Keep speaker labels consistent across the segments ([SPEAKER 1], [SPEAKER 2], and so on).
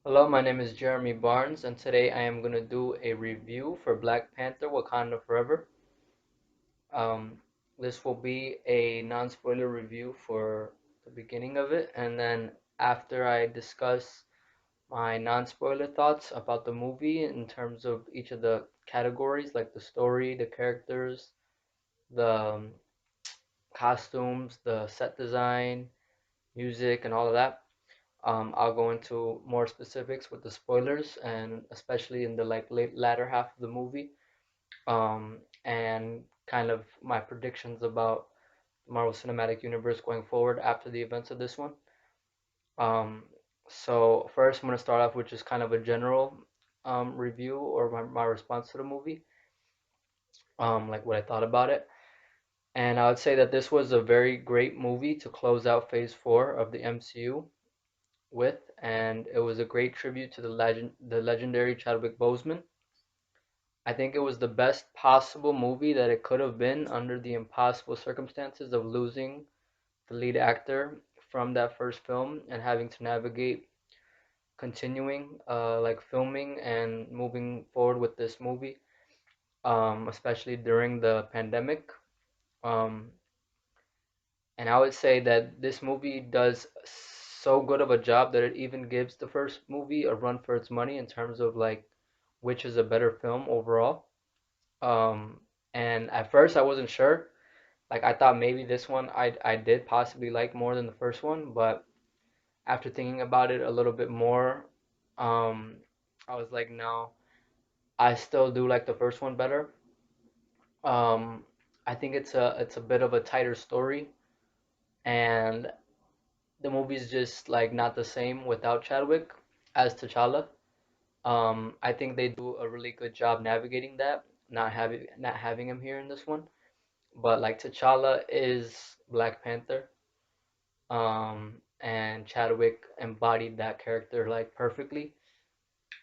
[SPEAKER 1] Hello, my name is Jeremy Barnes, and today I am going to do a review for Black Panther Wakanda Forever. Um, this will be a non-spoiler review for the beginning of it, and then after I discuss my non-spoiler thoughts about the movie in terms of each of the categories, like the story, the characters, the costumes, the set design, music, and all of that. I'll go into more specifics with the spoilers and especially in the latter half of the movie, and kind of my predictions about the Marvel Cinematic Universe going forward after the events of this one. Um, so first, I'm gonna start off with just kind of a general review or my response to the movie, like what I thought about it. And I would say that this was a very great movie to close out Phase 4 of the MCU with, and it was a great tribute to the legendary Chadwick Boseman. I think it was the best possible movie that it could have been under the impossible circumstances of losing the lead actor from that first film and having to navigate continuing like filming and moving forward with this movie, especially during the pandemic. Um, and I would say that this movie does so good of a job that it even gives the first movie a run for its money in terms of like which is a better film overall. Um, and at first I wasn't sure. Like I thought maybe this one I did possibly like more than the first one, but after thinking about it a little bit more, um, I was like, no, I still do like the first one better. Um, I think it's a bit of a tighter story, and the movie's just like not the same without Chadwick as T'Challa. I think they do a really good job navigating that, not having him here in this one. But like T'Challa is Black Panther, and Chadwick embodied that character like perfectly.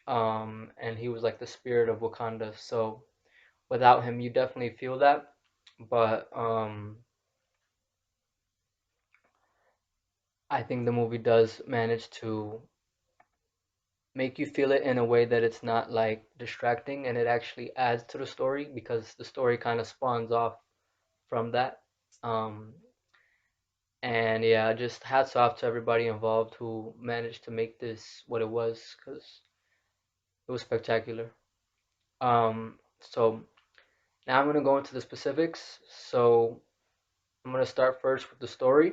[SPEAKER 1] And he was like the spirit of Wakanda. So without him, you definitely feel that. But I think the movie does manage to make you feel it in a way that it's not like distracting and it actually adds to the story because the story kind of spawns off from that. Um, and yeah, just hats off to everybody involved who managed to make this what it was because it was spectacular. So now I'm gonna go into the specifics. So I'm gonna start first with the story,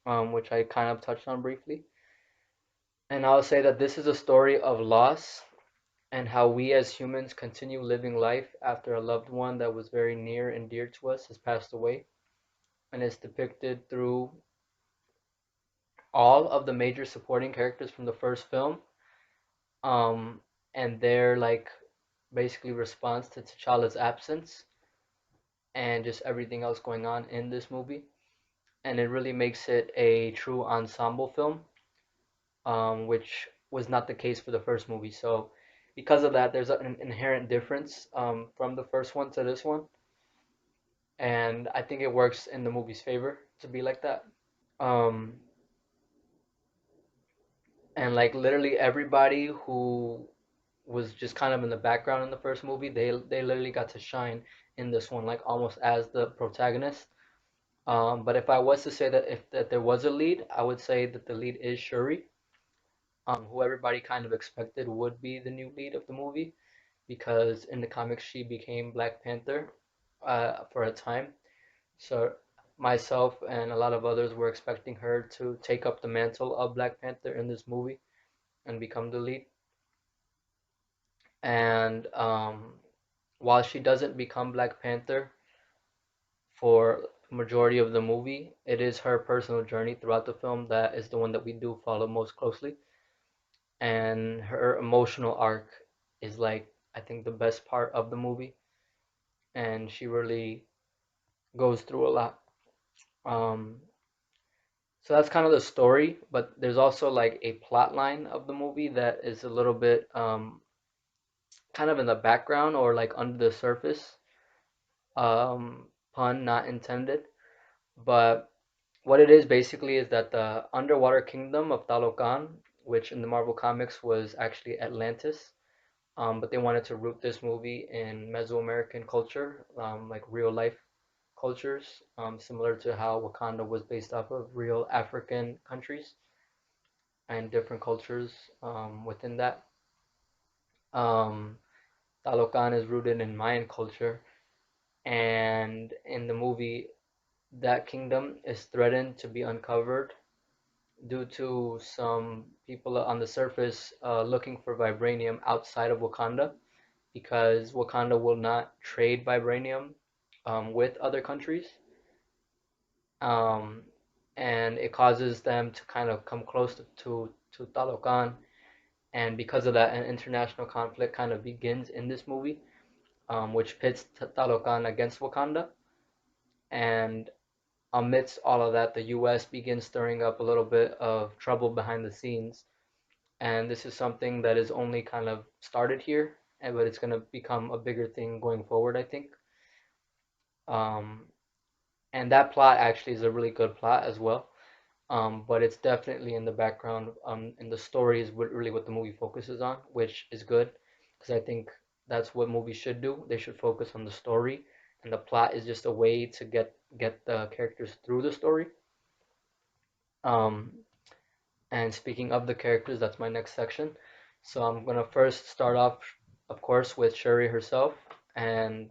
[SPEAKER 1] which I kind of touched on briefly. And I'll say that this is a story of loss and how we as humans continue living life after a loved one that was very near and dear to us has passed away. And it's depicted through all of the major supporting characters from the first film, um, and their like basically response to T'Challa's absence and just everything else going on in this movie. And it really makes it a true ensemble film, which was not the case for the first movie. So because of that, there's an inherent difference from the first one to this one, and I think it works in the movie's favor to be like that. Um, and like literally everybody who was just kind of in the background in the first movie, they literally got to shine in this one, like almost as the protagonist. But if I was to say that if that there was a lead, I would say that the lead is Shuri, who everybody kind of expected would be the new lead of the movie, because in the comics she became Black Panther for a time. So myself and a lot of others were expecting her to take up the mantle of Black Panther in this movie and become the lead. And while she doesn't become Black Panther for majority of the movie, it is her personal journey throughout the film that is the one that we do follow most closely. And her emotional arc is like I think the best part of the movie, and she really goes through a lot. Um, so that's kind of the story, but there's also like a plot line of the movie that is a little bit kind of in the background or like under the surface. Pun not intended, but what it is basically is that the underwater kingdom of Talokan, which in the Marvel comics was actually Atlantis. But they wanted to root this movie in Mesoamerican culture, like real life cultures, similar to how Wakanda was based off of real African countries and different cultures within that. Um, Talokan is rooted in Mayan culture, and in the movie, that kingdom is threatened to be uncovered due to some people on the surface looking for vibranium outside of Wakanda because Wakanda will not trade vibranium with other countries. Um, and it causes them to kind of come close to Talokan. And because of that, an international conflict kind of begins in this movie, which pits Talokan against Wakanda. And amidst all of that, the US begins stirring up a little bit of trouble behind the scenes. And this is something that is only kind of started here, but it's going to become a bigger thing going forward, I think. Um, and that plot actually is a really good plot as well. But it's definitely in the background, and the story is really what the movie focuses on, which is good because I think that's what movies should do. They should focus on the story, and the plot is just a way to get the characters through the story. Um, and speaking of the characters, that's my next section. So I'm gonna first start off, of course, with Shuri herself, and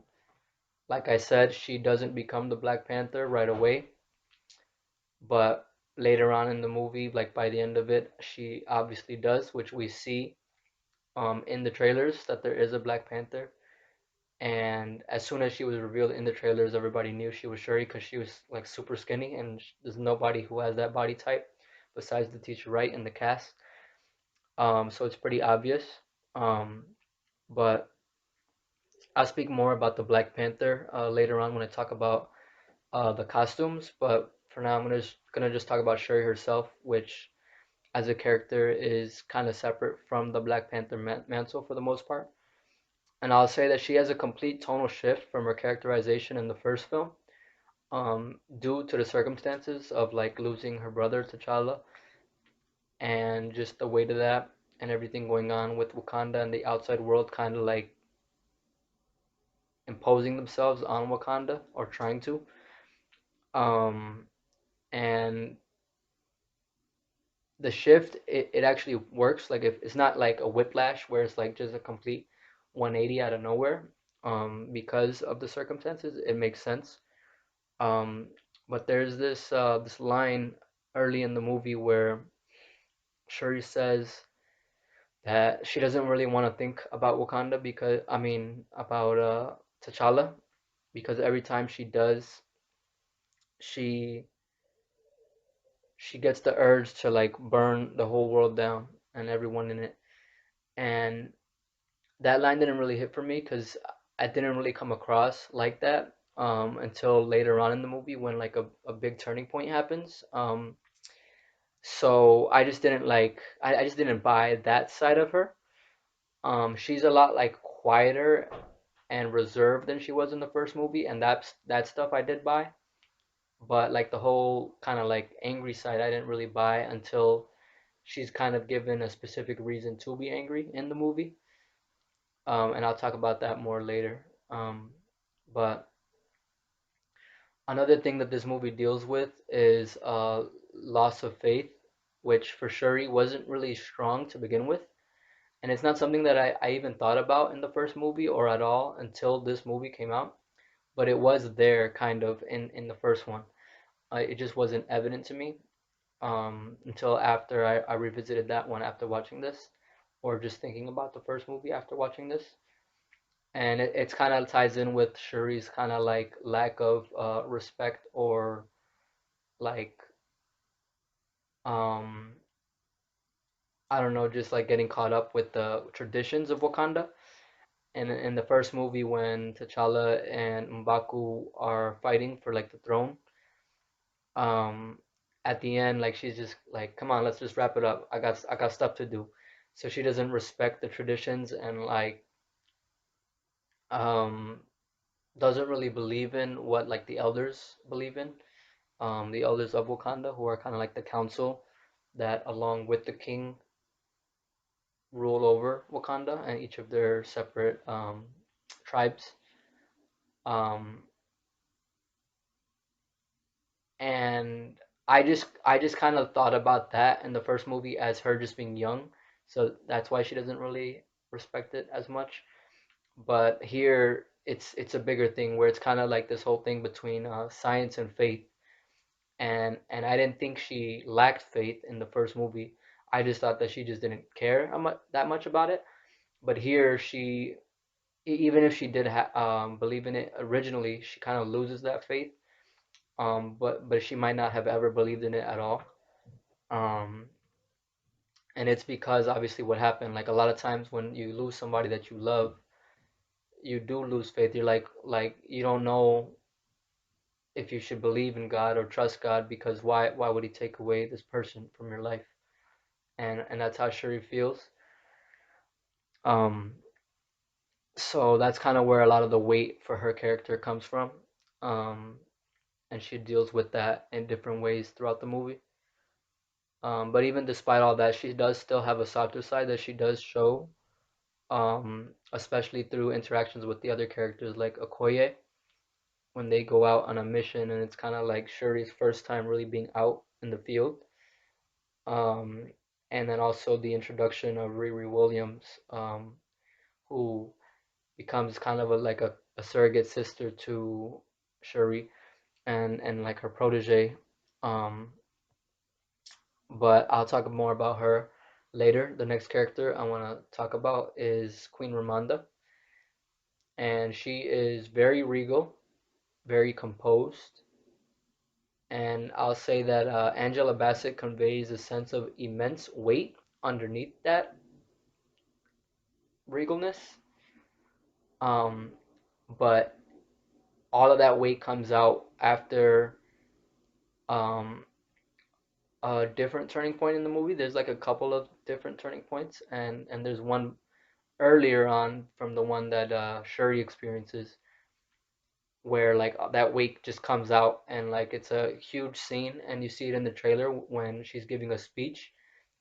[SPEAKER 1] like I said, she doesn't become the Black Panther right away, but later on in the movie, like by the end of it, she obviously does, which we see in the trailers that there is a Black Panther. And as soon as she was revealed in the trailers, everybody knew she was Shuri because she was like super skinny, and there's nobody who has that body type besides the teacher Wright in the cast. So it's pretty obvious. Um, but I'll speak more about the Black Panther later on when I talk about the costumes. But for now, I'm gonna just talk about Shuri herself, which as a character is kind of separate from the Black Panther mantle for the most part. And I'll say that she has a complete tonal shift from her characterization in the first film, due to the circumstances of like losing her brother T'Challa and just the weight of that and everything going on with Wakanda and the outside world kind of like imposing themselves on Wakanda or trying to. Um, and the shift, it actually works. Like if it's not like a whiplash where it's like just a complete 180 out of nowhere, because of the circumstances, it makes sense. Um, but there's this line early in the movie where Shuri says that she doesn't really want to think about Wakanda because I mean about T'Challa because every time she does, she she gets the urge to like burn the whole world down and everyone in it. And that line didn't really hit for me because I didn't really come across like that until later on in the movie when like a big turning point happens. So I just didn't like I just didn't buy that side of her. She's a lot like quieter and reserved than she was in the first movie, and that stuff I did buy. But like the whole kind of like angry side, I didn't really buy until she's kind of given a specific reason to be angry in the movie. And I'll talk about that more later. But another thing that this movie deals with is loss of faith, which for Shuri wasn't really strong to begin with. And it's not something that I even thought about in the first movie or at all until this movie came out. But it was there kind of in the first one. It just wasn't evident to me until after I revisited that one after watching this, or just thinking about the first movie after watching this. And it's kind of ties in with Shuri's kind of like lack of respect or like um I don't know, just like getting caught up with the traditions of Wakanda. And in the first movie, when T'Challa and M'Baku are fighting for like the throne, um, at the end, like she's just like, "Come on, let's just wrap it up. I got stuff to do." So she doesn't respect the traditions and like um doesn't really believe in what like the elders believe in. The elders of Wakanda, who are kind of like the council that, along with the king. rule over Wakanda and each of their separate tribes. Um, and I just kind of thought about that in the first movie as her just being young, so that's why she doesn't really respect it as much. But here it's a bigger thing where it's kind of like this whole thing between science and faith, and I didn't think she lacked faith in the first movie. I just thought that she just didn't care that much about it. But here even if she did believe in it originally, she kind of loses that faith. But she might not have ever believed in it at all. Um, and it's because obviously what happened. Like a lot of times when you lose somebody that you love, you do lose faith. You're like you don't know if you should believe in God or trust God because why would He take away this person from your life? And that's how Shuri feels. Um, so that's kind of where a lot of the weight for her character comes from. Um, and she deals with that in different ways throughout the movie. But even despite all that, she does still have a softer side that she does show, especially through interactions with the other characters like Okoye when they go out on a mission, and it's kind of like Shuri's first time really being out in the field. Um, and then also the introduction of Riri Williams, who becomes kind of a surrogate sister to Shuri and like her protege. Um, but I'll talk more about her later. The next character I want to talk about is Queen Ramonda, and she is very regal, very composed, and I'll say that Angela Bassett conveys a sense of immense weight underneath that regalness. Um, but all of that weight comes out after um, a different turning point in the movie. There's like a couple of different turning points, and there's one earlier on from the one that Shuri experiences where like that weight just comes out and like it's a huge scene and you see it in the trailer when she's giving a speech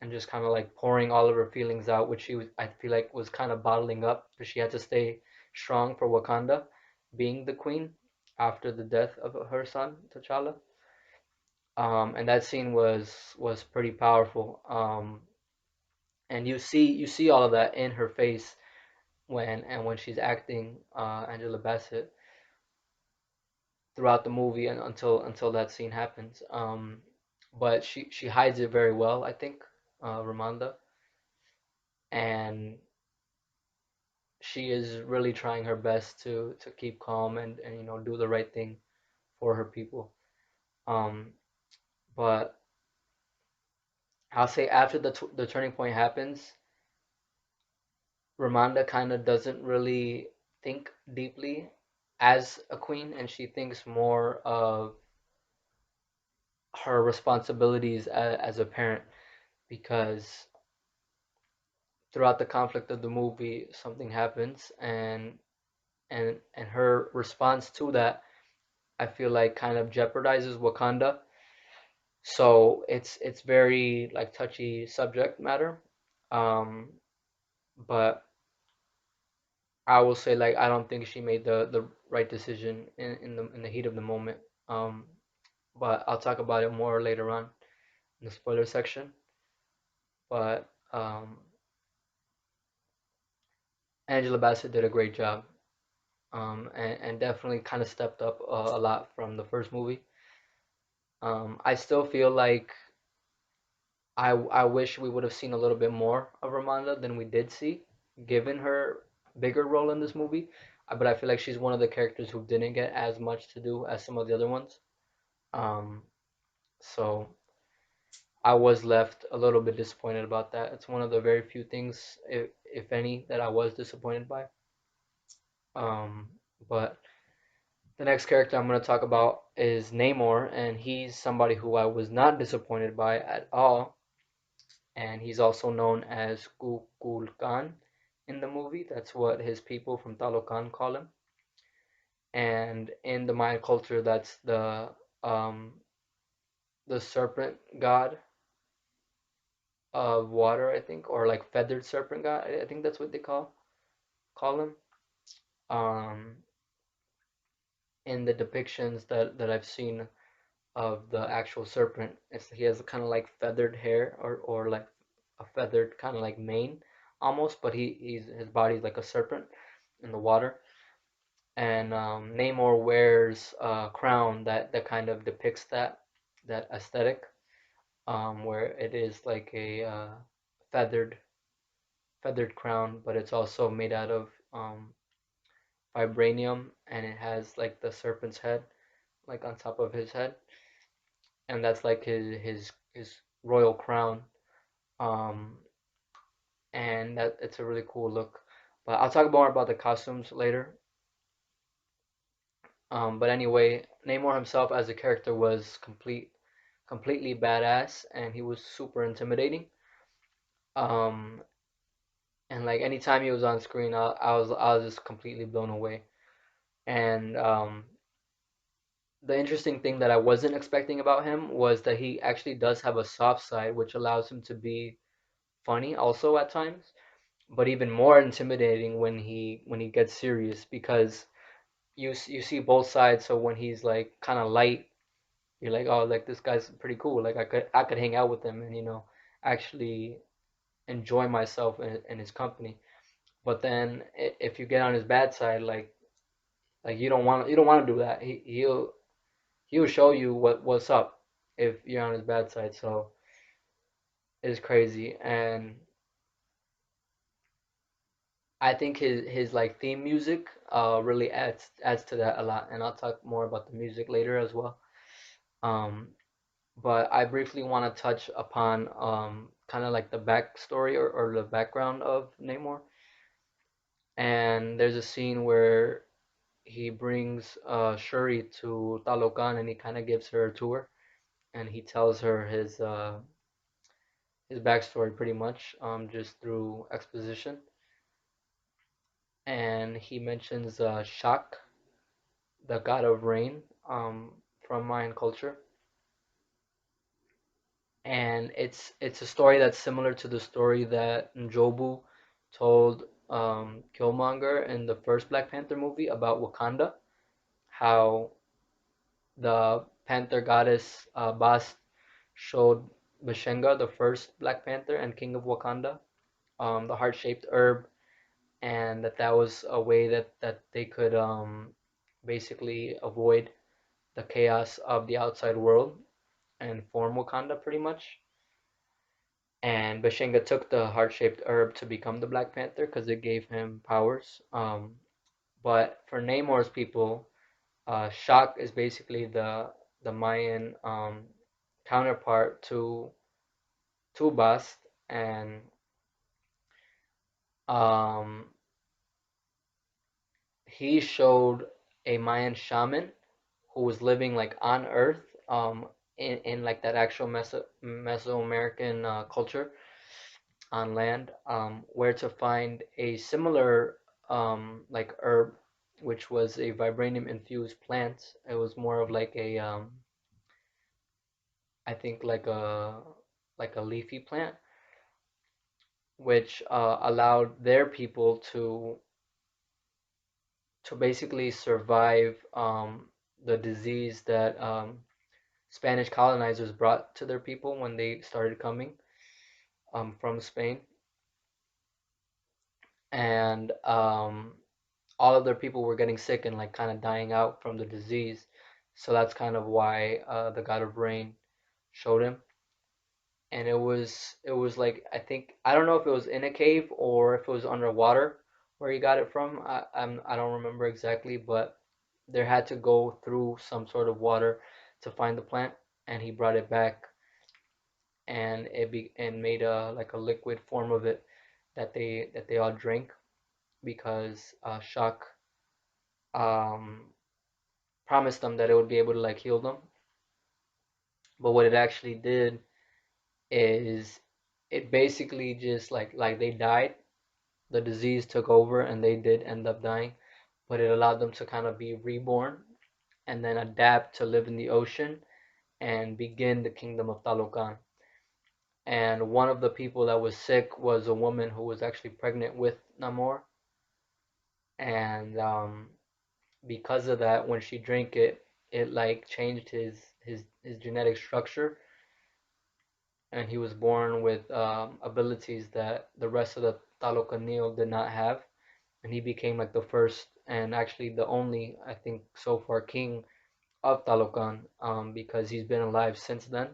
[SPEAKER 1] and just kind of like pouring all of her feelings out, which she was I feel like was kind of bottling up because she had to stay strong for Wakanda being the queen after the death of her son T'Challa. And that scene was pretty powerful. And you see all of that in her face when she's acting Angela Bassett throughout the movie and until that scene happens. But she hides it very well, I think, Ramonda, and she is really trying her best to keep calm and do the right thing for her people. Um, but I'll say after the turning point happens, Ramonda kind of doesn't really think deeply as a queen, and she thinks more of her responsibilities as a parent because throughout the conflict of the movie something happens and her response to that I feel like kind of jeopardizes Wakanda. So it's very like touchy subject matter. Um, but I will say like I don't think she made the right decision in the heat of the moment. Um, but I'll talk about it more later on in the spoiler section. But Angela Bassett did a great job. And definitely kind of stepped up a lot from the first movie. I still feel like I wish we would have seen a little bit more of Ramonda than we did see, given her bigger role in this movie. But I feel like she's one of the characters who didn't get as much to do as some of the other ones. Um, so I was left a little bit disappointed about that. It's one of the very few things, if any, that I was disappointed by. Um, but the next character I'm going to talk about is Namor, and he's somebody who I was not disappointed by at all. And he's also known as Kukulkan in the movie. That's what his people from Talokan call him. And in the Mayan culture, that's um, the serpent god of water, I think, or like feathered serpent god. I think that's what they call him. Um, in the depictions that I've seen of the actual serpent, he has kind of like feathered hair or like a feathered kind of like mane almost, but his body's like a serpent in the water. And Namor wears a crown that kind of depicts that aesthetic, where it is like a feathered feathered crown, but it's also made out of vibranium, and it has like the serpent's head, like on top of his head, and that's like his royal crown. Um, and that it's a really cool look. But I'll talk more about the costumes later. But anyway, Namor himself as a character was completely badass, and he was super intimidating. Um, and like anytime he was on screen, I was just completely blown away. And the interesting thing that I wasn't expecting about him was that he actually does have a soft side, which allows him to be funny also at times, but even more intimidating when he gets serious because you see both sides. So when he's like kind of light, you're like, oh, like this guy's pretty cool. Like I could hang out with him and actually enjoy myself in his company. But then if you get on his bad side, like you don't want to do that. He'll show you what's up if you're on his bad side. So it's crazy, and I think his like theme music really adds to that a lot, and I'll talk more about the music later as well. Um, but I briefly want to touch upon kind of like the backstory or the background of Namor. And there's a scene where he brings Shuri to Talokan, and he kind of gives her a tour, and he tells her his backstory pretty much just through exposition. And he mentions Shak, the god of rain, from Mayan culture, and it's a story that's similar to the story that Njobu told Killmonger in the first Black Panther movie about Wakanda, how the Panther goddess Bast showed Bashenga, the first Black Panther and King of Wakanda, the heart-shaped herb, and that was a way that they could basically avoid the chaos of the outside world and form Wakanda pretty much. And Bashenga took the heart-shaped herb to become the Black Panther because it gave him powers. But for Namor's people, Shak is basically the Mayan counterpart to Bast, and um, he showed a Mayan shaman who was living like on Earth, in like that actual Mesoamerican culture on land, where to find a similar like herb, which was a vibranium infused plant. It was more of like a I think like a leafy plant, which allowed their people to basically survive the disease that Spanish colonizers brought to their people when they started coming from Spain, and all of their people were getting sick and like kind of dying out from the disease. So that's kind of why the God of Rain showed him, and it was like I don't know if it was in a cave or if it was underwater where he got it from. I don't remember exactly, but there had to go through some sort of water to find the plant, and he brought it back, and and made a like a liquid form of it that they all drank because Shock um, promised them that it would be able to like heal them. But what it actually did is it basically just like they died. The disease took over and they did end up dying, but it allowed them to kind of be reborn and then adapt to live in the ocean and begin the kingdom of Talokan. and one of the people that was sick was a woman who was actually pregnant with Namor, and because of that, when she drank it, it like changed his genetic structure, and he was born with abilities that the rest of the Talokan did not have, and he became like the first and actually the only, I think, so far king of Talokan, because he's been alive since then.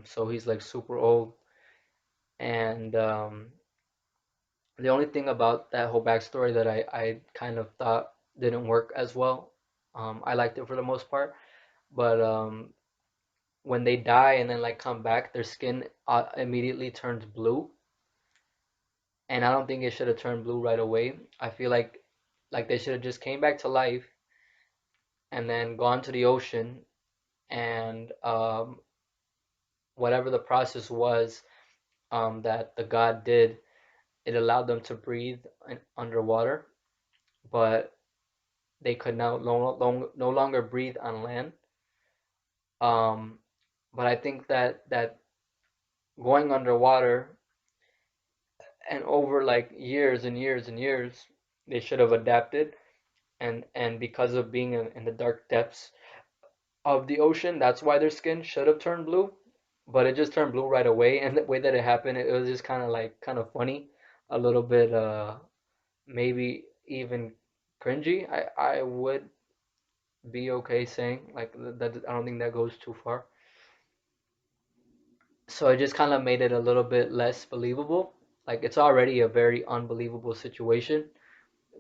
[SPEAKER 1] So he's like super old, and the only thing about that whole backstory that I kind of thought didn't work as well. I liked it for the most part, but when they die and then like come back, their skin immediately turns blue, and I don't think it should have turned blue right away. I feel like they should have just came back to life and then gone to the ocean, and whatever the process was that the god did, it allowed them to breathe underwater, but they could now no longer breathe on land. Um, but I think that going underwater and over like years and years and years, they should have adapted, and because of being in the dark depths of the ocean, that's why their skin should have turned blue, but it just turned blue right away. And the way that it happened, it was just kind of like kind of funny, a little bit maybe even cringy. I would be okay saying like that. I don't think that goes too far. So it just kind of made it a little bit less believable. Like it's already a very unbelievable situation,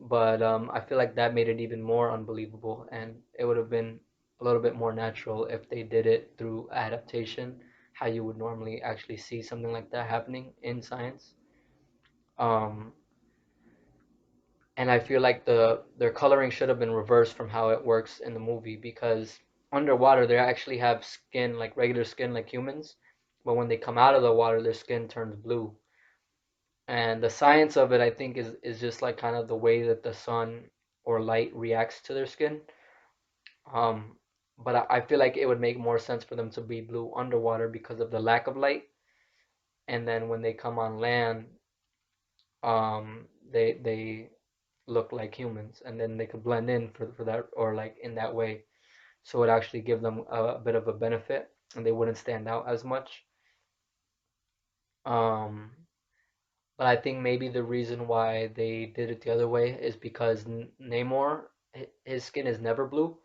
[SPEAKER 1] but I feel like that made it even more unbelievable, and it would have been a little bit more natural if they did it through adaptation, how you would normally actually see something like that happening in science. Um, and I feel like their coloring should have been reversed from how it works in the movie, because underwater they actually have skin like regular skin like humans, but when they come out of the water, their skin turns blue. And the science of it, I think, is just like kind of the way that the sun or light reacts to their skin. Um, but I feel like it would make more sense for them to be blue underwater because of the lack of light. And then when they come on land, they look like humans, and then they could blend in for that, or like in that way. So it actually give them a bit of a benefit, and they wouldn't stand out as much. Um, but I think maybe the reason why they did it the other way is because Namor, his skin is never blue.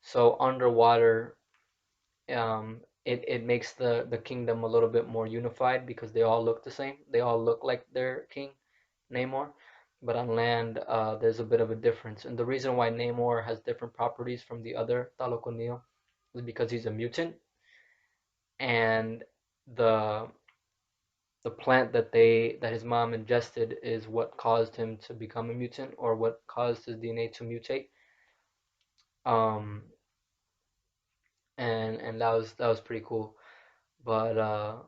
[SPEAKER 1] So underwater, it makes the kingdom a little bit more unified because they all look the same. They all look like their king, Namor. But on land, there's a bit of a difference. And the reason why Namor has different properties from the other Taloconil is because he's a mutant, and the the plant that his mom ingested is what caused him to become a mutant, or what caused his DNA to mutate. Um, and that was pretty cool. But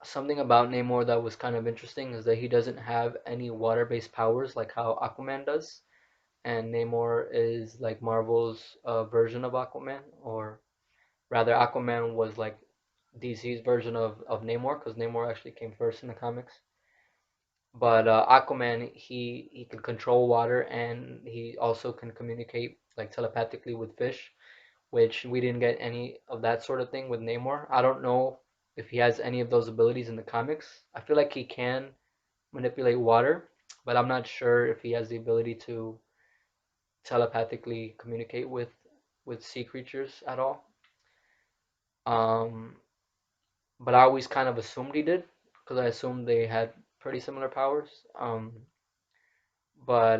[SPEAKER 1] something about Namor that was kind of interesting is that he doesn't have any water-based powers like how Aquaman does. And Namor is like Marvel's version of Aquaman, or rather, Aquaman was like DC's version of Namor, because Namor actually came first in the comics. But Aquaman, he can control water, and he also can communicate like telepathically with fish, which we didn't get any of that sort of thing with Namor. I don't know if he has any of those abilities in the comics. I feel like he can manipulate water, but I'm not sure if he has the ability to telepathically communicate with sea creatures at all. Um, but I always kind of assumed he did, because I assumed they had pretty similar powers. But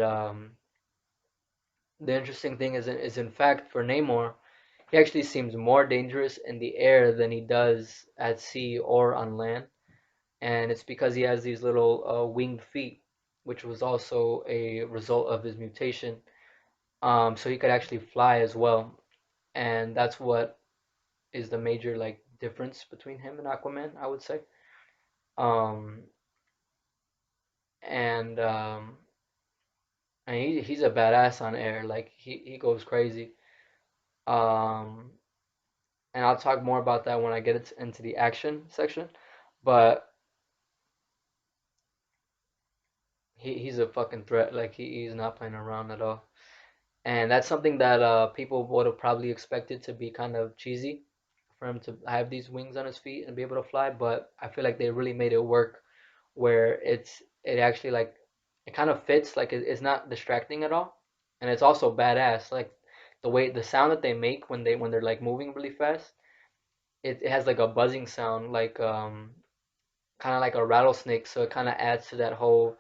[SPEAKER 1] the interesting thing is in fact for Namor, he actually seems more dangerous in the air than he does at sea or on land, and it's because he has these little winged feet, which was also a result of his mutation. So he could actually fly as well, and that's what is the major like difference between him and Aquaman, I would say. Um, and he's a badass on air. Like he goes crazy. Um, and I'll talk more about that when I get into the action section. But he's a fucking threat. Like he's not playing around at all. And that's something that people would have probably expected to be kind of cheesy for him to have these wings on his feet and be able to fly. But I feel like they really made it work, where it actually like it kind of fits. Like it's not distracting at all, and it's also badass. Like the sound that they make when they're like moving really fast, it has like a buzzing sound, like kind of like a rattlesnake. So it kind of adds to that whole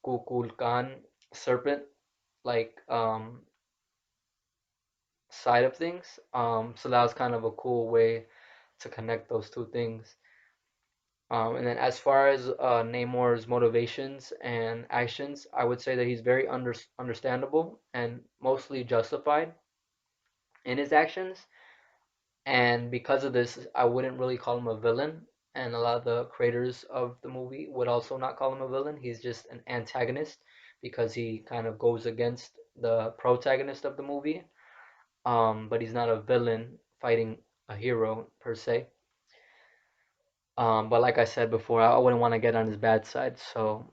[SPEAKER 1] Kukulkan serpent like side of things. So that was kind of a cool way to connect those two things. And then as far as Namor's motivations and actions, I would say that he's very understandable and mostly justified in his actions. And because of this, I wouldn't really call him a villain. And a lot of the creators of the movie would also not call him a villain. He's just an antagonist because he kind of goes against the protagonist of the movie. But he's not a villain fighting a hero per se. But like I said before, I wouldn't want to get on his bad side, so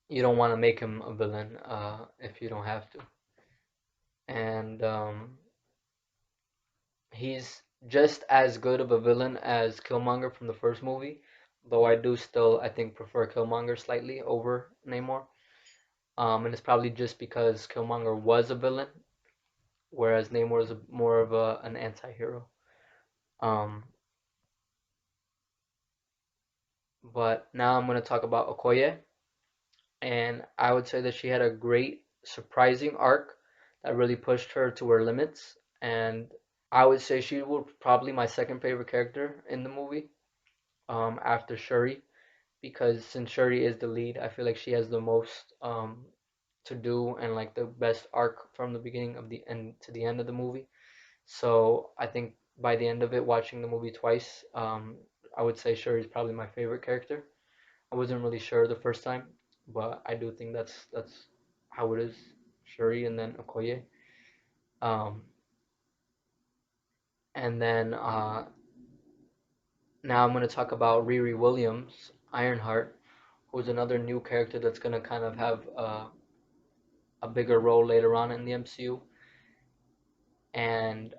[SPEAKER 1] you don't want to make him a villain if you don't have to. And he's just as good of a villain as Killmonger from the first movie, though I do still, I think, prefer Killmonger slightly over Namor. And it's probably just because Killmonger was a villain, whereas Namor is more of an anti-hero. Um, but now I'm going to talk about Okoye, and I would say that she had a great, surprising arc that really pushed her to her limits. And I would say she was probably my second favorite character in the movie, after Shuri, because since Shuri is the lead, I feel like she has the most to do and like the best arc from the beginning of the end to the end of the movie. So I think by the end of it, watching the movie twice, I would say Shuri is probably my favorite character. I wasn't really sure the first time, but I do think that's how it is. Shuri and then Okoye. Um, and then now I'm gonna talk about Riri Williams, Ironheart, who's another new character that's gonna kind of have a bigger role later on in the MCU. And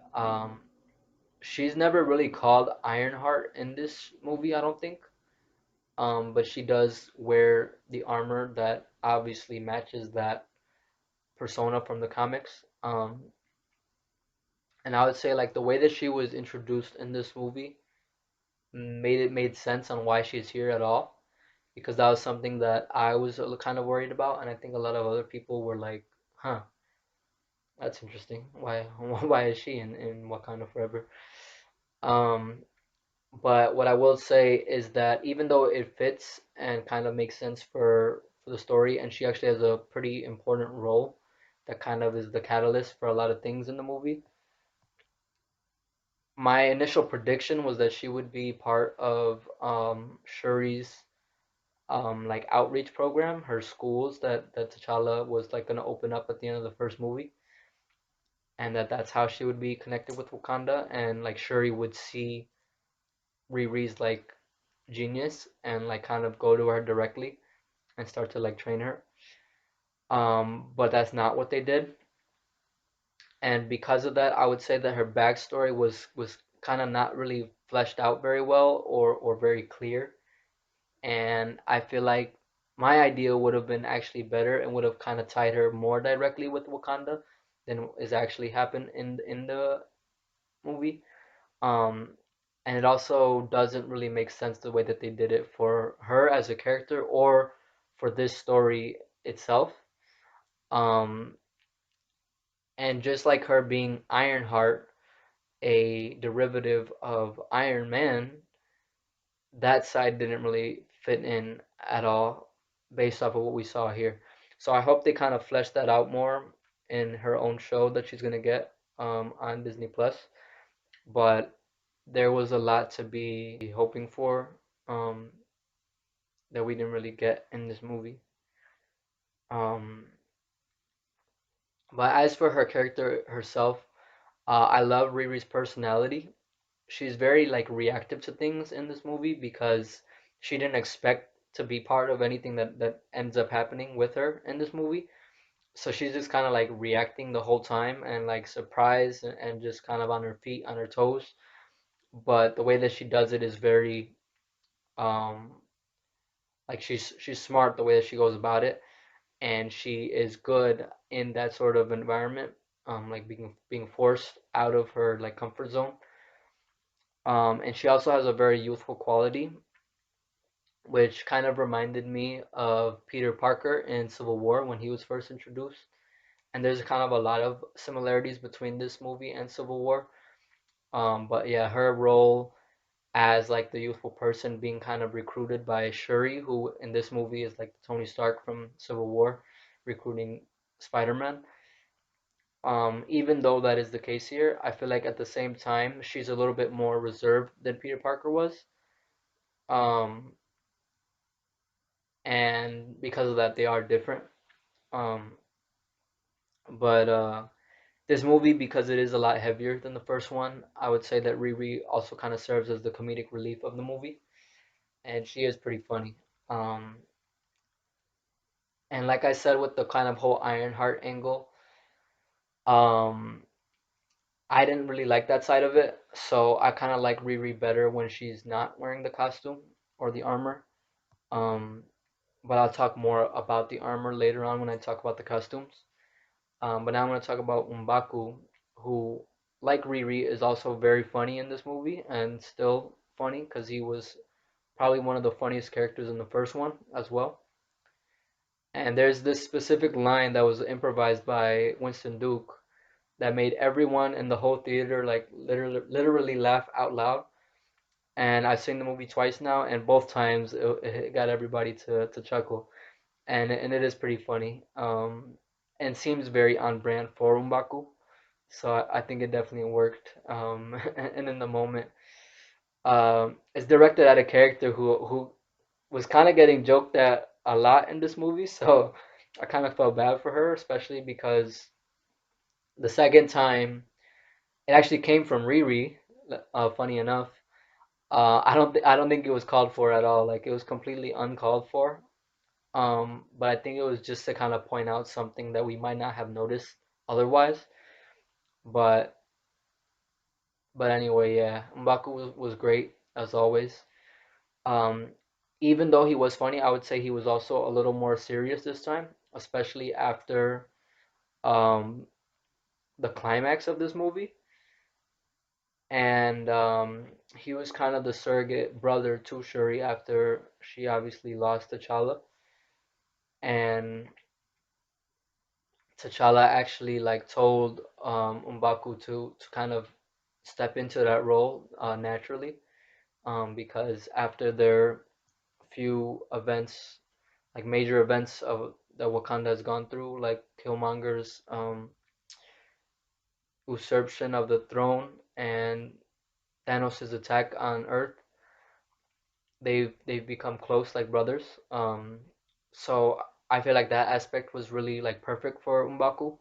[SPEAKER 1] she's never really called Ironheart in this movie, I don't think. But she does wear the armor that obviously matches that persona from the comics. And I would say like the way that she was introduced in this movie made sense on why she's here at all, because that was something that I was kind of worried about, and I think a lot of other people were like, "Huh, that's interesting. Why why is she in Wakanda Forever?" Um, but what I will say is that even though it fits and kind of makes sense for the story, and she actually has a pretty important role that kind of is the catalyst for a lot of things in the movie. My initial prediction was that she would be part of Shuri's like outreach program, her schools that T'Challa was like gonna open up at the end of the first movie, and that's how she would be connected with Wakanda, and like Shuri would see Riri's like genius and like kind of go to her directly and start to like train her. But that's not what they did, and because of that, I would say that her backstory was kind of not really fleshed out very well or very clear. And I feel like my idea would have been actually better and would have kind of tied her more directly with Wakanda than is actually happened in the movie. Um, and it also doesn't really make sense the way that they did it for her as a character or for this story itself. Um, and just like her being Ironheart, a derivative of Iron Man, that side didn't really fit in at all based off of what we saw here. So I hope they kind of flesh that out more in her own show that she's gonna get on Disney Plus. But there was a lot to be hoping for um, that we didn't really get in this movie. Um, but as for her character herself, I love Riri's personality. She's very like reactive to things in this movie because she didn't expect to be part of anything that ends up happening with her in this movie. So she's just kind of like reacting the whole time and like surprised and just kind of on her feet, on her toes. But the way that she does it is very um like she's smart the way that she goes about it, and she is good in that sort of environment, like being forced out of her like comfort zone. And she also has a very youthful quality, which kind of reminded me of Peter Parker in Civil War when he was first introduced. And there's kind of a lot of similarities between this movie and Civil War. But yeah, her role as like the youthful person being kind of recruited by Shuri, who in this movie is like Tony Stark from Civil War, recruiting Spider-Man. Even though that is the case here, I feel like at the same time she's a little bit more reserved than Peter Parker was. Um, and because of that, they are different. Um, but this movie, because it is a lot heavier than the first one, I would say that Riri also kind of serves as the comedic relief of the movie, and she is pretty funny. Um, and like I said, with the kind of whole Ironheart angle, um, I didn't really like that side of it, so I kind of like Riri better when she's not wearing the costume or the armor. Um, but I'll talk more about the armor later on when I talk about the costumes. But now I'm going to talk about Umbaku, who, like Riri, is also very funny in this movie and still funny because he was probably one of the funniest characters in the first one as well. And there's this specific line that was improvised by Winston Duke that made everyone in the whole theater like literally laugh out loud. And I've seen the movie twice now, and both times it got everybody to chuckle, and it is pretty funny. And seems very on brand for Umbaku. So I think it definitely worked. And in the moment, it's directed at a character who was kind of getting joked at a lot in this movie. So I kind of felt bad for her, especially because the second time it actually came from Riri. Funny enough, I don't think it was called for at all. Like it was completely uncalled for. But I think it was just to kind of point out something that we might not have noticed otherwise. But But anyway, yeah, M'Baku was great as always. Um, Even though he was funny, I would say he was also a little more serious this time, especially after um, the climax of this movie. And he was kind of the surrogate brother to Shuri after she obviously lost T'Challa. And T'Challa actually like told M'Baku to kind of step into that role naturally, because after their few events, like major events of that Wakanda has gone through, like Killmonger's usurpation of the throne and Thanos' attack on Earth. They've become close like brothers. So I feel like that aspect was really like perfect for M'Baku,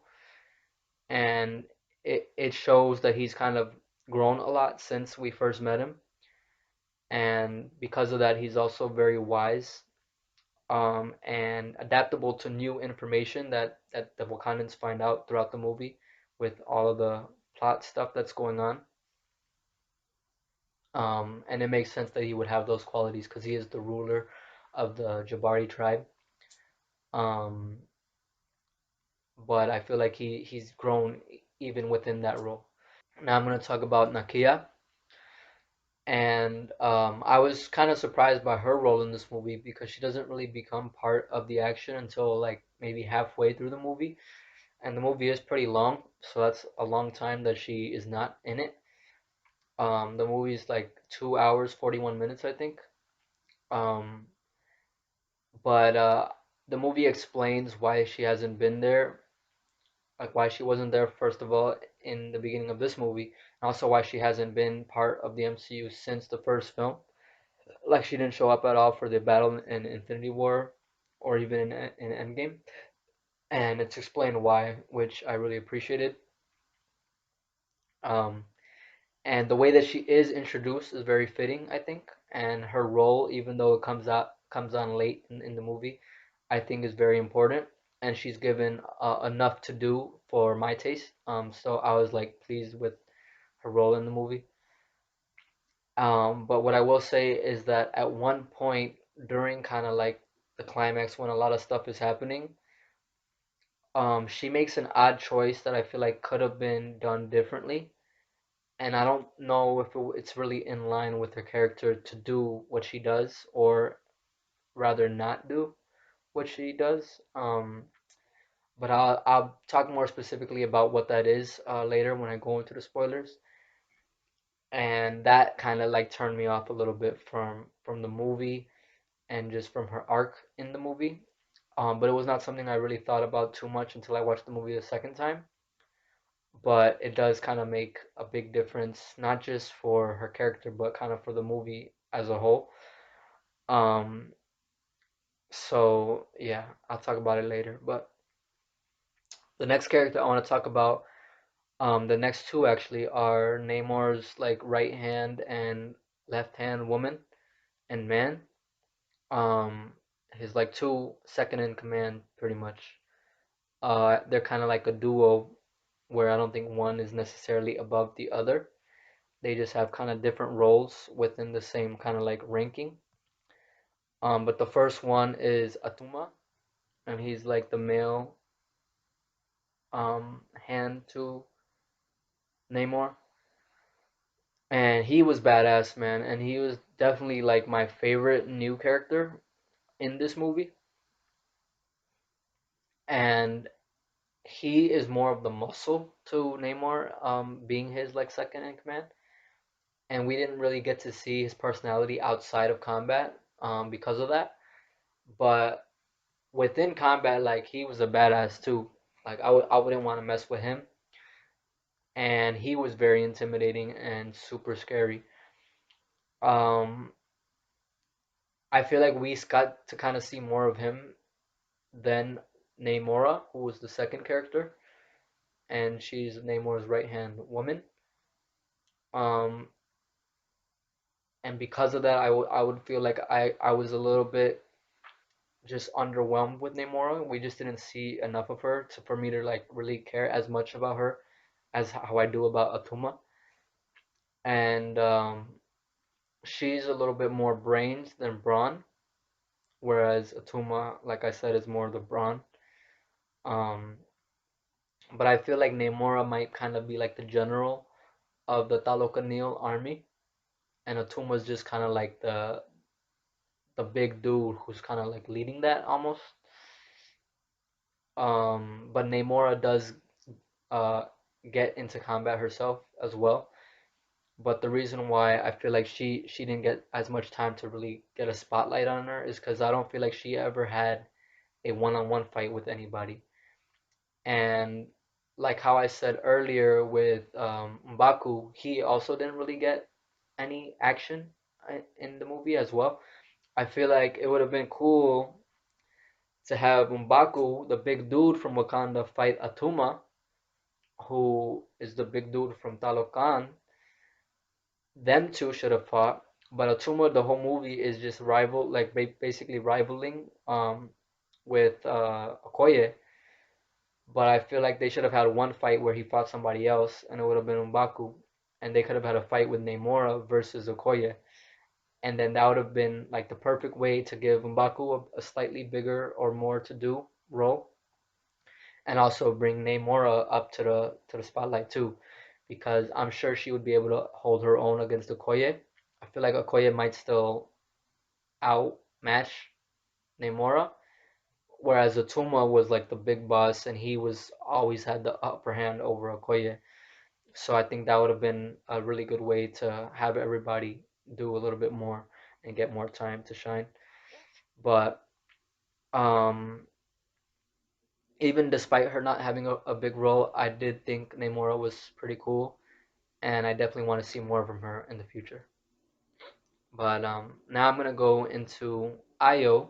[SPEAKER 1] and it shows that he's kind of grown a lot since we first met him, and because of that, he's also very wise, and adaptable to new information that the Wakandans find out throughout the movie with all of the plot stuff that's going on. And it makes sense that he would have those qualities because he is the ruler of the Jabari tribe. Um, but I feel like he's grown even within that role. Now I'm going to talk about Nakia. And I was kind of surprised by her role in this movie because she doesn't really become part of the action until like maybe halfway through the movie, and the movie is pretty long, so that's a long time that she is not in it. The movie is like 2 hours 41 minutes, I think. Um, but the movie explains why she hasn't been there, like why she wasn't there first of all in the beginning of this movie, and also why she hasn't been part of the MCU since the first film. Like she didn't show up at all for the battle in Infinity War or even in Endgame, and it's explained why, which I really appreciated. Um, and the way that she is introduced is very fitting, I think. And her role, even though it comes on late in the movie, I think is very important. And she's given enough to do for my taste. So I was like pleased with her role in the movie. But what I will say is that at one point during kind of like the climax when a lot of stuff is happening, she makes an odd choice that I feel like could have been done differently. And I don't know if it's really in line with her character to do what she does, or rather not do what she does. But I'll talk more specifically about what that is later when I go into the spoilers. And that kind of like turned me off a little bit from the movie and just from her arc in the movie. But it was not something I really thought about too much until I watched the movie the second time. But it does kind of make a big difference, not just for her character, but kind of for the movie as a whole. Um, so yeah, I'll talk about it later. But the next character I want to talk about, the next two actually are Namor's like right hand and left hand woman and man. Um, his like two second in command, pretty much. They're kind of like a duo where I don't think one is necessarily above the other. They just have kind of different roles within the same kind of like ranking. But the first one is Atuma, and he's like the male hand to Namor. And he was badass, man, and he was definitely like my favorite new character in this movie. And he is more of the muscle to Namor, being his like second in command. And we didn't really get to see his personality outside of combat, because of that. But within combat, like he was a badass too. Like I wouldn't want to mess with him, and he was very intimidating and super scary. Um, I feel like we got to kind of see more of him than Namora, who was the second character, and she's Namor's right hand woman. Um, and because of that, I would feel like I was a little bit just underwhelmed with Namora. We just didn't see enough of her to for me to like really care as much about her as how I do about Atuma. And she's a little bit more brains than brawn, whereas Atuma, like I said, is more the brawn. Um, but I feel like Namora might kind of be like the general of the Talokan army, and Atuma's just kind of like the big dude who's kind of like leading that almost. But Namora does uh, get into combat herself as well. But the reason why I feel like she didn't get as much time to really get a spotlight on her is because I don't feel like she ever had a one-on-one fight with anybody. And like how I said earlier with M'Baku, he also didn't really get any action in the movie as well. I feel like it would have been cool to have M'Baku, the big dude from Wakanda, fight Atuma, who is the big dude from Talokan. Them two should have fought, but Atuma, the whole movie is just like basically rivaling with Okoye. But I feel like they should have had one fight where he fought somebody else, and it would have been M'Baku, and they could have had a fight with Namora versus Okoye, and then that would have been like the perfect way to give M'Baku a slightly bigger or more to do role, and also bring Namora up to the spotlight too, because I'm sure she would be able to hold her own against Okoye. I feel like Okoye might still outmatch Namora, whereas Atuma was like the big boss and he was always had the upper hand over Okoye. So I think that would have been a really good way to have everybody do a little bit more and get more time to shine. But um, even despite her not having a big role, I did think Namora was pretty cool, and I definitely want to see more from her in the future. But now I'm gonna go into Io,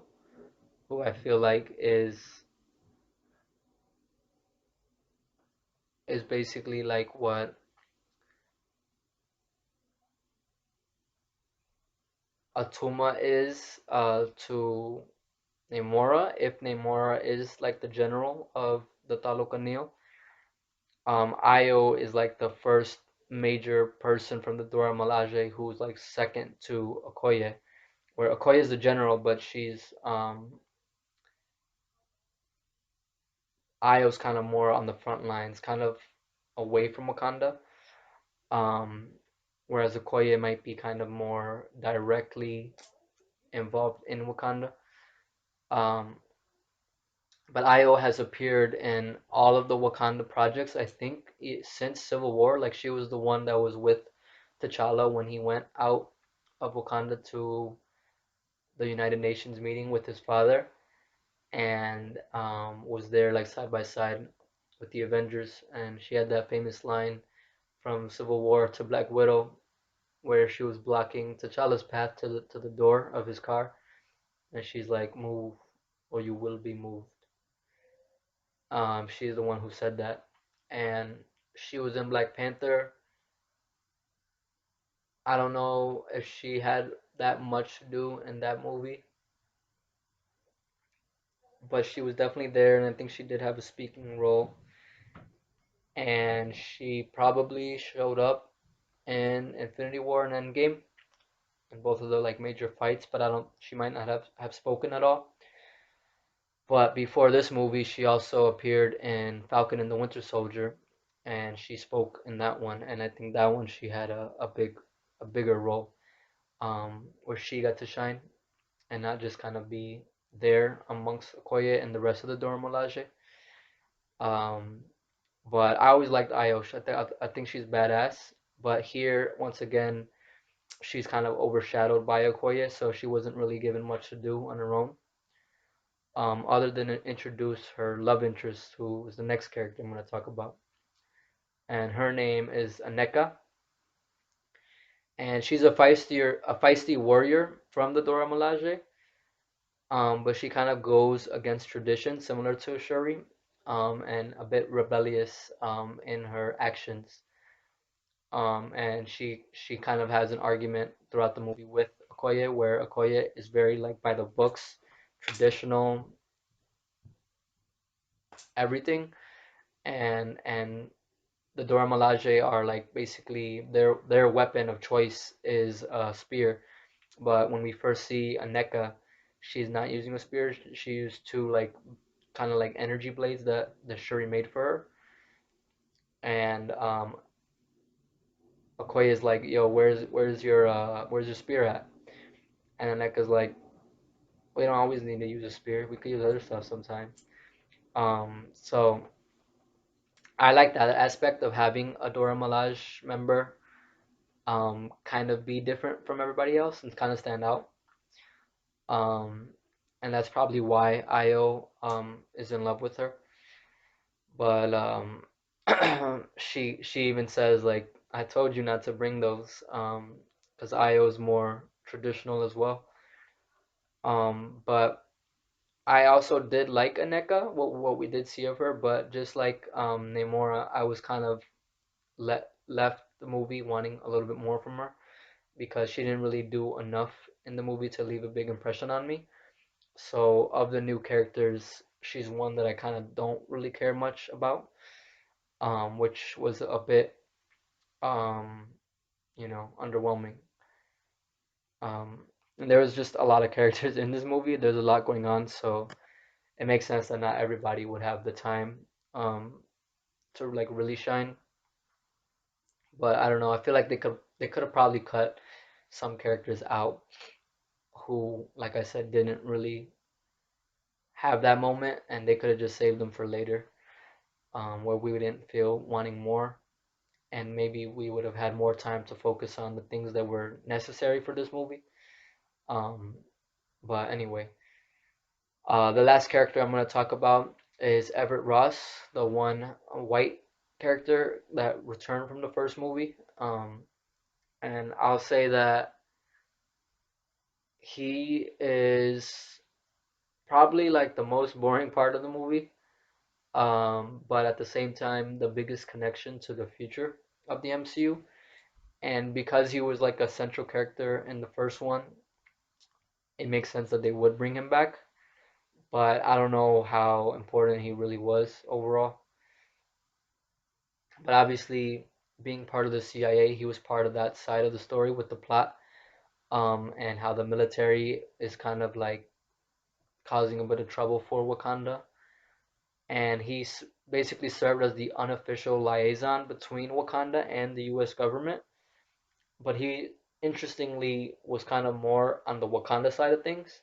[SPEAKER 1] who I feel like is basically like what Atuma is to Namora, if Namora is like the general of the Talokan. Io is like the first major person from the Dora Milaje who's like second to Okoye, where Okoye is the general, but she's Io's kind of more on the front lines, kind of away from Wakanda. Um, Whereas Okoye might be kind of more directly involved in Wakanda. Um, but Io has appeared in all of the Wakanda projects, I think, since Civil War. Like she was the one that was with T'Challa when he went out of Wakanda to the United Nations meeting with his father, and was there like side by side with the Avengers. And she had that famous line from Civil War to Black Widow, where she was blocking T'Challa's path to the door of his car, and she's like, "Move, or you will be moved." She's the one who said that, and she was in Black Panther. I don't know if she had that much to do in that movie, but she was definitely there, and I think she did have a speaking role. And she probably showed up in Infinity War and Endgame in both of the like major fights, but I don't. She might not have spoken at all. But before this movie, she also appeared in Falcon and the Winter Soldier, and she spoke in that one. And I think that one she had a bigger role, where she got to shine and not just kind of be there amongst Okoye and the rest of the Dora Milaje. Um, but I always liked Ayosha. I think she's badass. But here, once again, she's kind of overshadowed by Okoye, so she wasn't really given much to do on her own. Other than introduce her love interest, who is the next character I'm going to talk about, and her name is Aneka, and she's a feisty warrior from the Dora Milaje, but she kind of goes against tradition, similar to Shuri, and a bit rebellious in her actions. And she kind of has an argument throughout the movie with Okoye, where Okoye is very like by the books, traditional, everything, and the Dora Milaje are like basically their weapon of choice is a spear. But when we first see Aneka, she's not using a spear. She used two like kind of like energy blades that the Shuri made for her. And Okoye is like, "Yo, where's your spear at?" And Aneka's like, "We don't always need to use a spear. We could use other stuff sometimes." So I like that aspect of having a Dora Milaje member kind of be different from everybody else and kind of stand out. Um, and that's probably why Io is in love with her. But she even says like, I told you not to bring those, because Io is more traditional as well. But I also did like Aneka, what we did see of her, but just like Namora, I was kind of left the movie wanting a little bit more from her because she didn't really do enough in the movie to leave a big impression on me. So of the new characters, she's one that I kind of don't really care much about, which was a bit, um, underwhelming. And there was just a lot of characters in this movie. There's a lot going on, so it makes sense that not everybody would have the time um, to like really shine. But I don't know. I feel like they could have probably cut some characters out who, like I said, didn't really have that moment, and they could have just saved them for later, where we didn't feel wanting more, and maybe we would have had more time to focus on the things that were necessary for this movie. Um, but anyway, the last character I'm going to talk about is Everett Ross, the one white character that returned from the first movie. And I'll say that he is probably like the most boring part of the movie, but at the same time, the biggest connection to the future of the MCU. And because he was like a central character in the first one, it makes sense that they would bring him back. But I don't know how important he really was overall. But obviously, being part of the CIA, he was part of that side of the story with the plot, and how the military is kind of like causing a bit of trouble for Wakanda. And he's basically served as the unofficial liaison between Wakanda and the US government. But he, interestingly, was kind of more on the Wakanda side of things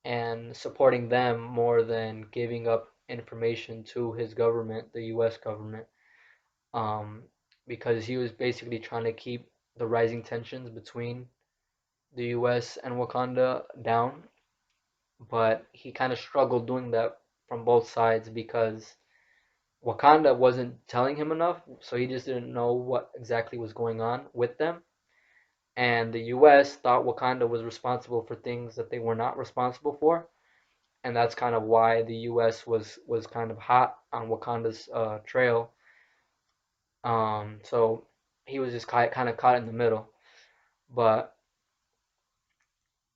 [SPEAKER 1] and supporting them more than giving up information to his government, the US government, um, because he was basically trying to keep the rising tensions between the US and Wakanda down. But he kind of struggled doing that from both sides because Wakanda wasn't telling him enough, so he just didn't know what exactly was going on with them. And the US thought Wakanda was responsible for things that they were not responsible for, and that's kind of why the US was kind of hot on Wakanda's trail. So he was just kind of caught in the middle. But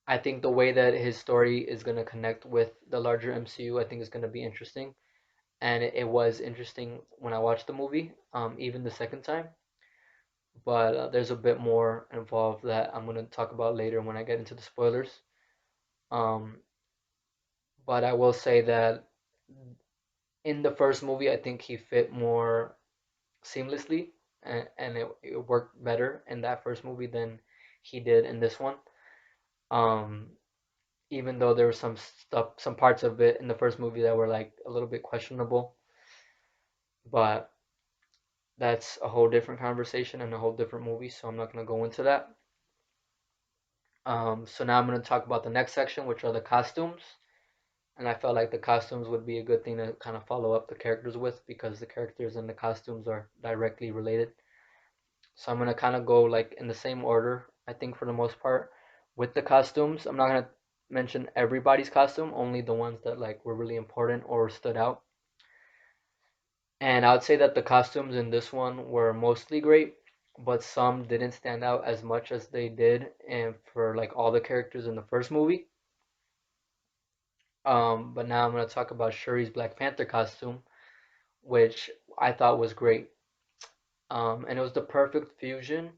[SPEAKER 1] I think the way that his story is going to connect with the larger MCU, I think is going to be interesting. And it was interesting when I watched the movie, even the second time. But there's a bit more involved that I'm going to talk about later when I get into the spoilers. Um, but I will say that in the first movie, I think he fit more seamlessly, and it worked better in that first movie than he did in this one. Um, Even though there were some stuff, some parts of it in the first movie that were like a little bit questionable, but that's a whole different conversation and a whole different movie, so I'm not going to go into that. So now I'm going to talk about the next section, which are the costumes. And I felt like the costumes would be a good thing to kind of follow up the characters with because the characters and the costumes are directly related. So I'm gonna kind of go like in the same order, I think for the most part, with the costumes. I'm not gonna mention everybody's costume, only the ones that like were really important or stood out. And I would say that the costumes in this one were mostly great, but some didn't stand out as much as they did and for like all the characters in the first movie. But now I'm gonna talk about Shuri's Black Panther costume, which I thought was great. And it was the perfect fusion,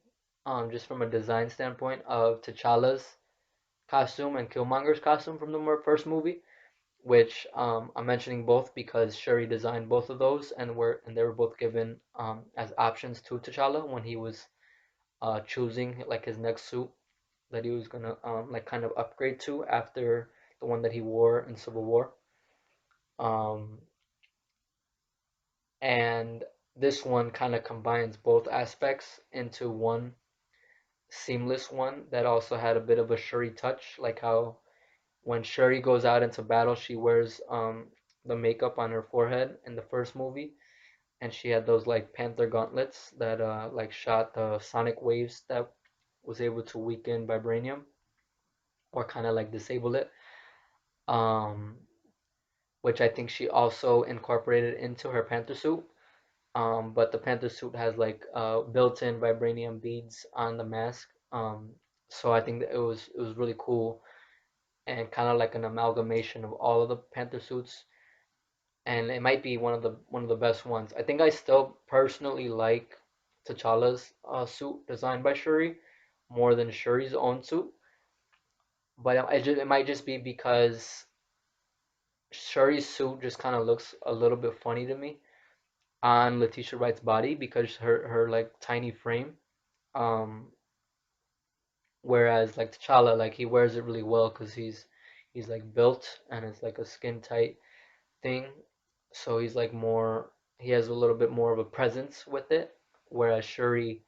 [SPEAKER 1] just from a design standpoint, of T'Challa's costume and Killmonger's costume from the first movie, which I'm mentioning both because Shuri designed both of those, and they were both given as options to T'Challa when he was choosing like his next suit that he was gonna like kind of upgrade to after the one that he wore in Civil War. Um, and this one kind of combines both aspects into one seamless one that also had a bit of a Shuri touch, like how when Shuri goes out into battle, she wears the makeup on her forehead in the first movie, and she had those like Panther gauntlets that like shot the sonic waves that was able to weaken vibranium or kind of like disable it. Um, which I think she also incorporated into her Panther suit. But the Panther suit has like built-in vibranium beads on the mask. So I think that it was really cool and kind of like an amalgamation of all of the Panther suits, and it might be one of the best ones. I think I still personally like T'Challa's suit designed by Shuri more than Shuri's own suit, but it might just be because Shuri's suit just kind of looks a little bit funny to me on Letitia Wright's body because her like tiny frame. Um, Whereas like T'Challa, like he wears it really well because he's like built and it's like a skin tight thing. So he's like more, he has a little bit more of a presence with it. Whereas Shuri,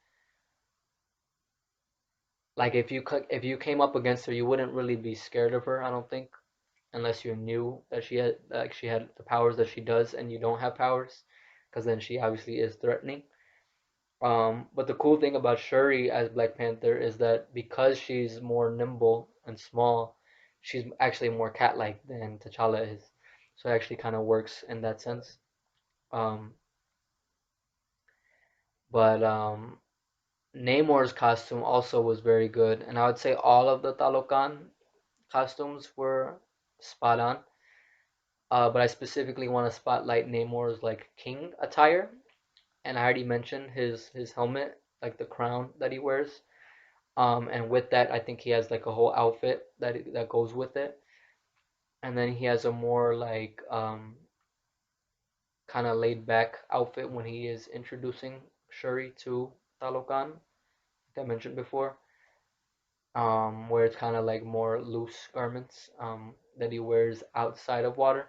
[SPEAKER 1] like if you came up against her, you wouldn't really be scared of her, I don't think, unless you knew that she had the powers that she does and you don't have powers, because then she obviously is threatening. But the cool thing about Shuri as Black Panther is that because she's more nimble and small, she's actually more cat-like than T'Challa is. So it actually kind of works in that sense. Um, but Namor's costume also was very good, and I would say all of the Talokan. costumes were spot on. But I specifically want to spotlight Namor's like king attire, and I already mentioned his helmet, like the crown that he wears. And with that, I think he has like a whole outfit that goes with it. And then he has a more like kind of laid back outfit when he is introducing Shuri to Talokan, like I mentioned before, where it's kind of like more loose garments that he wears outside of water.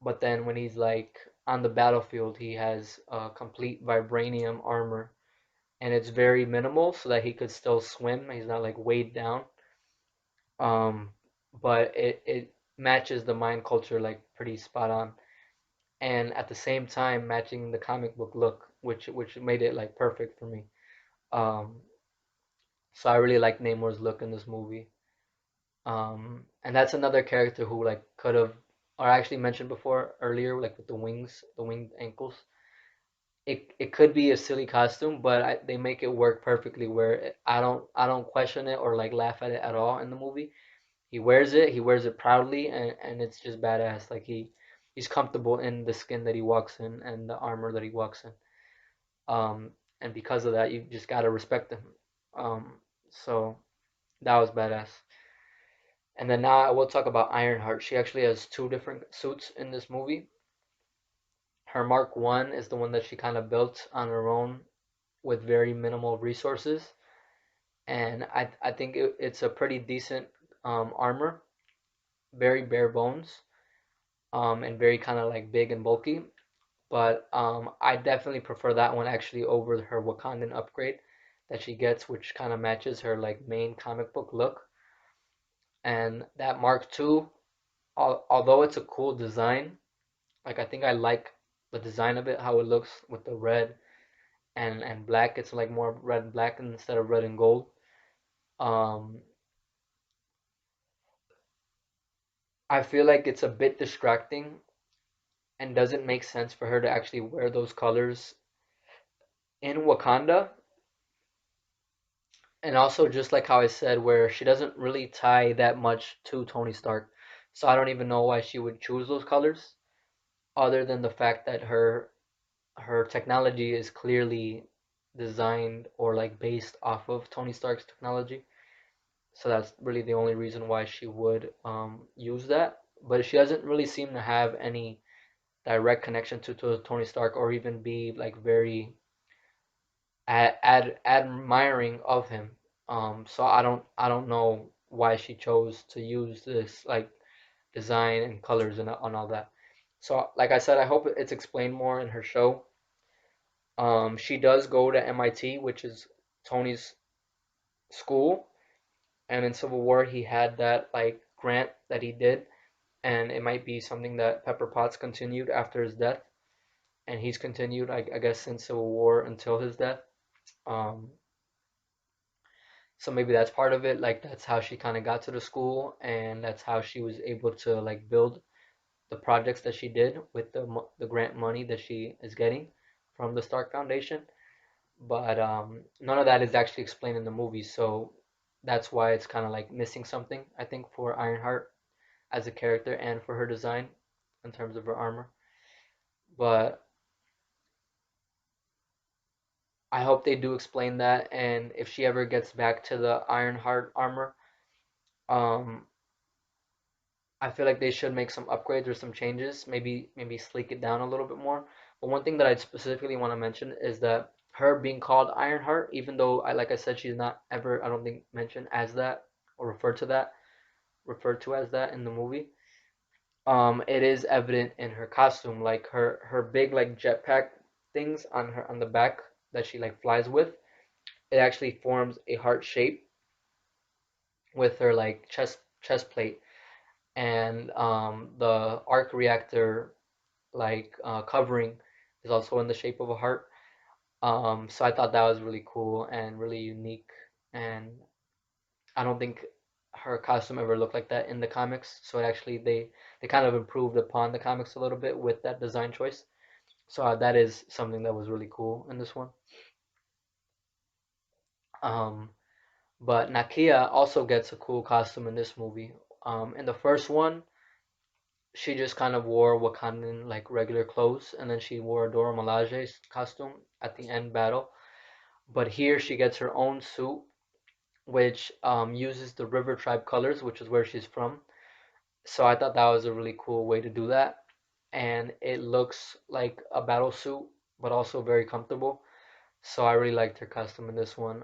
[SPEAKER 1] But then when he's like on the battlefield, he has complete vibranium armor, and it's very minimal so that he could still swim. He's not like weighed down. Um, but it matches the mind culture like pretty spot on, and at the same time matching the comic book look, which made it like perfect for me. Um, so I really like Namor's look in this movie. And that's another character who like could have, or actually mentioned before earlier, like with the wings, the winged ankles. It could be a silly costume, but they make it work perfectly. Where I don't question it or like laugh at it at all in the movie. He wears it proudly, and it's just badass. Like he's comfortable in the skin that he walks in and the armor that he walks in. And because of that, you just gotta respect him. So that was badass. And then now I will talk about Ironheart. She actually has two different suits in this movie. Her Mark One is the one that she kind of built on her own with very minimal resources, and I think it's a pretty decent armor, very bare bones, and very kind of like big and bulky. But I definitely prefer that one actually over her Wakandan upgrade that she gets, which kind of matches her like main comic book look. And that Mark II, although it's a cool design, like I think I like the design of it, how it looks with the red and black. It's like more red and black instead of red and gold. Um, I feel like it's a bit distracting and doesn't make sense for her to actually wear those colors in Wakanda. And also, just like how I said, where she doesn't really tie that much to Tony Stark. So I don't even know why she would choose those colors, other than the fact that her technology is clearly designed or like based off of Tony Stark's technology. So that's really the only reason why she would use that. But she doesn't really seem to have any direct connection to Tony Stark or even be like very admiring of him. So I don't know why she chose to use this like design and colors and all that. So like I said, I hope it's explained more in her show. She does go to MIT, which is Tony's school, and in Civil War he had that like grant that he did, and it might be something that Pepper Potts continued after his death, and he's continued I guess since Civil War until his death. Um, so maybe that's part of it. Like that's how she kind of got to the school, and that's how she was able to like build the projects that she did with the grant money that she is getting from the Stark Foundation. But none of that is actually explained in the movie, so that's why it's kind of like missing something, I think, for Ironheart as a character and for her design in terms of her armor. But I hope they do explain that, and if she ever gets back to the Ironheart armor, um, I feel like they should make some upgrades or some changes, maybe sleek it down a little bit more. But one thing that I specifically want to mention is that her being called Ironheart, even though like I said, she's not ever, I don't think, mentioned as that or referred to as that in the movie. It is evident in her costume, like her big like jetpack things on the back that she like flies with. It actually forms a heart shape with her like chest plate, and the arc reactor like covering is also in the shape of a heart. So I thought that was really cool and really unique, and I don't think her costume ever looked like that in the comics. So actually they kind of improved upon the comics a little bit with that design choice. So that is something that was really cool in this one. Um, But Nakia also gets a cool costume in this movie. In the first one, she just kind of wore Wakandan like regular clothes, and then she wore Dora Milaje's costume at the end battle. But here she gets her own suit, which uses the River Tribe colors, which is where she's from. So I thought that was a really cool way to do that, and it looks like a battle suit, but also very comfortable. So I really liked her costume in this one,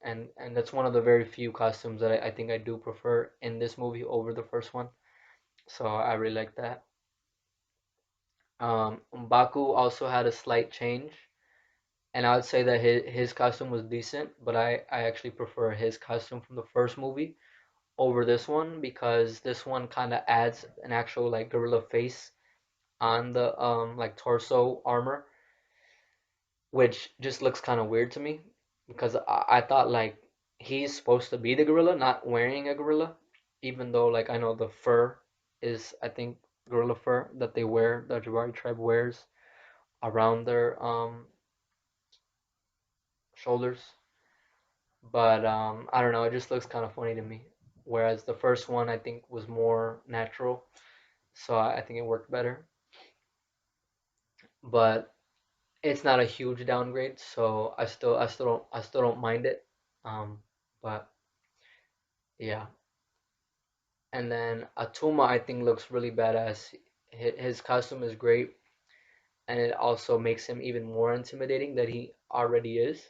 [SPEAKER 1] and that's one of the very few costumes that I think I do prefer in this movie over the first one. So I really like that. M'Baku also had a slight change, and I would say that his costume was decent, but I actually prefer his costume from the first movie over this one because this one kind of adds an actual like gorilla face on the like torso armor, which just looks kind of weird to me because I thought like he's supposed to be the gorilla, not wearing a gorilla, even though like I know the fur is I think gorilla fur that they wear, the Jabari tribe wears around their shoulders. But I don't know, it just looks kind of funny to me. Whereas the first one I think was more natural, so I think it worked better. But it's not a huge downgrade, so I still don't mind it. Um, but yeah, and then Atuma I think looks really badass. His costume is great, and it also makes him even more intimidating that he already is.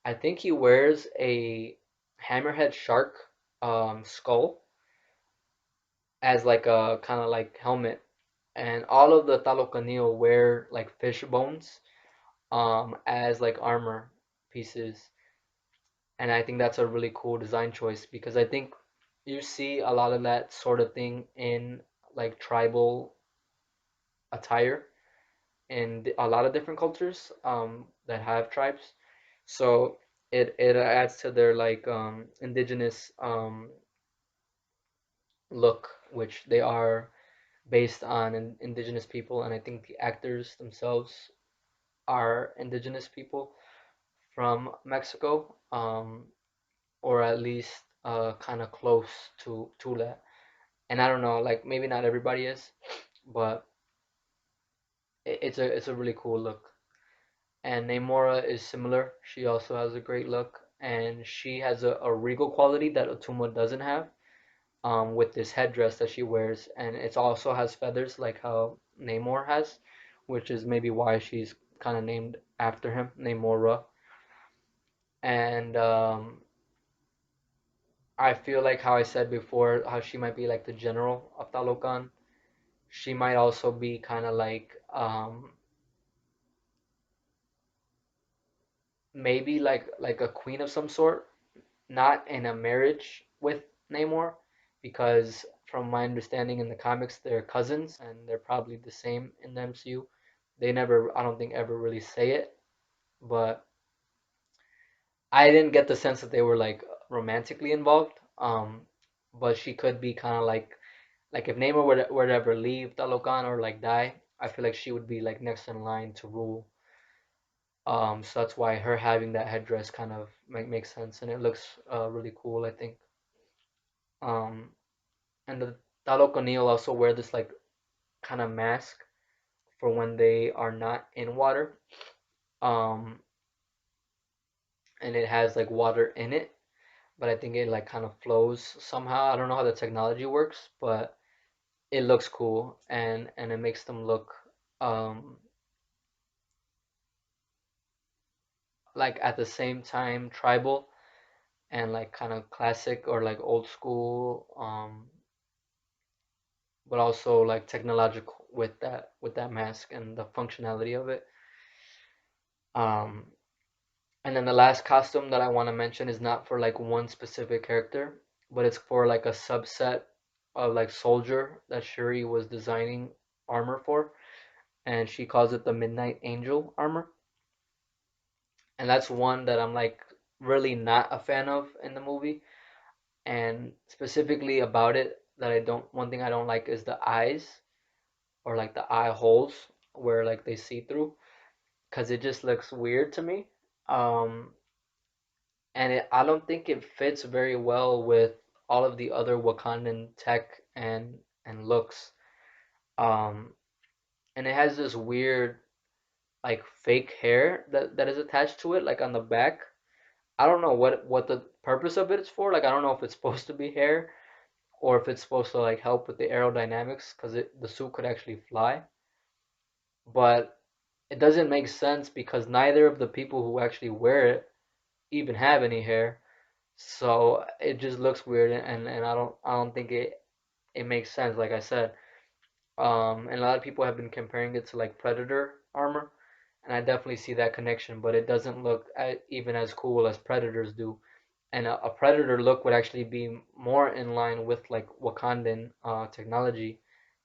[SPEAKER 1] I think he wears a hammerhead shark skull as like a kind of like helmet, and all of the Talokan wear like fish bones as like armor pieces, and I think that's a really cool design choice because I think you see a lot of that sort of thing in like tribal attire in a lot of different cultures that have tribes. So it adds to their like indigenous look, which they are based on indigenous people, and I think the actors themselves are indigenous people from Mexico, or at least kind of close to that. And I don't know, like maybe not everybody is, but it's a really cool look. And Namora is similar. She also has a great look, and she has a regal quality that Otuma doesn't have. With this headdress that she wears, and it also has feathers like how Namor has, which is maybe why she's kind of named after him, Namora. And I feel like how I said before, how she might be like the general of Talokan. She might also be kind of like maybe like a queen of some sort, not in a marriage with Namor, because from my understanding in the comics, they're cousins and they're probably the same in the MCU. They never, I don't think, ever really say it, but I didn't get the sense that they were like romantically involved. But she could be kind of like if Namor were to ever leave Talokan or like die, I feel like she would be like next in line to rule. So that's why her having that headdress kind of makes sense, and it looks really cool, I think. Um, and the Talokan also wear this like kind of mask for when they are not in water. Um, and it has like water in it, but I think it like kind of flows somehow. I don't know how the technology works, but it looks cool, and it makes them look um like at the same time tribal and like kind of classic or like old school, but also like technological with that mask and the functionality of it. Um, and then the last costume that I want to mention is not for like one specific character, but it's for like a subset of like soldier that Shuri was designing armor for, and she calls it the Midnight Angel armor. And that's one that I'm like really not a fan of in the movie. And specifically about it, that I don't, one thing I don't like is the eyes or like the eye holes where like they see through, because it just looks weird to me. Um, and I don't think it fits very well with all of the other Wakandan tech and looks. Um, and it has this weird like fake hair that is attached to it, like on the back. I don't know what the purpose of it is for. Like I don't know if it's supposed to be hair or if it's supposed to like help with the aerodynamics because the suit could actually fly. But it doesn't make sense because neither of the people who actually wear it even have any hair. So it just looks weird and I don't think it makes sense like I said. And a lot of people have been comparing it to like Predator armor, and I definitely see that connection, but it doesn't look even as cool as Predators do. And a Predator look would actually be more in line with like Wakandan technology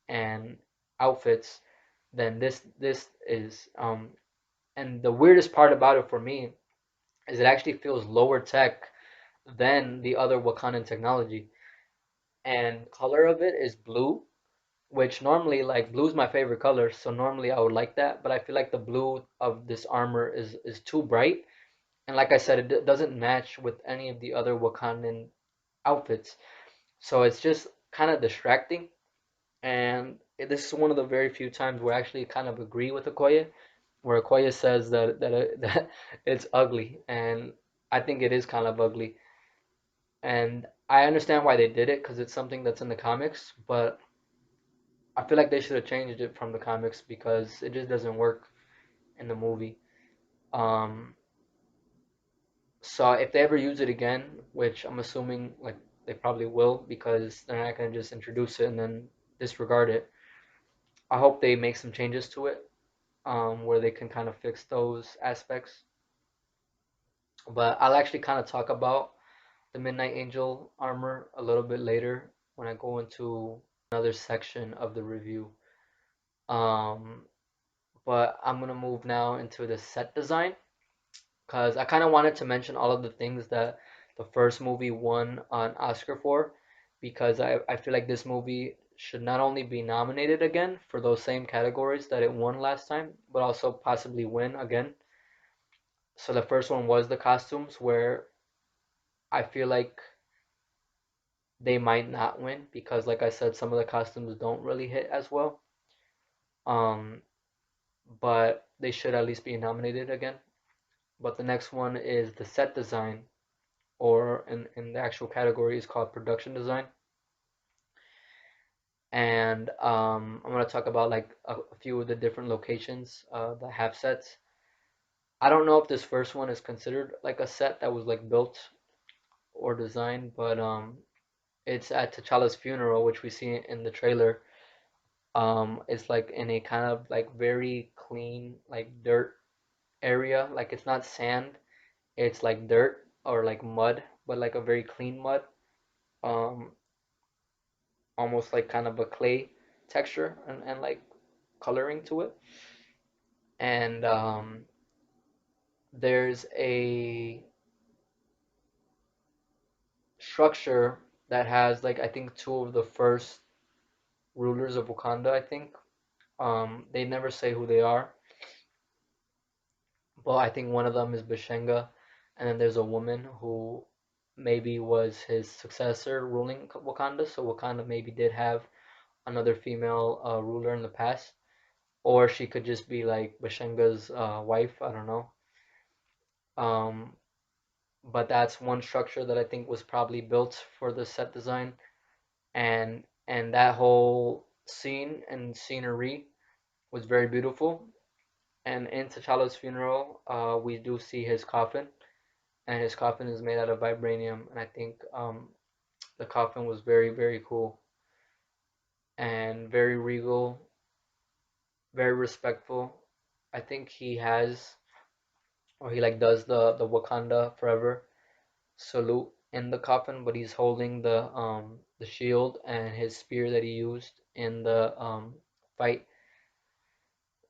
[SPEAKER 1] and outfits than this is. And the weirdest part about it for me is it actually feels lower tech than the other Wakandan technology. And color of it is blue, which normally like blue is my favorite color, so normally I would like that, but I feel like the blue of this armor is too bright, and like I said, it doesn't match with any of the other Wakandan outfits, so it's just kind of distracting. And this is one of the very few times where I actually kind of agree with Okoye, where Okoye says that it's ugly, and I think it is kind of ugly, and I understand why they did it because it's something that's in the comics, but I feel like they should have changed it from the comics because it just doesn't work in the movie. Um, so if they ever use it again, which I'm assuming like they probably will because they're not gonna just introduce it and then disregard it. I hope they make some changes to it, where they can kind of fix those aspects. But I'll actually kind of talk about the Midnight Angel armor a little bit later when I go into another section of the review. Um, but I'm gonna move now into the set design because I kind of wanted to mention all of the things that the first movie won an Oscar for because I feel like this movie should not only be nominated again for those same categories that it won last time, but also possibly win again. So the first one was the costumes, where I feel like they might not win because, like I said, some of the costumes don't really hit as well. Um, but they should at least be nominated again. But the next one is the set design, or in the actual category is called production design. And I'm gonna talk about like a few of the different locations that have sets. I don't know if this first one is considered like a set that was like built or designed, but it's at T'Challa's funeral, which we see in the trailer. It's like in a kind of like very clean like dirt area. Like it's not sand, it's like dirt or like mud, but like a very clean mud. Um, Almost like kind of a clay texture and like coloring to it. And there's a structure that has like I think two of the first rulers of Wakanda, I think. They never say who they are, but I think one of them is Bashenga, and then there's a woman who maybe was his successor ruling Wakanda. So Wakanda maybe did have another female ruler in the past, or she could just be like Bashenga's wife. I don't know. Um, but that's one structure that I think was probably built for the set design, and that whole scene and scenery was very beautiful. And in T'Challa's funeral, we do see his coffin, and his coffin is made out of vibranium, and I think the coffin was very very cool and very regal, very respectful. I think he has, or he like does the Wakanda Forever salute in the coffin, but he's holding the shield and his spear that he used in the fight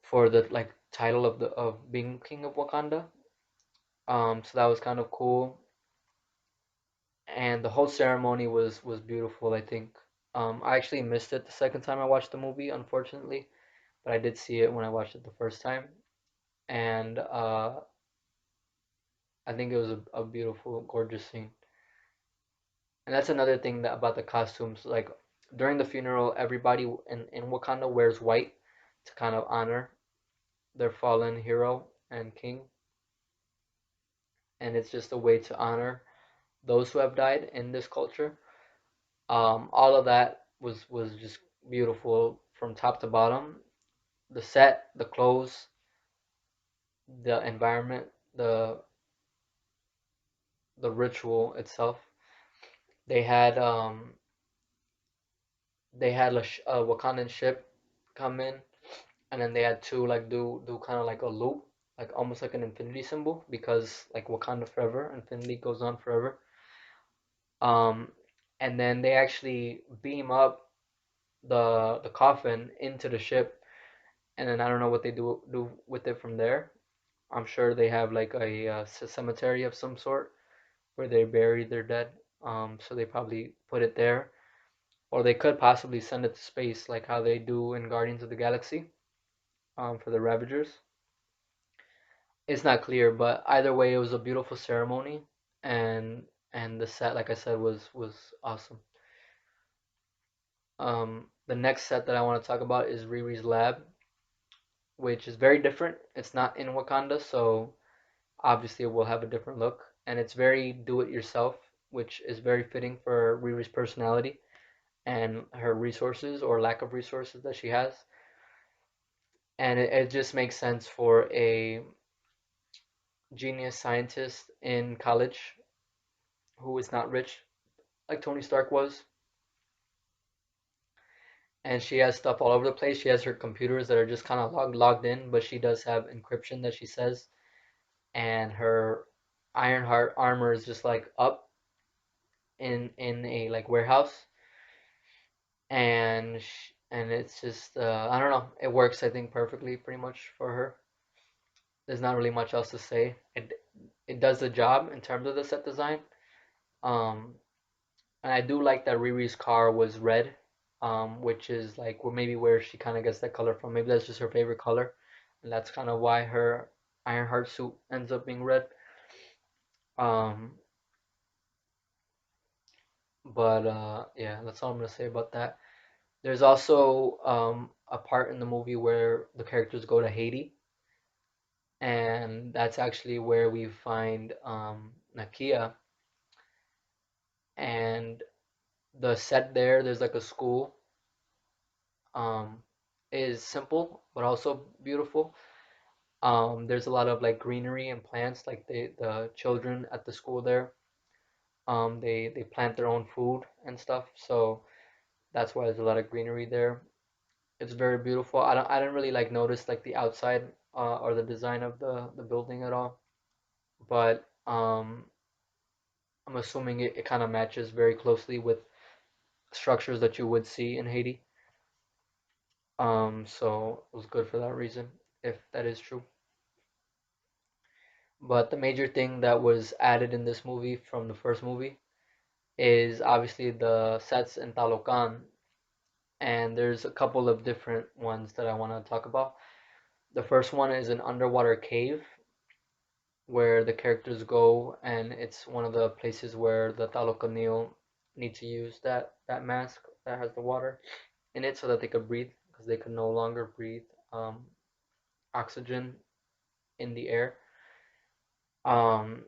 [SPEAKER 1] for the like title of being king of Wakanda. So that was kind of cool, and the whole ceremony was beautiful, I think. I actually missed it the second time I watched the movie, unfortunately, but I did see it when I watched it the first time, and I think it was a beautiful, gorgeous scene. And that's another thing that about the costumes. Like during the funeral, everybody in Wakanda wears white to kind of honor their fallen hero and king, and it's just a way to honor those who have died in this culture. All of that was just beautiful from top to bottom. The set, the clothes, the environment, the the ritual itself. They had um they had a Wakandan ship come in, and then they had to like do kind of like a loop, like almost like an infinity symbol, because like Wakanda Forever, infinity goes on forever. Um, and then they actually beam up the coffin into the ship, and then I don't know what they do with it from there. I'm sure they have like a cemetery of some sort where they bury their dead. So they probably put it there, or they could possibly send it to space, like how they do in Guardians of the Galaxy, for the Ravagers. It's not clear, but either way, it was a beautiful ceremony, and the set, like I said, was awesome. The next set that I want to talk about is Riri's lab, which is very different. It's not in Wakanda, so obviously it will have a different look, and it's very do-it-yourself, which is very fitting for Riri's personality and her resources or lack of resources that she has. And it just makes sense for a genius scientist in college who is not rich like Tony Stark was, and she has stuff all over the place. She has her computers that are just kind of logged in, but she does have encryption that she says, and her Ironheart armor is just like up in a like warehouse, and it's just I don't know. It works, I think, perfectly, pretty much for her. There's not really much else to say. It does the job in terms of the set design. Um, and I do like that Riri's car was red, which is like well, maybe where she kind of gets that color from. Maybe that's just her favorite color, and that's kind of why her Ironheart suit ends up being red. Um, but yeah, that's all I'm gonna say about that. There's also a part in the movie where the characters go to Haiti, and that's actually where we find Nakia, and the set there. There's like a school, um, is simple but also beautiful. There's a lot of like greenery and plants, like the children at the school there. They plant their own food and stuff, so that's why there's a lot of greenery there. It's very beautiful. I didn't really like notice like the outside or the design of the building at all, but I'm assuming it kind of matches very closely with structures that you would see in Haiti. So it was good for that reason, if that is true. But the major thing that was added in this movie from the first movie is obviously the sets in Talokan, and there's a couple of different ones that I want to talk about. The first one is an underwater cave where the characters go, and it's one of the places where the Talokan need to use that mask that has the water in it so that they could breathe because they could no longer breathe um, oxygen in the air. Um,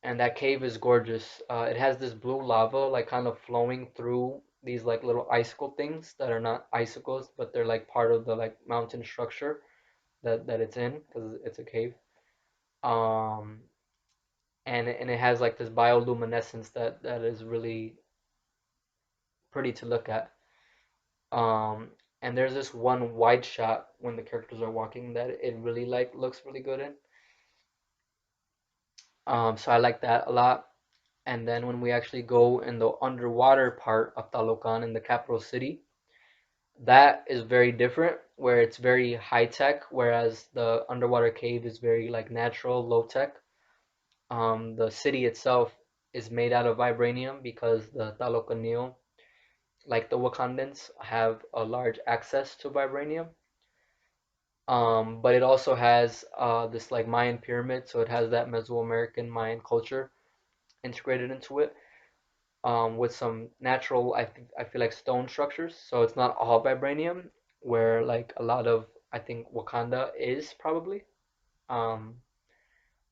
[SPEAKER 1] and that cave is gorgeous. It has this blue lava like kind of flowing through these like little icicle things that are not icicles, but they're like part of the like mountain structure that it's in because it's a cave. Um, and it has like this bioluminescence that is really pretty to look at. And there's this one wide shot when the characters are walking that it really like looks really good in. So I like that a lot. And then when we actually go in the underwater part of Talokan in the capital city, that is very different, where it's very high tech, whereas the underwater cave is very like natural, low tech. The city itself is made out of vibranium because the Talokan, like the Wakandans, have a large access to vibranium. But it also has this like Mayan pyramid, so it has that Mesoamerican Mayan culture integrated into it, with some natural, I feel like stone structures. So it's not all vibranium, where like a lot of I think Wakanda is probably. Um,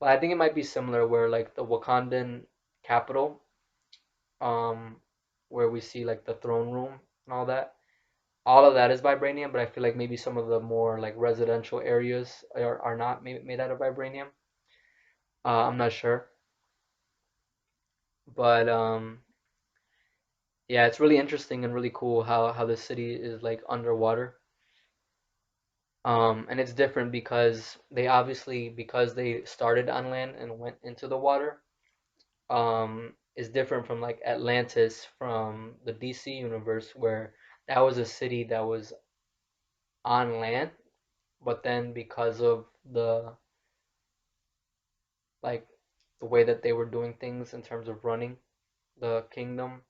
[SPEAKER 1] but I think it might be similar, where like the Wakandan capital, um, where we see like the throne room and all that. All of that is vibranium, but I feel like maybe some of the more like residential areas are not made out of vibranium. I'm not sure, but yeah, it's really interesting and really cool how the city is like underwater. And it's different because they obviously, because they started on land and went into the water, is different from like Atlantis from the DC universe, where that was a city that was on land, but then because of the like the way that they were doing things in terms of running the kingdom,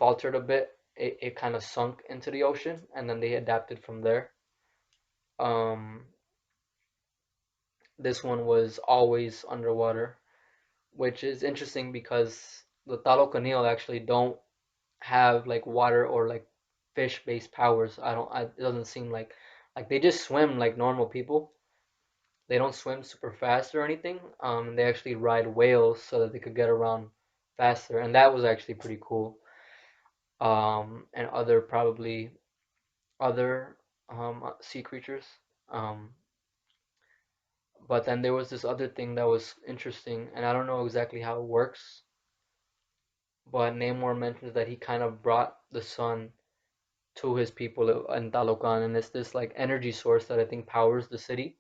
[SPEAKER 1] faltered a bit. It kind of sunk into the ocean, and then they adapted from there. Um, this one was always underwater, which is interesting because the Talokan actually don't have like water or like fish-based powers. It doesn't seem like they just swim like normal people. They don't swim super fast or anything. They actually ride whales so that they could get around faster, and that was actually pretty cool. And other probably other sea creatures. Um, but then there was this other thing that was interesting, and I don't know exactly how it works, but Namor mentions that he kind of brought the sun to his people in Talokan, and it's this like energy source that I think powers the city,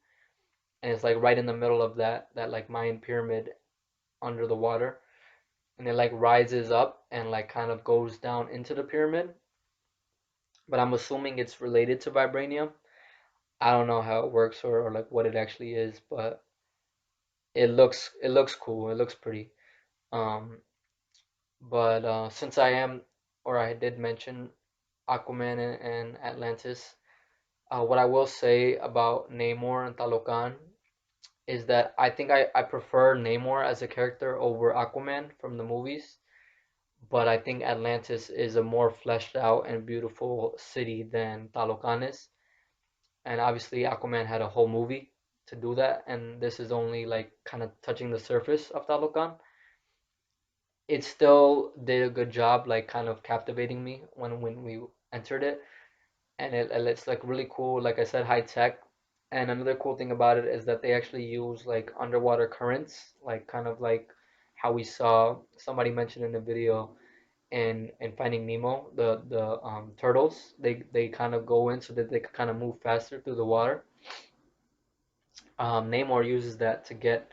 [SPEAKER 1] and it's like right in the middle of that like Mayan pyramid under the water, and it like rises up and like kind of goes down into the pyramid. But I'm assuming it's related to vibranium. I don't know how it works or like what it actually is, but it looks cool. It looks pretty. Um, but since I am, or I did mention Aquaman and Atlantis, what I will say about Namor and Talokan is that I think I prefer Namor as a character over Aquaman from the movies, but I think Atlantis is a more fleshed out and beautiful city than Talokan is. And obviously Aquaman had a whole movie to do that, and this is only like kind of touching the surface of Talokan. It still did a good job, like kind of captivating me when we entered it, and it's like really cool. Like I said, high tech. And another cool thing about it is that they actually use like underwater currents, like kind of like how we saw somebody mentioned in the video in Finding Nemo, the turtles. They kind of go in so that they can kind of move faster through the water. Namor uses that to get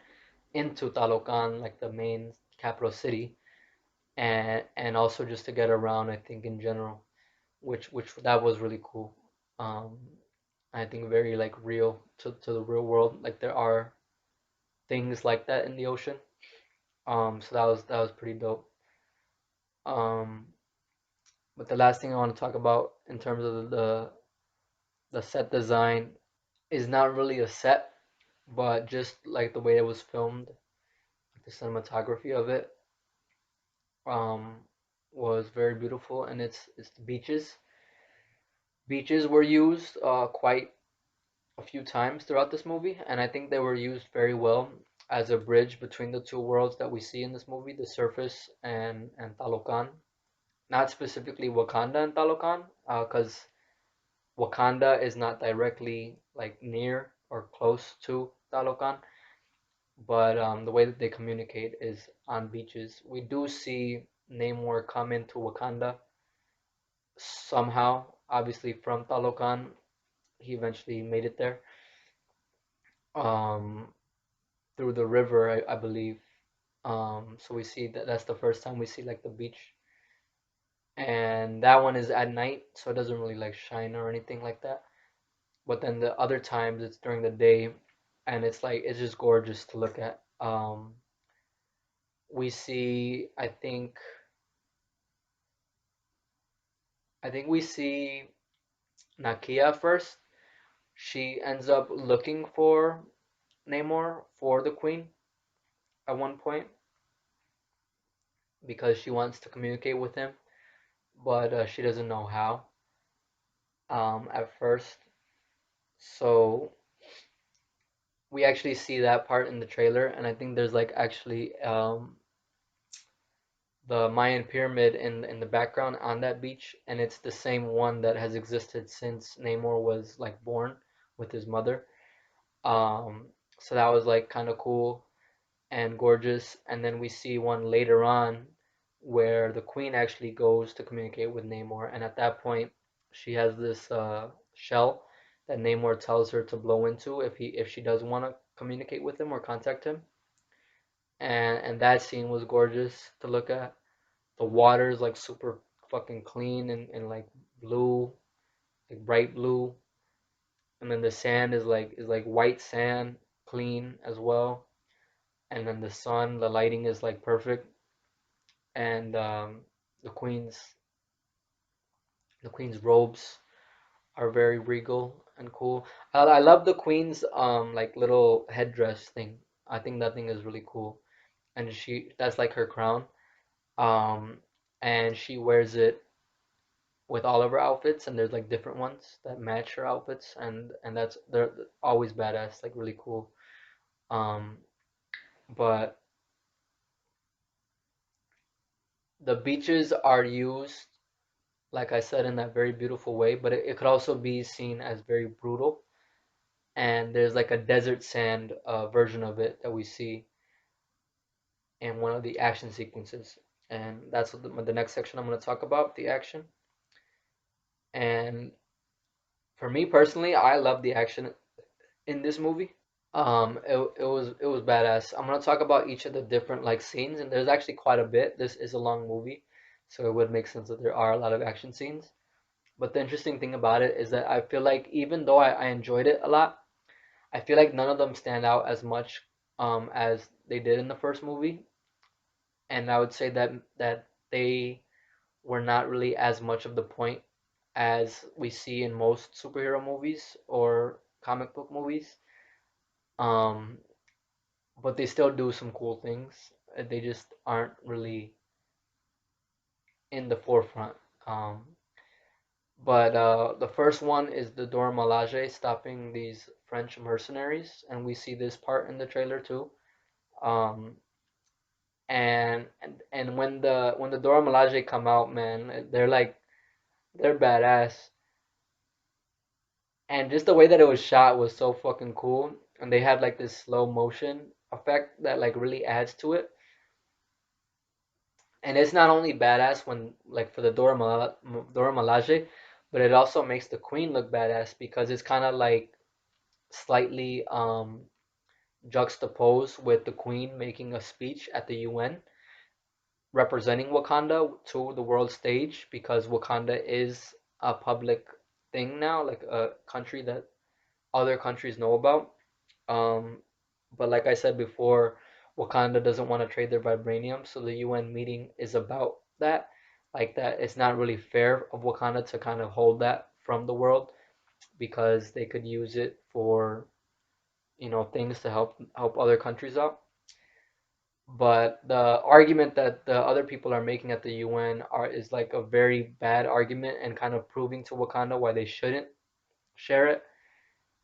[SPEAKER 1] into Talokan, like the main capital city, and also just to get around, I think in general, which that was really cool. Um, I think very like real to the real world. Like there are things like that in the ocean. So that was pretty dope. Um, but the last thing I want to talk about in terms of the set design is not really a set, but just like the way it was filmed, like the cinematography of it, um, was very beautiful, and it's the beaches. Beaches were used quite a few times throughout this movie, and I think they were used very well as a bridge between the two worlds that we see in this movie, the surface and Talokan. Not specifically Wakanda and Talokan, because Wakanda is not directly like near or close to Talokan, but the way that they communicate is on beaches. We do see Namor come into Wakanda somehow, obviously from Talokan. He eventually made it there. Um, through the river, I believe. So we see that's the first time we see like the beach, and that one is at night, so it doesn't really like shine or anything like that. But then the other times it's during the day, and it's like it's just gorgeous to look at. We see, I think we see Nakia first. She ends up looking for Namor for the Queen at one point because she wants to communicate with him, but she doesn't know how at first. So we actually see that part in the trailer, and I think there's like actually the Mayan pyramid in the background on that beach, and it's the same one that has existed since Namor was like born with his mother. Um, so that was like kind of cool and gorgeous. And then we see one later on where the queen actually goes to communicate with Namor, and at that point, she has this shell that Namor tells her to blow into if she does want to communicate with him or contact him. And that scene was gorgeous to look at. The water is like super fucking clean and like blue, like bright blue, and then the sand is like white sand, clean as well. And then the sun, the lighting is like perfect, and the queen's robes are very regal and cool. I love the queen's like little headdress thing. I think that thing is really cool, and she that's like her crown. Um, and she wears it with all of her outfits, and there's like different ones that match her outfits, and they're always badass, like really cool. Um, but the beaches are used, like I said, in that very beautiful way, but it could also be seen as very brutal. And there's like a desert sand version of it that we see in one of the action sequences, and that's what the next section I'm going to talk about, the action. And for me personally, I love the action in this movie. It was badass. I'm gonna talk about each of the different like scenes, and there's actually quite a bit. This is a long movie, so it would make sense that there are a lot of action scenes. But the interesting thing about it is that I feel like even though I enjoyed it a lot, I feel like none of them stand out as much as they did in the first movie. And I would say that they were not really as much of the point as we see in most superhero movies or comic book movies. Um, but they still do some cool things. They just aren't really in the forefront. Um, but the first one is the Dora Milaje stopping these French mercenaries, and we see this part in the trailer too. Um, and when the Dora Milaje come out, man, they're badass, and just the way that it was shot was so fucking cool, and they had like this slow motion effect that like really adds to it. And it's not only badass when like for the Dora Milaje, but it also makes the queen look badass because it's kind of like slightly juxtaposed with the queen making a speech at the UN representing Wakanda to the world stage because Wakanda is a public thing now, like a country that other countries know about. Um, but like I said before, Wakanda doesn't want to trade their vibranium, so the UN meeting is about that. Like that, it's not really fair of Wakanda to kind of hold that from the world because they could use it for, things to help other countries out. But the argument that the other people are making at the UN is like a very bad argument and kind of proving to Wakanda why they shouldn't share it.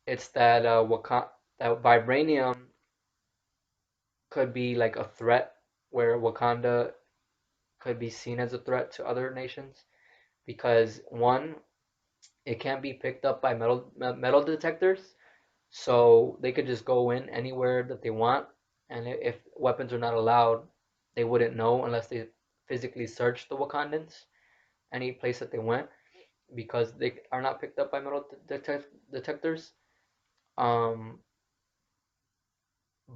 [SPEAKER 1] It's that that vibranium could be like a threat where Wakanda could be seen as a threat to other nations because one, it can't be picked up by metal detectors, so they could just go in anywhere that they want, and if weapons are not allowed, they wouldn't know unless they physically searched the Wakandans any place that they went because they are not picked up by metal detectors. Um,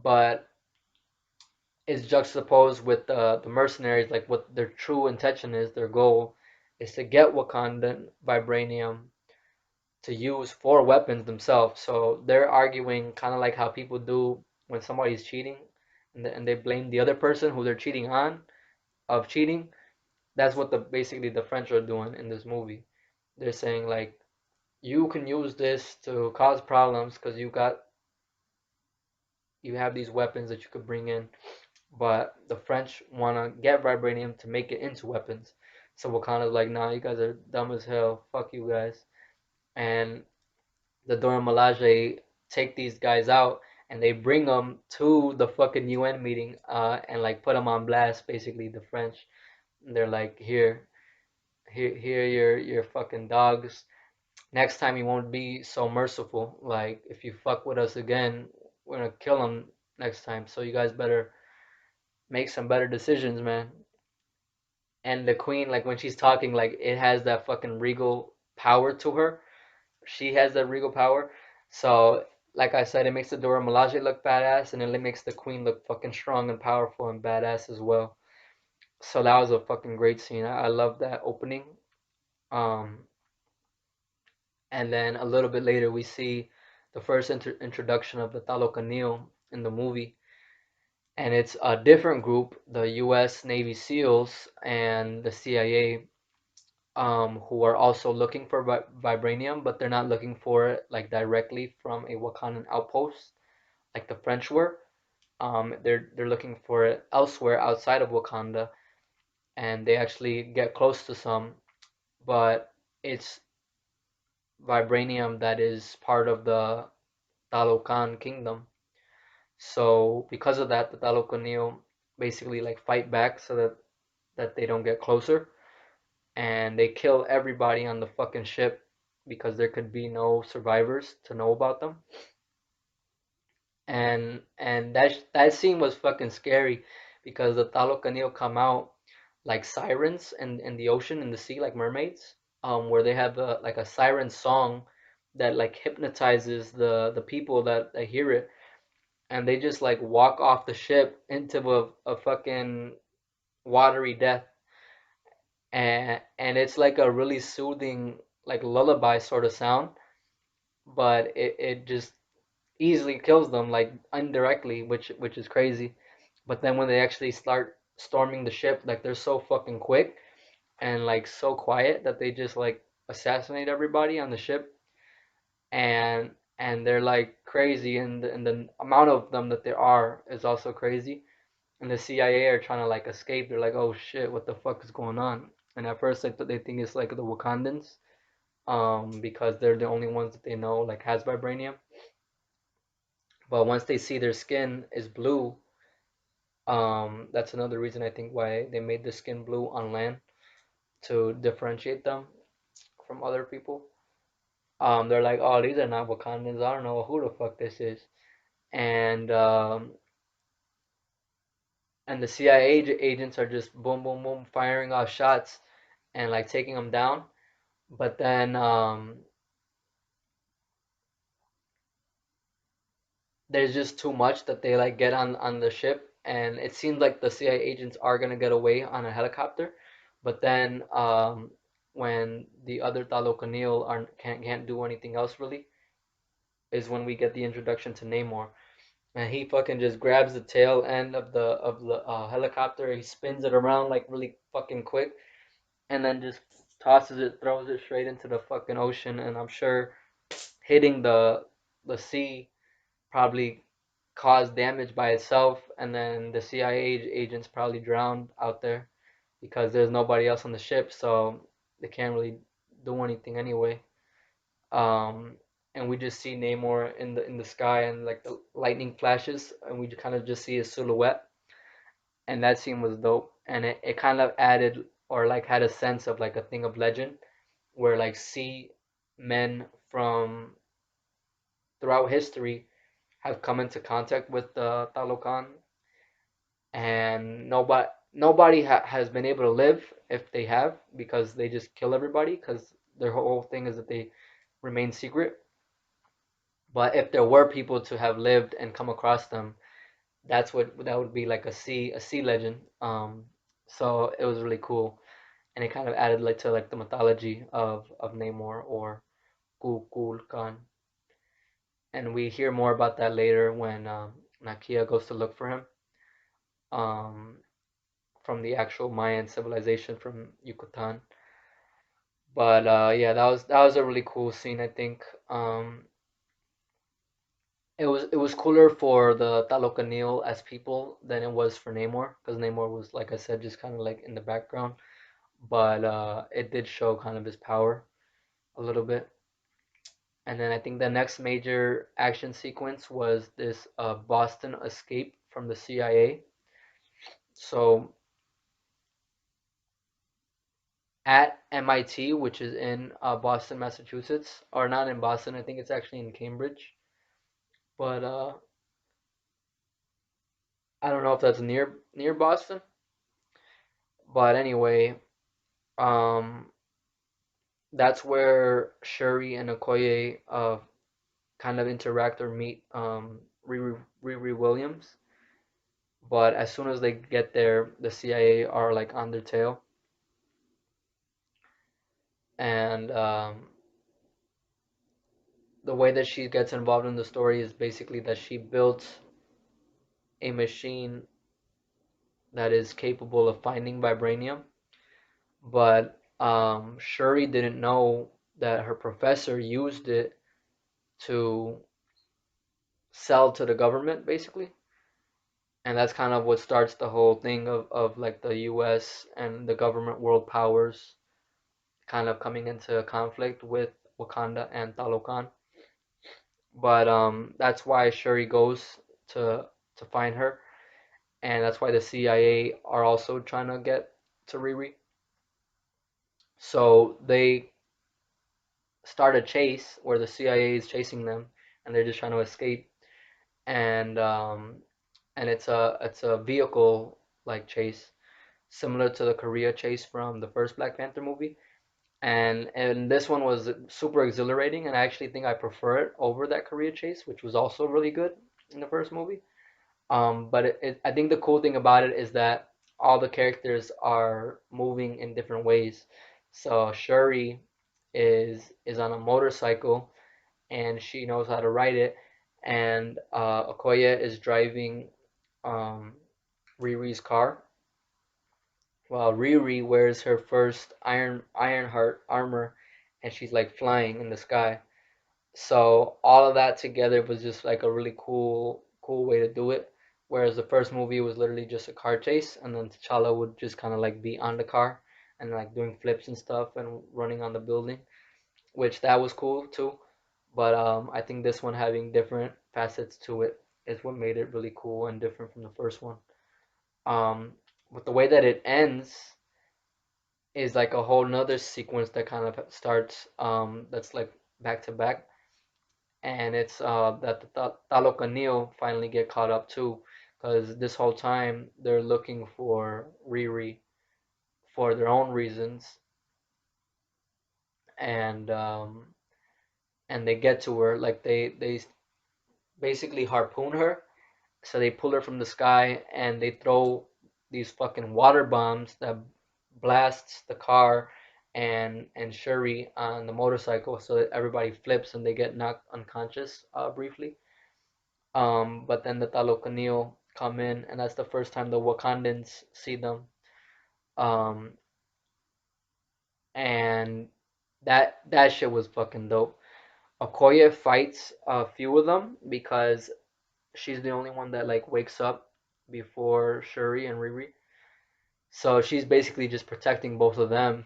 [SPEAKER 1] but is juxtaposed with the mercenaries, like what their true intention is, their goal is to get Wakandan vibranium to use for weapons themselves. So they're arguing kind of like how people do when somebody's cheating and they blame the other person who they're cheating on of cheating. That's what basically the French are doing in this movie. They're saying like you can use this to cause problems because you have these weapons that you could bring in, but the French want to get vibranium to make it into weapons. So Wakanda's like, nah, you guys are dumb as hell. Fuck you guys. And the Dora Milaje take these guys out and they bring them to the fucking UN meeting and like put them on blast, basically the French. And they're like, here, your fucking dogs. Next time you won't be so merciful. Like if you fuck with us again, we're gonna kill them next time. So you guys better make some better decisions, man. And the queen, like when she's talking, like it has that fucking regal power to her. She has that regal power. So, like I said, it makes the Dora Milaje look badass, and it makes the queen look fucking strong and powerful and badass as well. So that was a fucking great scene. I love that opening. Um, and then a little bit later, we see the first introduction of the Talokan in the movie, and it's a different group, the U.S. Navy SEALs and the CIA, who are also looking for vibranium, but they're not looking for it like directly from a Wakandan outpost like the French were. They're looking for it elsewhere outside of Wakanda, and they actually get close to some, but it's vibranium that is part of the Talokan kingdom. So because of that, the Talokanio basically like fight back so that they don't get closer, and they kill everybody on the fucking ship because there could be no survivors to know about them. And that scene was fucking scary because the Talokanio come out like sirens in the ocean, in the sea, like mermaids, where they have like a siren song that like hypnotizes the people that hear it, and they just like walk off the ship into a fucking watery death, and it's like a really soothing like lullaby sort of sound, but it just easily kills them like indirectly, which is crazy. But then when they actually start storming the ship, like they're so fucking quick and like so quiet that they just like assassinate everybody on the ship, and they're like crazy, and the amount of them that there are is also crazy. And the CIA are trying to like escape. They're like, oh shit, what the fuck is going on? And at first they think it's like the Wakandans, because they're the only ones that they know like has vibranium. But once they see their skin is blue, that's another reason I think why they made the skin blue on land to differentiate them from other people. They're like, oh, these are not Wakandans. I don't know who the fuck this is. And and the CIA agents are just boom, boom, boom, firing off shots and like taking them down. But then there's just too much that they like get on the ship, and it seems like the CIA agents are gonna get away on a helicopter, but then when the other Talokanil aren't can't do anything else really, is when we get the introduction to Namor, and he fucking just grabs the tail end of the helicopter, he spins it around like really fucking quick, and then just tosses it, throws it straight into the fucking ocean, and I'm sure hitting the sea probably caused damage by itself, and then the CIA agents probably drowned out there because there's nobody else on the ship, so they can't really do anything anyway. Um, and we just see Namor in the sky, and like the lightning flashes, and we kind of just see his silhouette, and that scene was dope, and it kind of added or like had a sense of like a thing of legend where like sea men from throughout history have come into contact with the Talokan, and nobody has been able to live if they have, because they just kill everybody because their whole thing is that they remain secret. But if there were people to have lived and come across them, that would be like a sea legend. So it was really cool, and it kind of added like to like the mythology of Namor or Kukulkan, and we hear more about that later when Nakia goes to look for him. Um, from the actual Mayan civilization from Yucatan. But yeah, that was a really cool scene. I think it was cooler for the Talokan as people than it was for Namor, because Namor was, like I said, just kind of like in the background. But it did show kind of his power a little bit. And then I think the next major action sequence was this Boston escape from the CIA. So at MIT, which is in Boston, Massachusetts, or not in Boston, I think it's actually in Cambridge. But I don't know if that's near Boston. But anyway, um, that's where Shuri and Okoye kind of interact or meet Riri Williams. But as soon as they get there, the CIA are like on their tail, and the way that she gets involved in the story is basically that she built a machine that is capable of finding vibranium, but Shuri didn't know that her professor used it to sell to the government, basically. And that's kind of what starts the whole thing of like the US and the government world powers kind of coming into conflict with Wakanda and Talokan. But that's why Shuri goes to find her, and that's why the CIA are also trying to get to Riri. So they start a chase where the CIA is chasing them, and they're just trying to escape. And it's a vehicle like chase, similar to the Korea chase from the first Black Panther movie. And this one was super exhilarating, and I actually think I prefer it over that Korea chase, which was also really good in the first movie. But I think the cool thing about it is that all the characters are moving in different ways. So Shuri is on a motorcycle, and she knows how to ride it, and Okoye is driving um, Riri's car, while Riri wears her first Ironheart armor, and she's like flying in the sky. So all of that together was just like a really cool way to do it. Whereas the first movie was literally just a car chase, and then T'Challa would just kind of like be on the car and like doing flips and stuff and running on the building, which that was cool too. But I think this one having different facets to it is what made it really cool and different from the first one. Um, but the way that it ends is like a whole nother sequence that kind of starts that's like back to back, and it's that the Talokan finally get caught up too, because this whole time they're looking for Riri for their own reasons, and and they get to her, like they basically harpoon her. So they pull her from the sky and they throw these fucking water bombs that blasts the car and Shuri on the motorcycle, so that everybody flips and they get knocked unconscious briefly. But then the Talokanil come in, and that's the first time the Wakandans see them. Um, and that shit was fucking dope. Okoye fights a few of them because she's the only one that like wakes up before Shuri and Riri. So she's basically just protecting both of them,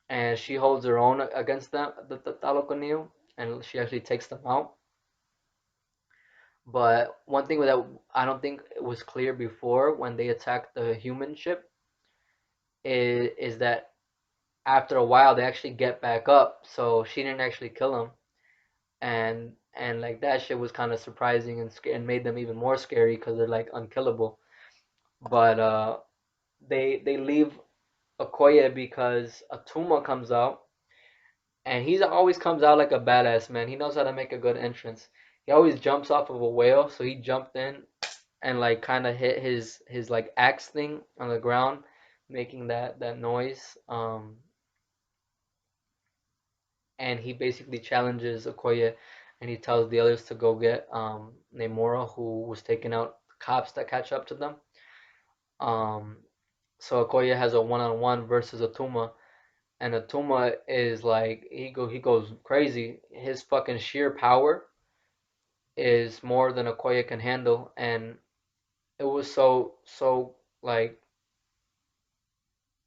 [SPEAKER 1] and she holds her own against them, the Talokanil, and she actually takes them out. But one thing that I don't think it was clear before when they attacked the human ship is that after a while they actually get back up. So she didn't actually kill them, and like that shit was kind of surprising and made them even more scary because they're like unkillable. But they leave Okoye because Atuma comes out, and he always comes out like a badass man. He knows how to make a good entrance. He always jumps off of a whale, so he jumped in and like kind of hit his like axe thing on the ground, making that noise. And he basically challenges Okoye, and he tells the others to go get Namora, who was taking out cops that catch up to them. Um, so Okoye has a one-on-one versus Atuma, And Atuma is like he goes crazy. His fucking sheer power is more than Okoye can handle, and it was so like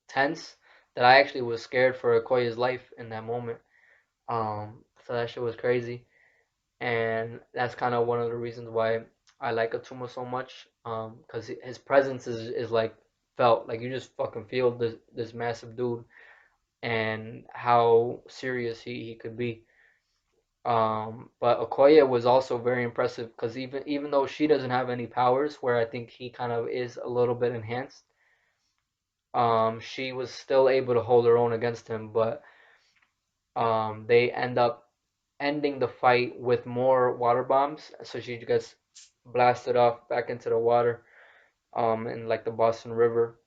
[SPEAKER 1] tense that I actually was scared for Okoye's life in that moment. So that shit was crazy, and that's kind of one of the reasons why I like Atuma so much. Because his presence is like felt like you just fucking feel this massive dude and how serious he could be. But Okoye was also very impressive because even though she doesn't have any powers, where I think he kind of is a little bit enhanced, she was still able to hold her own against him. But they end up ending the fight with more water bombs, so she gets blasted off back into the water, in like the Boston River,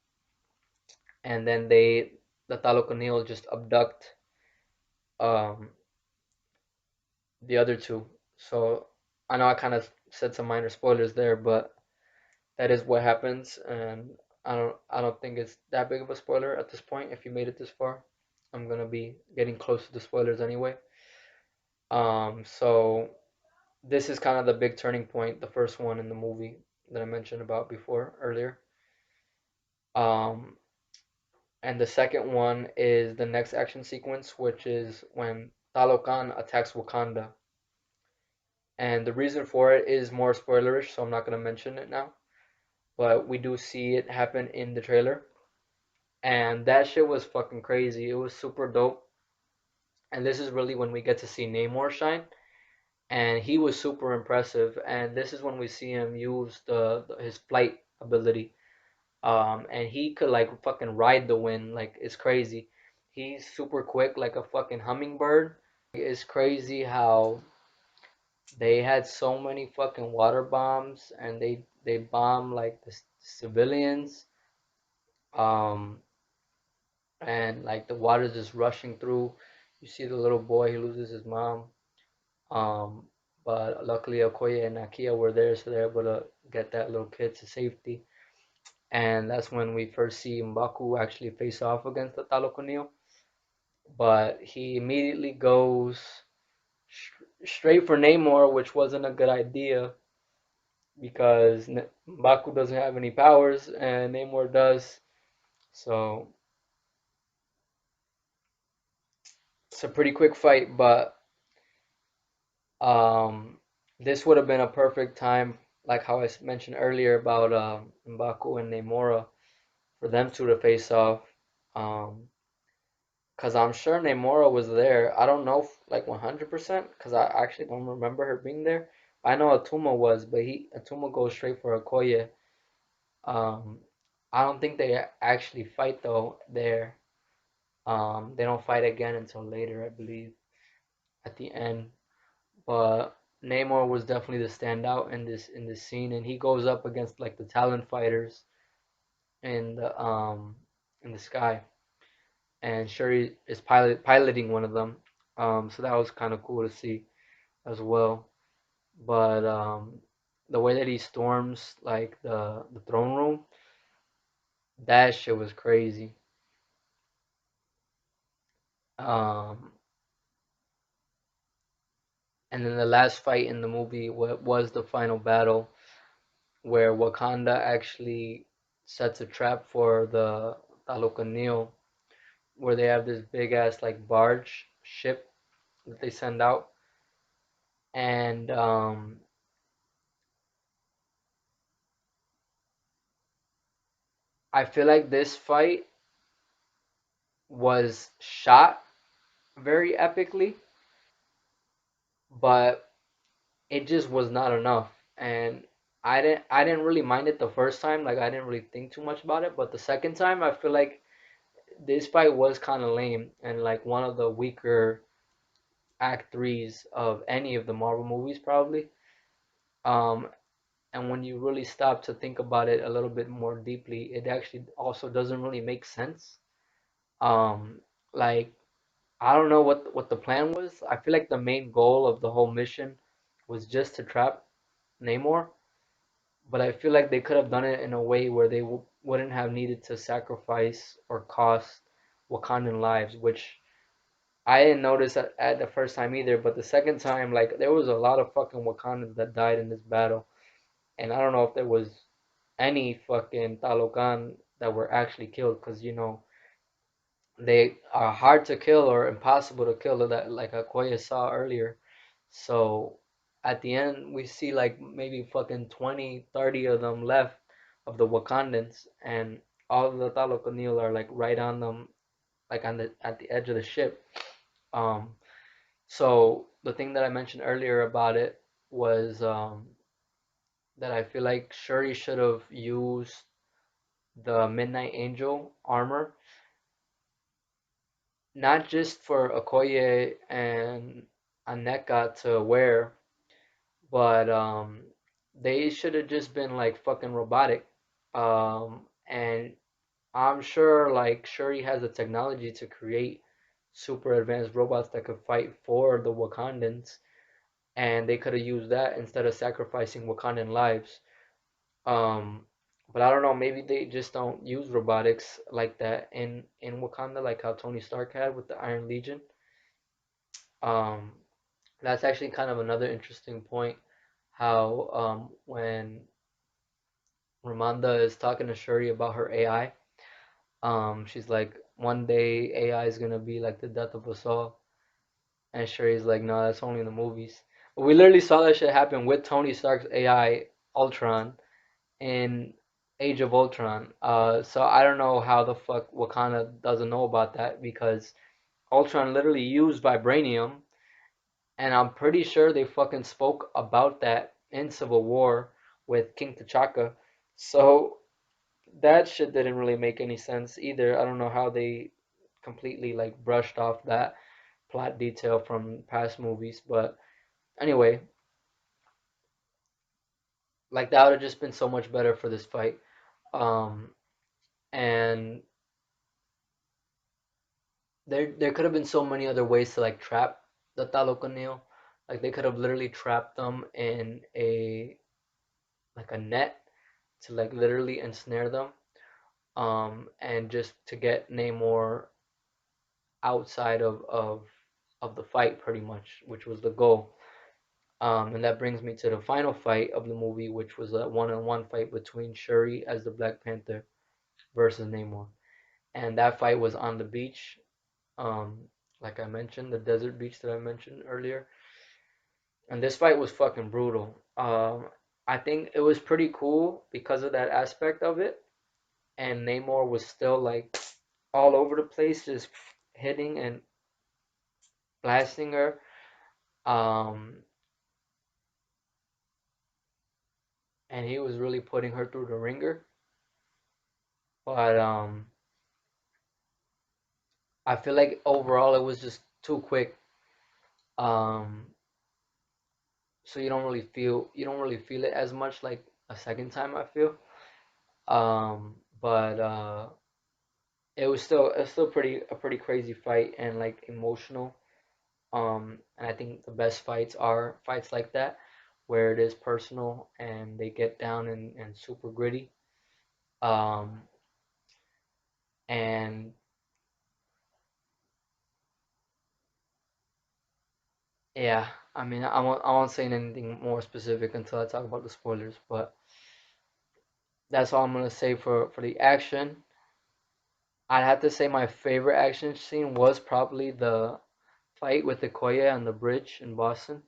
[SPEAKER 1] and then the Talokan just abduct um the other two. So I know I kind of said some minor spoilers there, but that is what happens, and I don't think it's that big of a spoiler at this point. If you made it this far, I'm gonna be getting close to the spoilers anyway. So this is kind of the big turning point, the first one in the movie that I mentioned about before earlier. Um, and the second one is the next action sequence, which is when Talokan attacks Wakanda. And the reason for it is more spoilerish, so I'm not gonna mention it now. But we do see it happen in the trailer, and that shit was fucking crazy. It was super dope, and this is really when we get to see Namor shine, and he was super impressive. And this is when we see him use his flight ability, and he could like fucking ride the wind, like it's crazy. He's super quick, like a fucking hummingbird. It's crazy how they had so many fucking water bombs, and they bomb like the civilians. Um, and like the water's just rushing through. You see the little boy, he loses his mom. Um, but luckily Okoye and Nakia were there, so they're able to get that little kid to safety. And that's when we first see Mbaku actually face off against the Talokan. But he immediately goes straight for Namor, which wasn't a good idea because Mbaku doesn't have any powers and Namor does. So it's a pretty quick fight, but Um, this would have been a perfect time, like how I mentioned earlier about Mbaku and Namora, for them two to face off. Um, because I'm sure Namora was there. I don't know, like 100%, because I actually don't remember her being there. I know Atuma was, but Atuma goes straight for Okoye. Um, I don't think they actually fight though there. They don't fight again until later, I believe, at the end. But Namor was definitely the standout in this scene, and he goes up against like the Talon fighters in the sky, and Shuri is piloting one of them. So that was kind of cool to see as well. But the way that he storms like the throne room, that shit was crazy. Um, and then the last fight in the movie was the final battle where Wakanda actually sets a trap for the Talokan, where they have this big ass like barge ship that they send out, and I feel like this fight was shot very epically, but it just was not enough, and I didn't really mind it the first time, like I didn't really think too much about it, but the second time I feel like this fight was kind of lame and like one of the weaker act threes of any of the Marvel movies, probably. Um, and when you really stop to think about it a little bit more deeply, it actually also doesn't really make sense. Um, like I don't know what the plan was. I feel like the main goal of the whole mission was just to trap Namor, but I feel like they could have done it in a way where they wouldn't have needed to sacrifice or cost Wakandan lives, which I didn't notice at the first time either, but the second time, like there was a lot of fucking Wakandans that died in this battle, and I don't know if there was any fucking Talokan that were actually killed, because they are hard to kill or impossible to kill, that like Akoya saw earlier. So at the end, we see like maybe fucking 20, 30 of them left of the Wakandans, and all of the Talokanil are like right on them, like on the at the edge of the ship. Um, so the thing that I mentioned earlier about it was that I feel like Shuri should have used the Midnight Angel armor, not just for Okoye and Aneka to wear, but they should have just been like fucking robotic. And I'm sure like Shuri has the technology to create super advanced robots that could fight for the Wakandans, and they could have used that instead of sacrificing Wakandan lives. Um, but I don't know, maybe they just don't use robotics like that in Wakanda, like how Tony Stark had with the Iron Legion. Um, that's actually kind of another interesting point. How when Ramonda is talking to Shuri about her AI, she's like, one day AI is gonna be like the death of us all, and Shuri's like, no, that's only in the movies. But we literally saw that shit happen with Tony Stark's AI Ultron in Age of Ultron. So I don't know how the fuck Wakanda doesn't know about that, because Ultron literally used vibranium, and I'm pretty sure they fucking spoke about that in Civil War with King T'Chaka. So that shit didn't really make any sense either. I don't know how they completely like brushed off that plot detail from past movies, but anyway, like that would have just been so much better for this fight. Um, and there could have been so many other ways to like trap the Talokanil. Like they could have literally trapped them in a like a net to like literally ensnare them. And just to get Namor outside of the fight pretty much, which was the goal. And that brings me to the final fight of the movie, which was a one-on-one fight between Shuri as the Black Panther versus Namor. And that fight was on the beach, um, like I mentioned, the desert beach that I mentioned earlier. And this fight was fucking brutal. I think it was pretty cool because of that aspect of it. And Namor was still like all over the place, just hitting and blasting her. Um, and he was really putting her through the ringer. But I feel like overall it was just too quick. Um, so you don't really feel it as much like a second time, I feel. But it's still pretty a pretty crazy fight and like emotional. And I think the best fights are fights like that, where it is personal and they get down and super gritty. Um, and yeah, I mean, I won't say anything more specific until I talk about the spoilers, but that's all I'm gonna say for the action. I'd have to say my favorite action scene was probably the fight with the Koya on the bridge in Boston.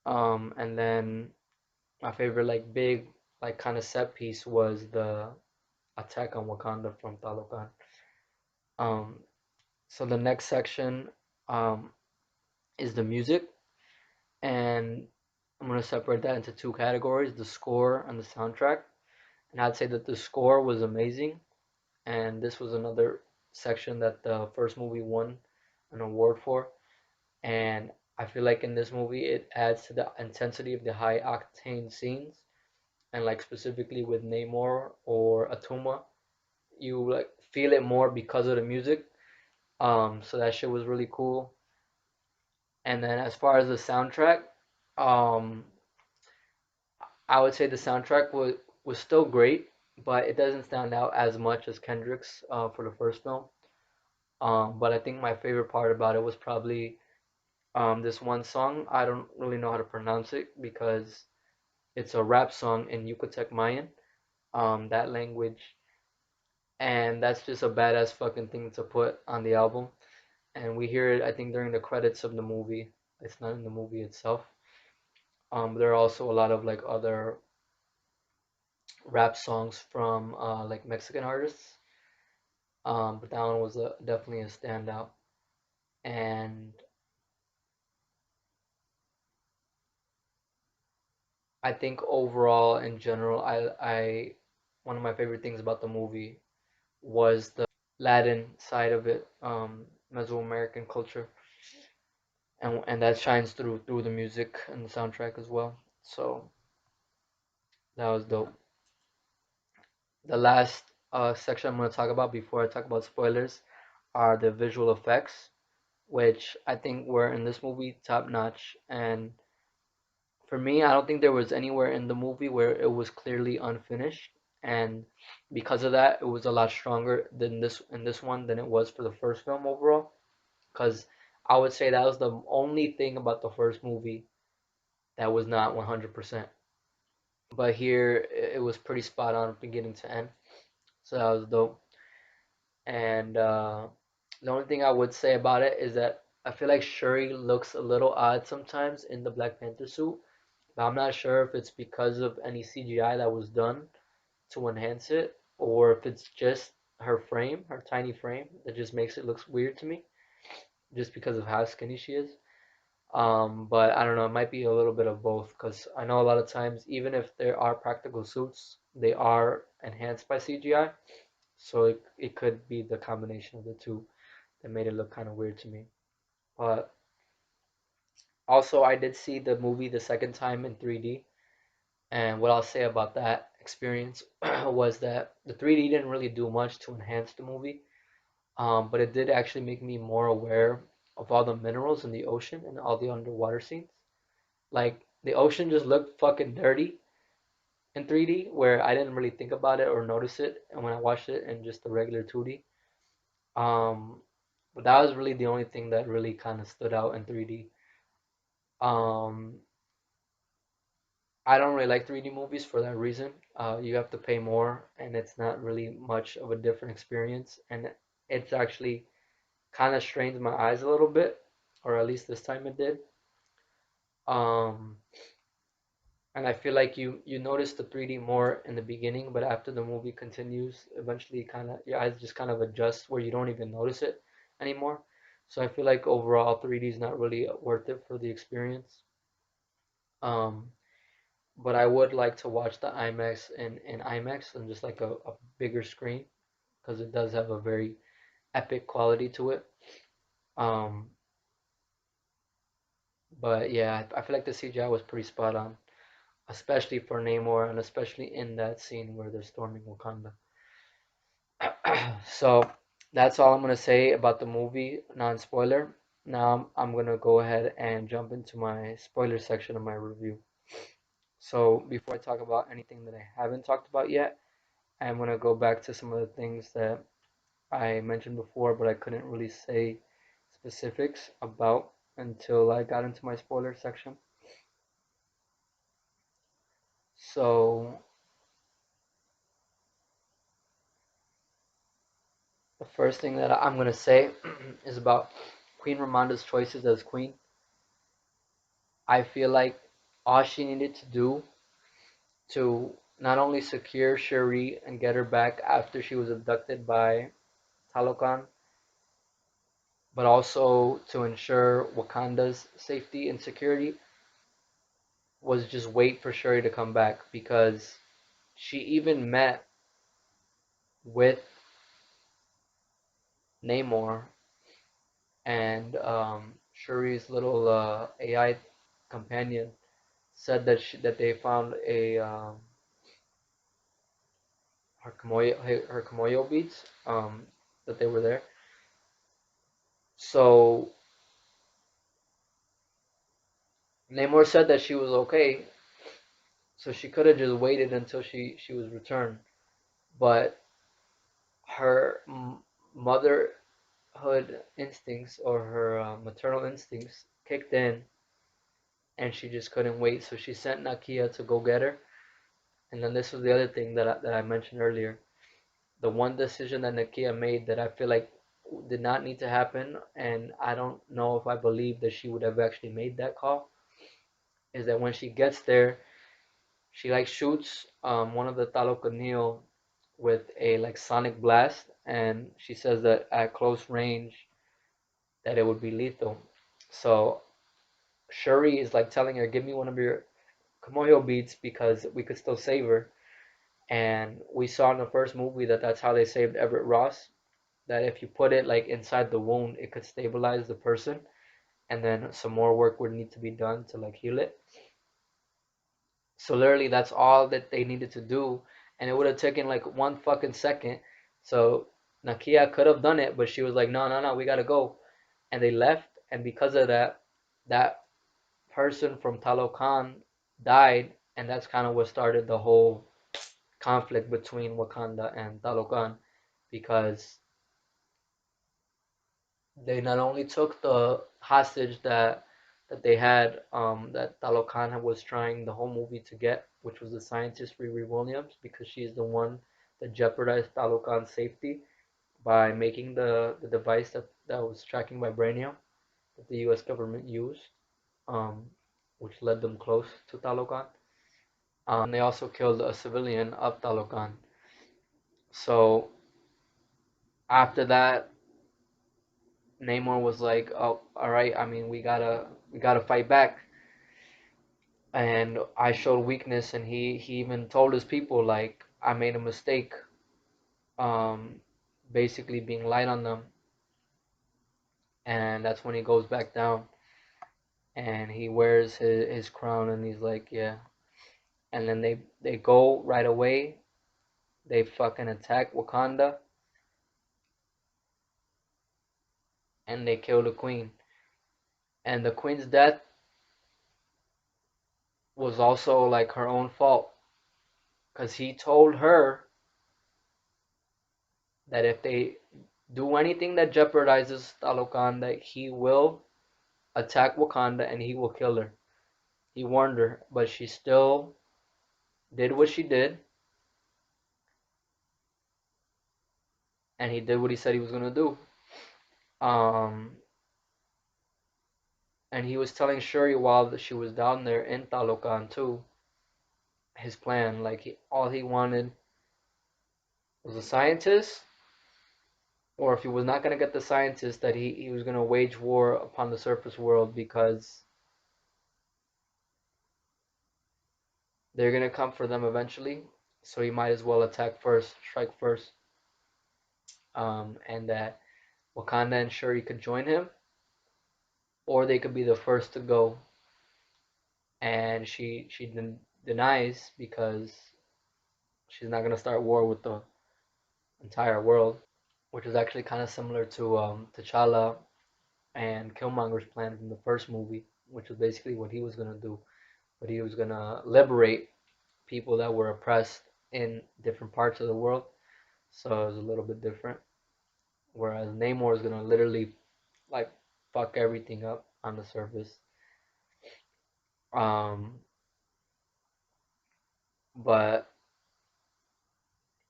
[SPEAKER 1] And then my favorite like big like kind of set piece was the attack on Wakanda from Talokan. Um, so the next section um, is the music, and I'm gonna separate that into two categories: the score and the soundtrack. And I'd say that the score was amazing, and this was another section that the first movie won an award for. And I feel like in this movie it adds to the intensity of the high octane scenes, and like specifically with Namor or Atuma, you like feel it more because of the music. So that shit was really cool. And then as far as the soundtrack, um, I would say the soundtrack was still great, but it doesn't stand out as much as Kendrick's for the first film. But I think my favorite part about it was probably this one song. I don't really know how to pronounce it because it's a rap song in Yucatec Mayan, that language, and that's just a badass fucking thing to put on the album. And we hear it, I think, during the credits of the movie. It's not in the movie itself. There are also a lot of like other rap songs from like Mexican artists, but that one was definitely a standout. And I think overall, in general, I one of my favorite things about the movie was the Latin side of it, Mesoamerican culture, and that shines through the music and the soundtrack as well. So that was dope. The last section I'm going to talk about before I talk about spoilers are the visual effects, which I think were in this movie top notch. And for me, I don't think there was anywhere in the movie where it was clearly unfinished. And because of that, it was a lot stronger than this in this one than it was for the first film overall. Because I would say that was the only thing about the first movie that was not 100%. But here, it was pretty spot on beginning to end. So that was dope. And the only thing I would say about it is that I feel like Shuri looks a little odd sometimes in the Black Panther suit, but I'm not sure if it's because of any CGI that was done to enhance it, or if it's just her frame, her tiny frame, that just makes it look weird to me, just because of how skinny she is. But I don't know, it might be a little bit of both, because I know a lot of times, even if there are practical suits, they are enhanced by CGI, so it could be the combination of the two that made it look kind of weird to me. But also, I did see the movie the second time in 3D, and what I'll say about that experience was that the 3D didn't really do much to enhance the movie, but it did actually make me more aware of all the minerals in the ocean and all the underwater scenes. Like the ocean just looked fucking dirty in 3D, where I didn't really think about it or notice it, and when I watched it in just the regular 2D, um, but that was really the only thing that really kind of stood out in 3D. Um, I don't really like 3D movies for that reason. You have to pay more, and it's not really much of a different experience, and it's actually kind of strains my eyes a little bit, or at least this time it did. Um, and I feel like you notice the 3D more in the beginning, but after the movie continues, eventually kind of your eyes just kind of adjust where you don't even notice it anymore. So I feel like overall 3D is not really worth it for the experience. Um, but I would like to watch the IMAX in IMAX and just like a bigger screen because it does have a very epic quality to it. Um, but yeah, I feel like the CGI was pretty spot on, especially for Namor and especially in that scene where they're storming Wakanda. So that's all I'm gonna say about the movie, non-spoiler. Now I'm gonna go ahead and jump into my spoiler section of my review. So before I talk about anything that I haven't talked about yet, I'm gonna go back to some of the things that I mentioned before, but I couldn't really say specifics about until I got into my spoiler section. So the first thing that I'm gonna say is about Queen Ramonda's choices as queen. I feel like all she needed to do to not only secure Shuri and get her back after she was abducted by Talokan, but also to ensure Wakanda's safety and security was just wait for Shuri to come back because she even met with Namor and Shuri's little AI companion said that they found a her Kamoyo beads that they were there. So Namor said that she was okay, so she could have just waited until she was returned. But her mother instincts or her maternal instincts kicked in, and she just couldn't wait. So she sent Nakia to go get her. And then this was the other thing that I mentioned earlier. The one decision that Nakia made that I feel like did not need to happen, and I don't know if I believe that she would have actually made that call, is that when she gets there, she like shoots one of the Talokan with a like sonic blast, and she says that at close range that it would be lethal. So Shuri is like telling her, "Give me one of your Kamoyo beats because we could still save her." And we saw in the first movie that that's how they saved Everett Ross. That if you put it like inside the wound, it could stabilize the person, and then some more work would need to be done to like heal it. So literally, that's all that they needed to do, and it would have taken like 1 fucking second. So Nakia could have done it, but she was like, "No, no, no, we gotta go," and they left. And because of that, that person from Talokan died, and that's kind of what started the whole conflict between Wakanda and Talokan, because they not only took the hostage that they had, that Talokan was trying the whole movie to get, which was the scientist Riri Williams, because she's the one that jeopardized Talokan's safety by making the device that was tracking vibranium that the U.S. government used, um, which led them close to Talokan. And they also killed a civilian of Talokan. So after that, Namor was like, "Oh, all right. I mean, we gotta fight back." And I showed weakness, and he even told his people like, "I made a mistake." Um, basically being light on them, and that's when he goes back down and he wears his crown, and he's like, "Yeah." And then they go right away. They fucking attack Wakanda, and they kill the queen. And the queen's death was also like her own fault, because he told her that if they do anything that jeopardizes Talokan, that he will attack Wakanda and he will kill her. He warned her, but she still did what she did, and he did what he said he was gonna do. Um, and he was telling Shuri while she was down there in Talokan too, his plan. Like all he wanted was a scientist, or if he was not gonna get the scientist, that he was gonna wage war upon the surface world, because they're gonna come for them eventually. So he might as well attack first, strike first, and that Wakanda and Shuri could join him, or they could be the first to go. And she denies, because she's not gonna start war with the entire world, which is actually kind of similar to T'Challa and Killmonger's plan from the first movie, which was basically what he was gonna do, but he was gonna liberate people that were oppressed in different parts of the world. So it was a little bit different. Whereas Namor is gonna literally like fuck everything up on the surface. Um, but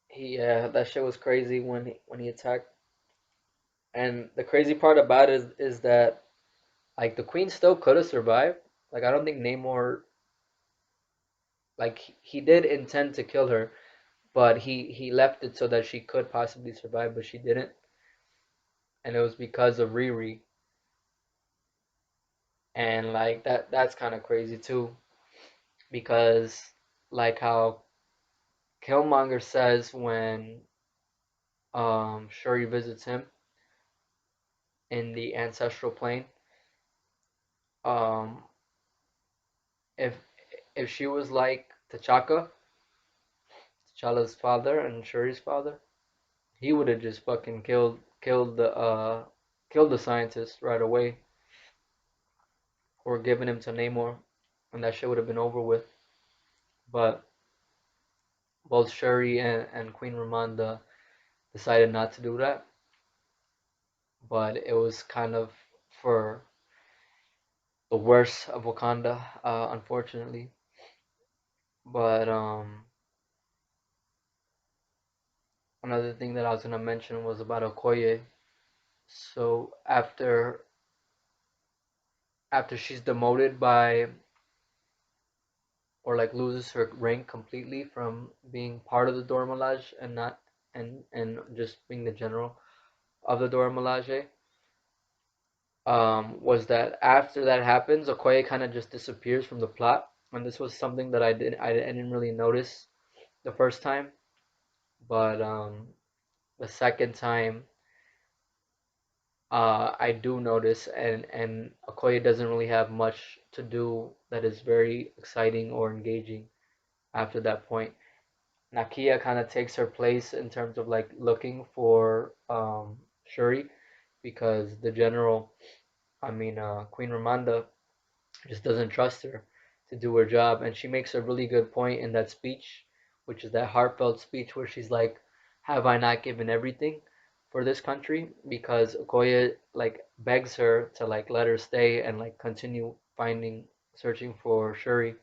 [SPEAKER 1] that shit was crazy when he attacked. And the crazy part about it is that like the queen still could have survived. Like I don't think Namor, like he did intend to kill her, but he left it so that she could possibly survive, but she didn't. And it was because of Riri. And like that's kind of crazy too, because like how Killmonger says when Shuri visits him in the ancestral plane, um if if she was like T'Challa's father and Shuri's father, he would have just fucking killed the scientist right away, or given him to Namor, and that shit would have been over with. But both Shuri and Queen Ramonda decided not to do that. but it was kind of for the worst of Wakanda, unfortunately. But another thing that I was gonna mention was about Okoye. So after she's demoted by, or like loses her rank completely from being part of the Dora Milaje and not and just being the general of the Dora Milaje, was that after that happens, Okoye kind of just disappears from the plot, and this was something that I didn't really notice the first time, but the second time, I do notice, and Okoye doesn't really have much to do that is very exciting or engaging after that point. Nakia kind of takes her place in terms of like looking for Shuri, because the general, Queen Ramonda, just doesn't trust her to do her job, and she makes a really good point in that speech, which is that heartfelt speech where she's like, "Have I not given everything for this country?" Because Okoye like begs her to like let her stay and like continue searching for Shuri,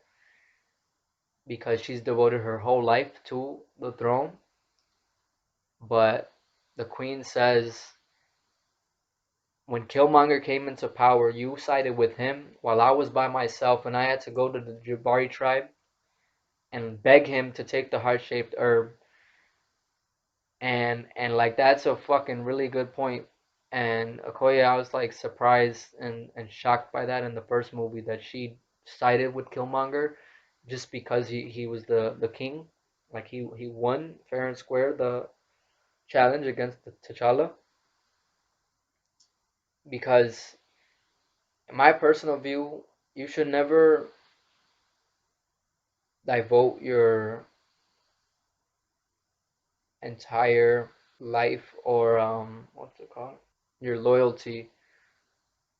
[SPEAKER 1] because she's devoted her whole life to the throne. But the queen says, when Killmonger came into power, you sided with him while I was by myself, and I had to go to the Jabari tribe and beg him to take the heart-shaped herb. And like that's a fucking really good point. And Okoye, I was like surprised and shocked by that in the first movie, that she sided with Killmonger just because he was the king. Like he won fair and square the challenge against T'Challa. Because in my personal view, you should never devote your entire life, or what's it called? Your loyalty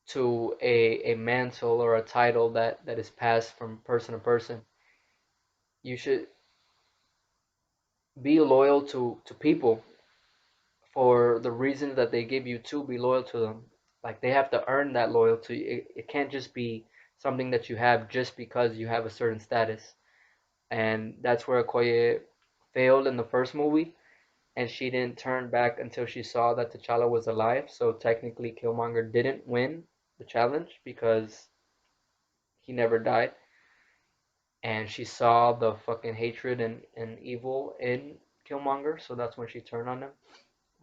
[SPEAKER 1] to a mantle or a title that is passed from person to person. You should be loyal to people for the reasons that they give you to be loyal to them. Like they have to earn that loyalty. It can't just be something that you have just because you have a certain status. And that's where Okoye failed in the first movie, and she didn't turn back until she saw that T'Challa was alive. So technically, Killmonger didn't win the challenge because he never died. And she saw the fucking hatred and evil in Killmonger, so that's when she turned on him.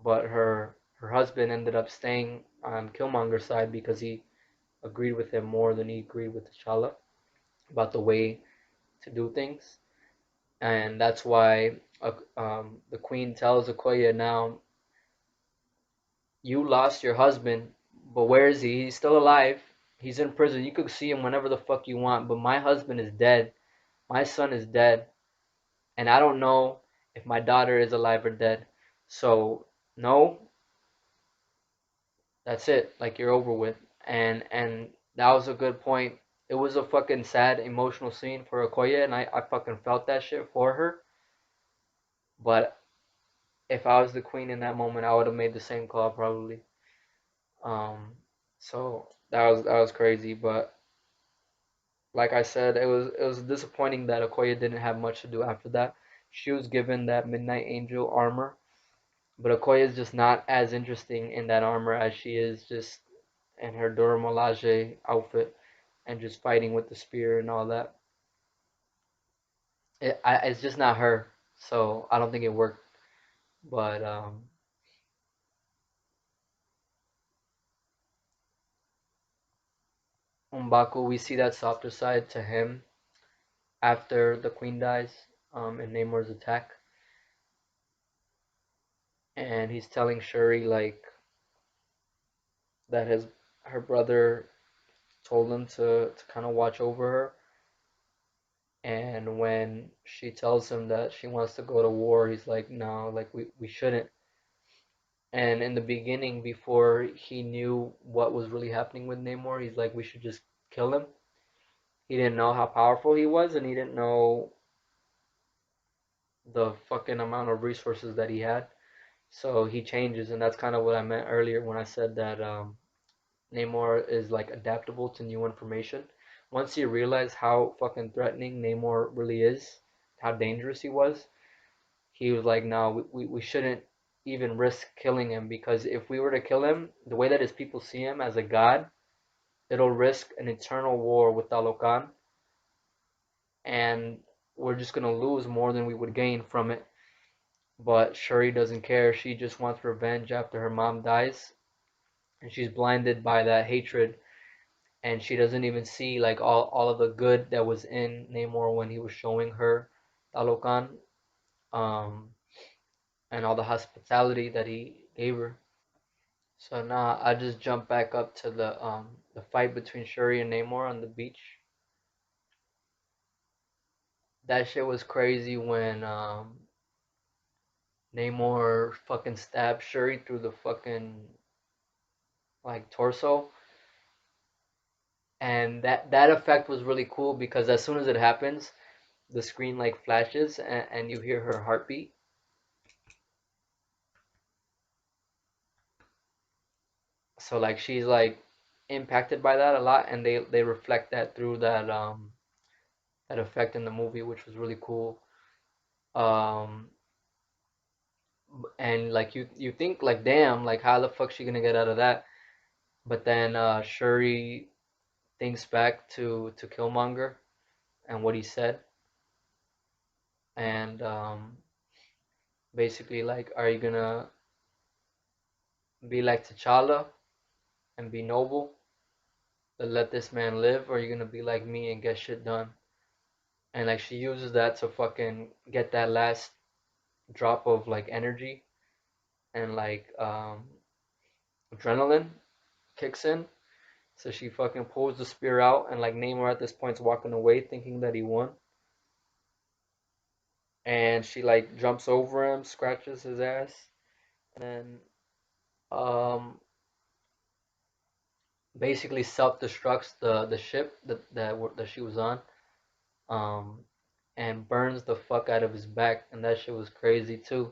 [SPEAKER 1] But her husband ended up staying on Killmonger's side because he agreed with him more than he agreed with T'Challa about the way to do things. And that's why the queen tells Okoye, now you lost your husband, but where is he? He's still alive. He's in prison. You could see him whenever the fuck you want, but my husband is dead. My son is dead, and I don't know if my daughter is alive or dead. So no, that's it. Like you're over with. And that was a good point. It was a fucking sad, emotional scene for Okoye, and I fucking felt that shit for her. But if I was the queen in that moment, I would have made the same call probably. Um, so that was crazy. But like I said, it was disappointing that Okoye didn't have much to do after that. She was given that Midnight Angel armor, but Okoye is just not as interesting in that armor as she is just in her Dora Milaje outfit and just fighting with the spear and all that. It's just not her, so I don't think it worked. But M'Baku, we see that softer side to him after the queen dies, in Namor's attack, and he's telling Shuri like that his her brother told him to kind of watch over her. And when she tells him that she wants to go to war, he's like, no, like we shouldn't. And in the beginning, before he knew what was really happening with Namor, he's like, we should just kill him. He didn't know how powerful he was, and he didn't know the fucking amount of resources that he had. So he changes, and that's kind of what I meant earlier when I said that Namor is like adaptable to new information. Once he realized how fucking threatening Namor really is, how dangerous he was, he was like, no, we shouldn't even risk killing him, because if we were to kill him, the way that his people see him as a god, it'll risk an eternal war with Talokan, and we're just gonna lose more than we would gain from it. But Shuri doesn't care. She just wants revenge after her mom dies, and she's blinded by that hatred, and she doesn't even see like all of the good that was in Namor when he was showing her Talokan, um, and all the hospitality that he gave her. So now I just jump back up to the fight between Shuri and Namor on the beach. That shit was crazy when Namor fucking stabbed Shuri through the fucking like torso, and that effect was really cool because as soon as it happens, the screen like flashes and you hear her heartbeat. So like she's like impacted by that a lot, and they reflect that through that effect in the movie, which was really cool. Um, and like you think like damn, like how the fuck she gonna get out of that? But then Shuri thinks back to Killmonger and what he said, and basically like, are you gonna be like T'Challa and be noble, but let this man live, or are you gonna be like me and get shit done? And like she uses that to fucking get that last drop of like energy, and like adrenaline kicks in. So she fucking pulls the spear out, and like Namor at this point's walking away thinking that he won, and she like jumps over him, scratches his ass, and then um basically self-destructs the ship that she was on, um and burns the fuck out of his back, and that shit was crazy too.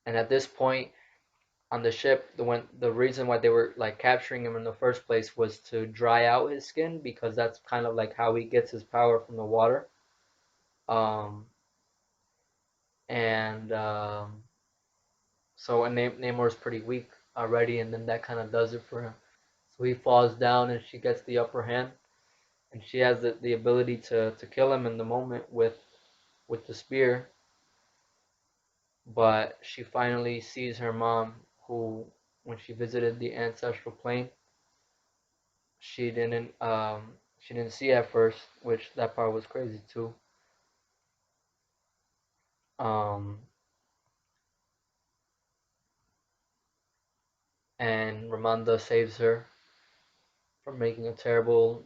[SPEAKER 1] And at this point on the ship, the reason why they were like capturing him in the first place was to dry out his skin, because that's kind of like how he gets his power from the water. Um, and so and Namor's pretty weak already, and then that kind of does it for him. So he falls down, and she gets the upper hand, and she has the ability to kill him in the moment with the spear. But she finally sees her mom, who, when she visited the ancestral plane, she didn't see at first, which that part was crazy too. Um, and Ramonda saves her from making a terrible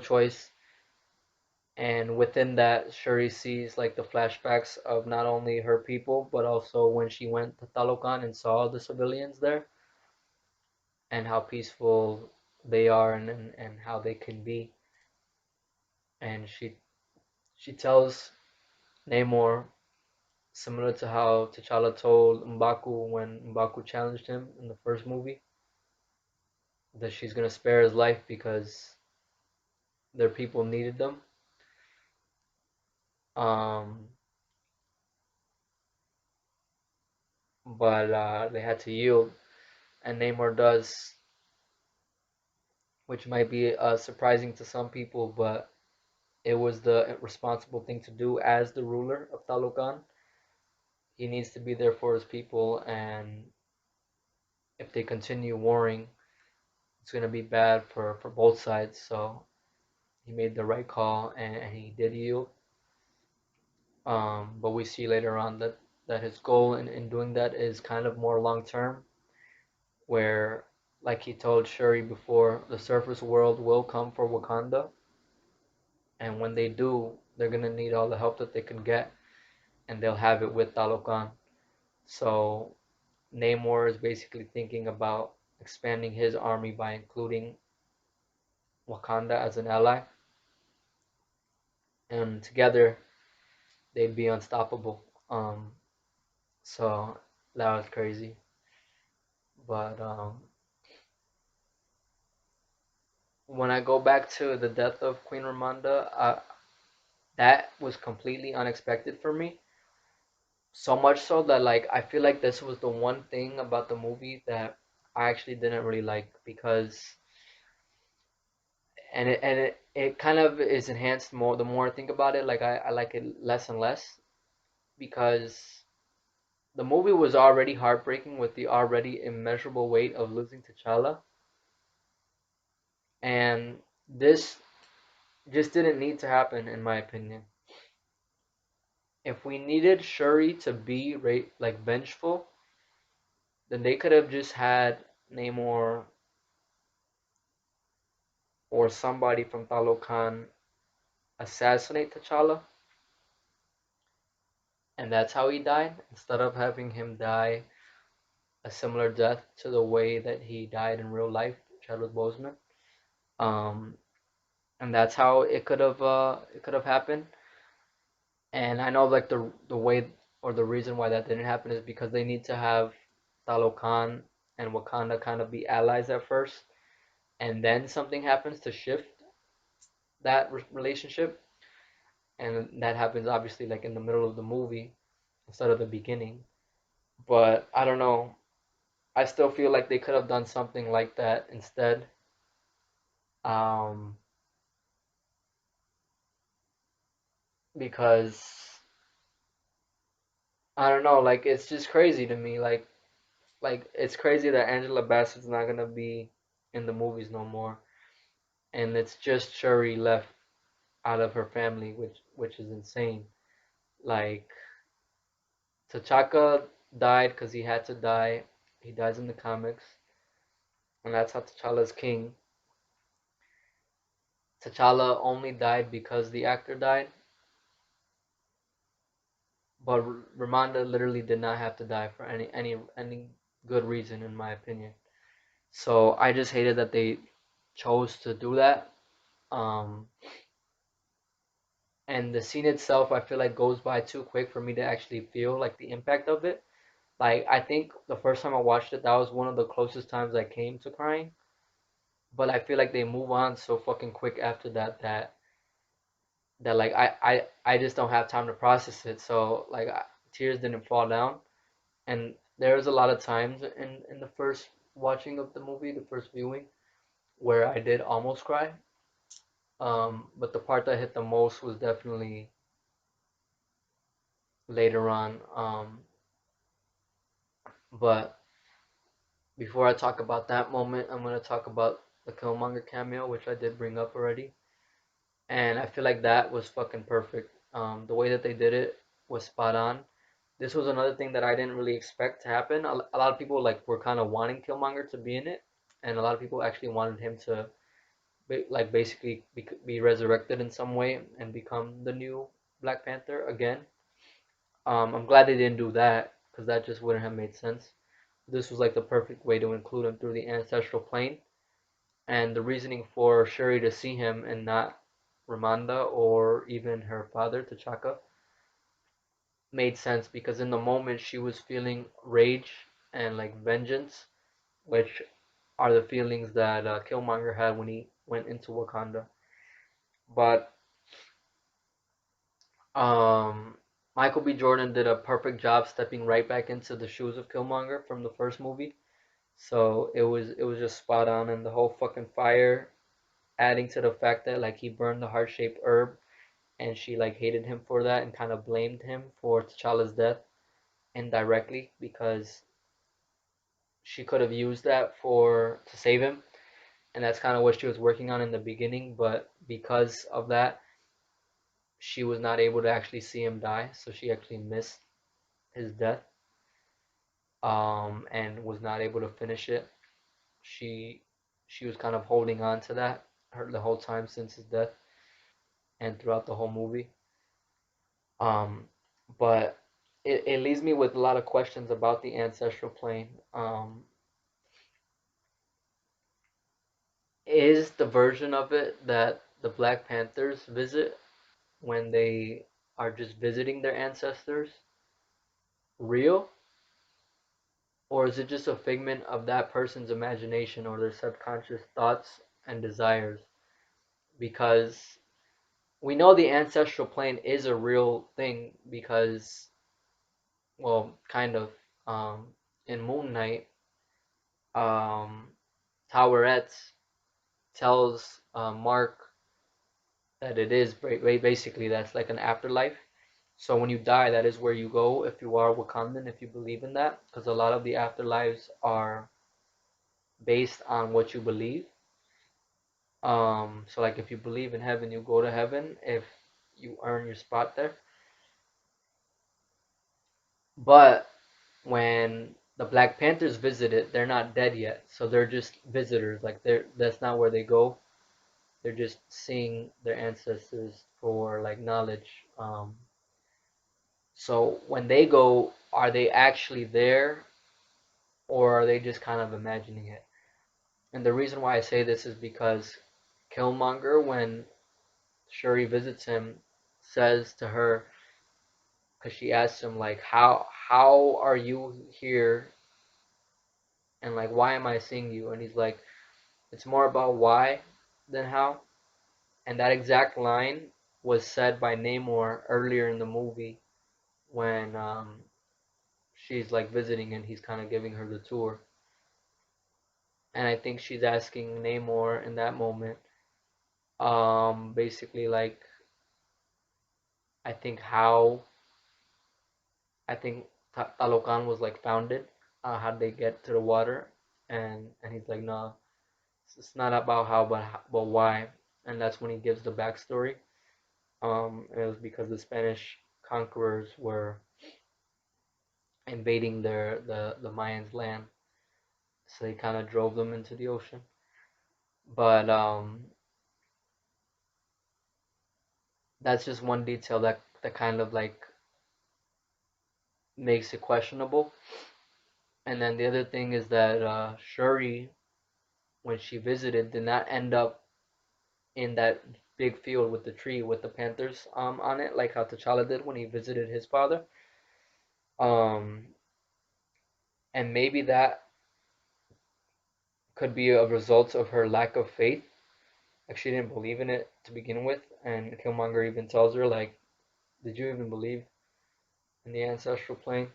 [SPEAKER 1] choice. And within that, Shuri sees like the flashbacks of not only her people, but also when she went to Talokan and saw the civilians there, and how peaceful they are, and how they can be. And she tells Namor, similar to how T'Challa told M'Baku when M'Baku challenged him in the first movie, that she's gonna spare his life because their people needed them. Um, but they had to yield, and Namor does, which might be surprising to some people, but it was the responsible thing to do as the ruler of Talokan. He needs to be there for his people, and if they continue warring, it's gonna be bad for both sides. So he made the right call, and he did yield. But we see later on that his goal in doing that is kind of more long term, where, like he told Shuri before, the surface world will come for Wakanda, and when they do, they're gonna need all the help that they can get, and they'll have it with Talokan. So Namor is basically thinking about expanding his army by including Wakanda as an ally, and together they'd be unstoppable. So That was crazy. But when I go back to the death of Queen Ramonda, that was completely unexpected for me. So much so that like I feel like this was the one thing about the movie that I actually didn't really like because it kind of is enhanced more the more I think about it. Like I like it less and less because the movie was already heartbreaking with the already immeasurable weight of losing T'Challa, and this just didn't need to happen in my opinion. If we needed Shuri to be like vengeful, then they could have just had Namor or somebody from Talokan assassinate T'Challa, and that's how he died, instead of having him die a similar death to the way that he died in real life, Chadwick Boseman. Um, and that's how it could have happened. And I know like the way or the reason why that didn't happen is because they need to have Talokan and Wakanda kind of be allies at first, and then something happens to shift that relationship, and that happens obviously like in the middle of the movie instead of the beginning. But I don't know. I still feel like they could have done something like that instead. Um, because I don't know, like it's just crazy to me. Like it's crazy that Angela Bassett's not gonna be in the movies no more, and it's just Shuri left out of her family, which is insane. Like T'Chaka died because he had to die. He dies in the comics, and that's how T'Challa's king. T'Challa only died because the actor died, but Ramonda literally did not have to die for any good reason, in my opinion. So I just hated that they chose to do that. Um, and the scene itself, I feel like goes by too quick for me to actually feel like the impact of it. Like I think the first time I watched it, that was one of the closest times I came to crying. But I feel like they move on so fucking quick after that like I just don't have time to process it. So like tears didn't fall down, and there was a lot of times in the first watching of the movie, the first viewing, where I did almost cry. But the part that hit the most was definitely later on. But before I talk about that moment, I'm gonna talk about the Killmonger cameo, which I did bring up already, and I feel like that was fucking perfect. The way that they did it was spot on. This was another thing that I didn't really expect to happen. A lot of people like were kind of wanting Killmonger to be in it, and a lot of people actually wanted him to like basically be resurrected in some way and become the new Black Panther again. I'm glad they didn't do that because that just wouldn't have made sense. This was like the perfect way to include him through the ancestral plane, and the reasoning for Shuri to see him and not Ramonda or even her father T'Chaka made sense because in the moment she was feeling rage and like vengeance, which are the feelings that Killmonger had when he went into Wakanda. But um, Michael B. Jordan did a perfect job stepping right back into the shoes of Killmonger from the first movie. So it was just spot on, and the whole fucking fire, adding to the fact that like he burned the heart-shaped herb, and she like hated him for that and kind of blamed him for T'Challa's death indirectly because she could have used that for to save him, and that's kind of what she was working on in the beginning. But because of that, she was not able to actually see him die, so she actually missed his death, and was not able to finish it. She she was kind of holding on to that the whole time since his death and throughout the whole movie. Um, but it leaves me with a lot of questions about the ancestral plane. Is the version of it that the Black Panthers visit when they are just visiting their ancestors real? or is it just a figment of that person's imagination or their subconscious thoughts and desires? Because we know the ancestral plane is a real thing because, well, kind of, in Moon Knight, um, Towerette tells Mark that it is basically that's like an afterlife. So when you die, that is where you go if you are Wakandan, if you believe in that, because a lot of the afterlives are based on what you believe. So like if you believe in heaven, you go to heaven if you earn your spot there. But when the Black Panthers visit it, they're not dead yet, so they're just visitors. Like that's not where they go. They're just seeing their ancestors for like knowledge. So when they go, are they actually there, or are they just kind of imagining it? And the reason why I say this is because Killmonger, when Shuri visits him, says to her, because she asks him like, how are you here, and like why am I seeing you? And he's like, it's more about why than how. And that exact line was said by Namor earlier in the movie when she's like visiting and he's kind of giving her the tour. And I think she's asking Namor in that moment, basically like, I think how I think Talokan was like founded. How they get to the water, and he's like, no, it's not about how, but why. And that's when he gives the backstory. It was because the Spanish conquerors were invading the Mayans' land, so they kind of drove them into the ocean. But that's just one detail that kind of like makes it questionable. And then the other thing is that Shuri, when she visited, did not end up in that big field with the tree with the panthers on it, like how T'Challa did when he visited his father. Um, and maybe that could be a result of her lack of faith. Like she didn't believe in it to begin with, and Killmonger even tells her like, "Did you even believe in the ancestral plane?"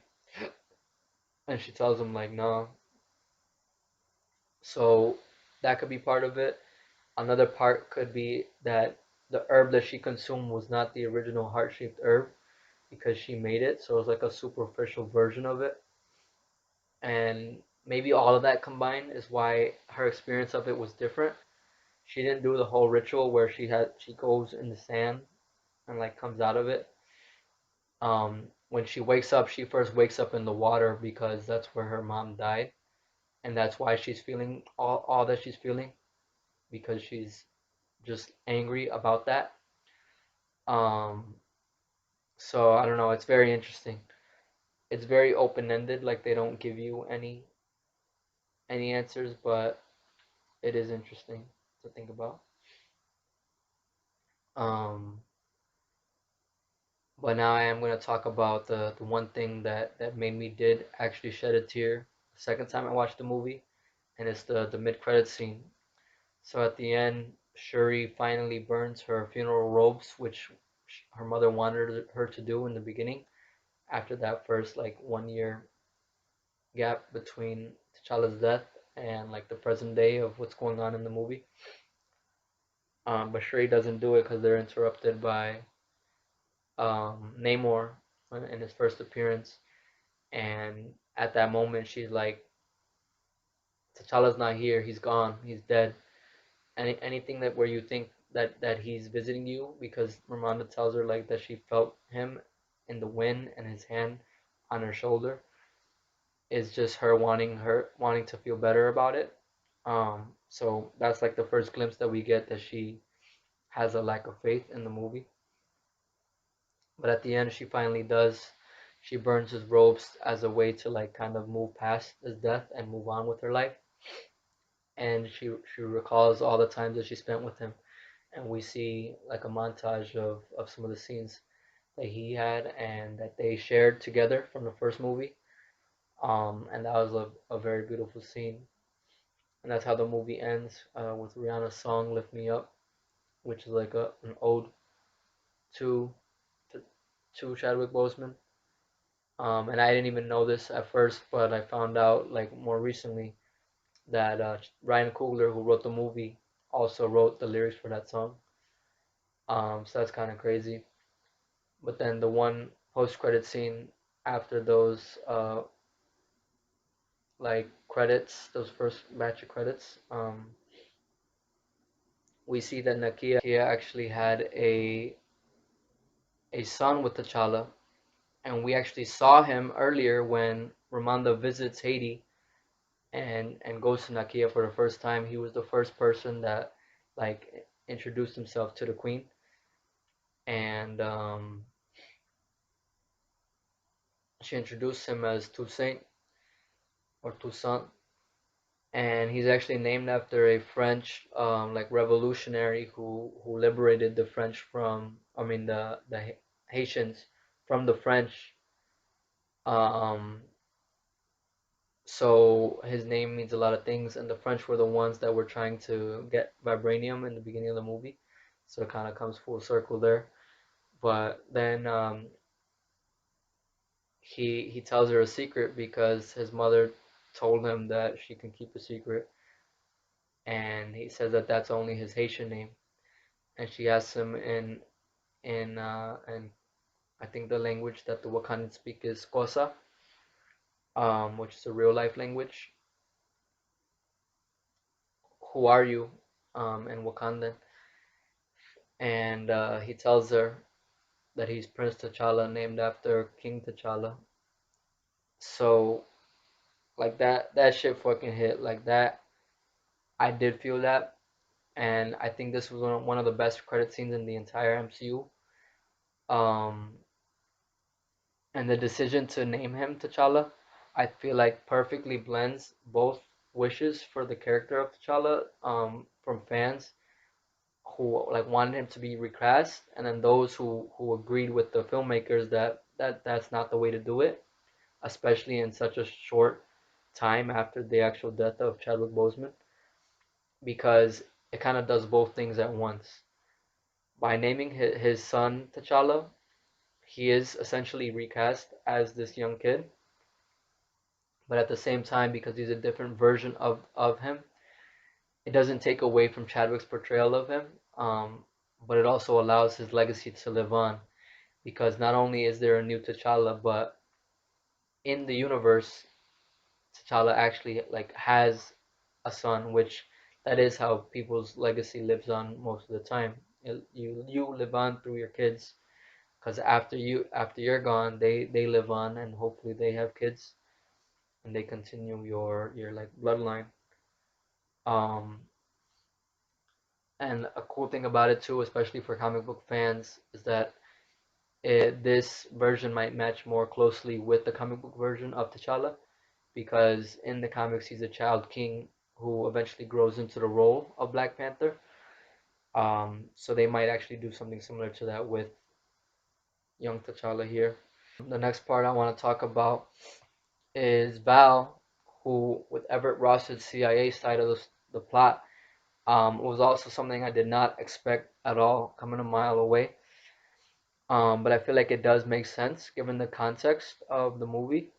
[SPEAKER 1] And she tells him like, "No." So that could be part of it. Another part could be that the herb that she consumed was not the original heart-shaped herb because she made it, so it was like a superficial version of it. And maybe all of that combined is why her experience of it was different. She didn't do the whole ritual where she goes in the sand and like comes out of it. When she wakes up, she first wakes up in the water because that's where her mom died, and that's why she's feeling all that she's feeling because she's just angry about that. Um, so I don't know. It's very interesting. It's very open ended. Like they don't give you any answers, but it is interesting to think about. Um, but now I am going to talk about the one thing that made me did actually shed a tear the second time I watched the movie, and it's the mid credit scene. So at the end, Shuri finally burns her funeral robes, which her mother wanted her to do in the beginning. After that first like 1 year gap between T'Challa's death and like the present day of what's going on in the movie. But Shuri doesn't do it because they're interrupted by Namor in his first appearance, and at that moment she's like, T'Challa's not here, he's gone, he's dead. Anything that where you think that he's visiting you, because Ramonda tells her like that she felt him in the wind and his hand on her shoulder, is just her wanting to feel better about it. So that's like the first glimpse that we get that she has a lack of faith in the movie. But at the end, she finally does. She burns his robes as a way to like kind of move past his death and move on with her life. And she recalls all the times that she spent with him, and we see like a montage of some of the scenes that he had and that they shared together from the first movie. And that was a very beautiful scene. And that's how the movie ends with Rihanna's song "Lift Me Up," which is like an ode to to, to Chadwick Boseman. And I didn't even know this at first, but I found out like more recently that Ryan Coogler, who wrote the movie, also wrote the lyrics for that song. So that's kind of crazy. But then the one post-credit scene after those like credits, those first batch of credits, we see that Nakia actually had a son with T'Challa, and we actually saw him earlier when Ramonda visits Haiti and goes to Nakia for the first time. He was the first person that like introduced himself to the queen, and she introduced him as Toussaint or Toussaint, and he's actually named after a French like revolutionary who liberated the French from, I mean the Haitians from the French. Um, so his name means a lot of things, and the French were the ones that were trying to get vibranium in the beginning of the movie, so it kind of comes full circle there. But then he tells her a secret because his mother told him that she can keep a secret, and he says that that's only his Haitian name. And she asks him in I think the language that the Wakandans speak is Kosa, which is a real life language. Who are you? In Wakandan, and he tells her that he's Prince T'Challa, named after King T'Challa. So like that shit fucking hit like that. I did feel that, and I think this was one of the best credit scenes in the entire MCU. Um, and the decision to name him T'Challa, I feel like perfectly blends both wishes for the character of T'Challa, from fans who like wanted him to be recast, and then those who agreed with the filmmakers that's not the way to do it, especially in such a short time after the actual death of Chadwick Boseman, because it kind of does both things at once. By naming his son T'Challa, he is essentially recast as this young kid, but at the same time, because he's a different version of him, it doesn't take away from Chadwick's portrayal of him, but it also allows his legacy to live on, because not only is there a new T'Challa, but in the universe, T'Challa actually like has a son, which that is how people's legacy lives on most of the time. You live on through your kids, because after you're gone, they live on, and hopefully they have kids and they continue your like bloodline. Um, and a cool thing about it too, especially for comic book fans, is that this version might match more closely with the comic book version of T'Challa, because in the comics he's a child king who eventually grows into the role of Black Panther. So they might actually do something similar to that with young T'Challa here. The next part I want to talk about is Val, who, with Everett Ross's CIA side of the plot, was also something I did not expect at all, coming a mile away. But I feel like it does make sense given the context of the movie,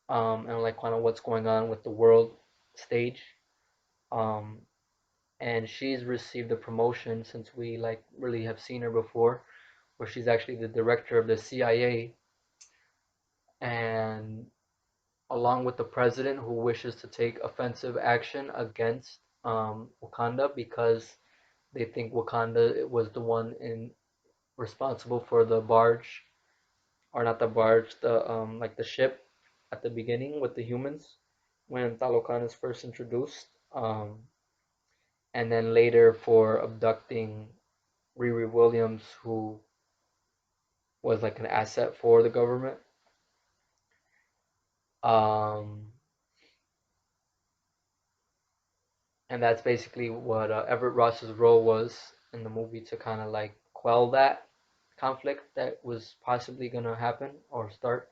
[SPEAKER 1] and like kind of what's going on with the world stage. Um, and she's received a promotion since we like really have seen her before, where she's actually the director of the CIA, and along with the president who wishes to take offensive action against Wakanda, because they think Wakanda was the one in responsible for the barge, or not the barge, the like the ship at the beginning with the humans when Talokan is first introduced, and then later for abducting Riri Williams, who was like an asset for the government. Um, and that's basically what Everett Ross's role was in the movie, to kind of like quell that conflict that was possibly gonna happen or start.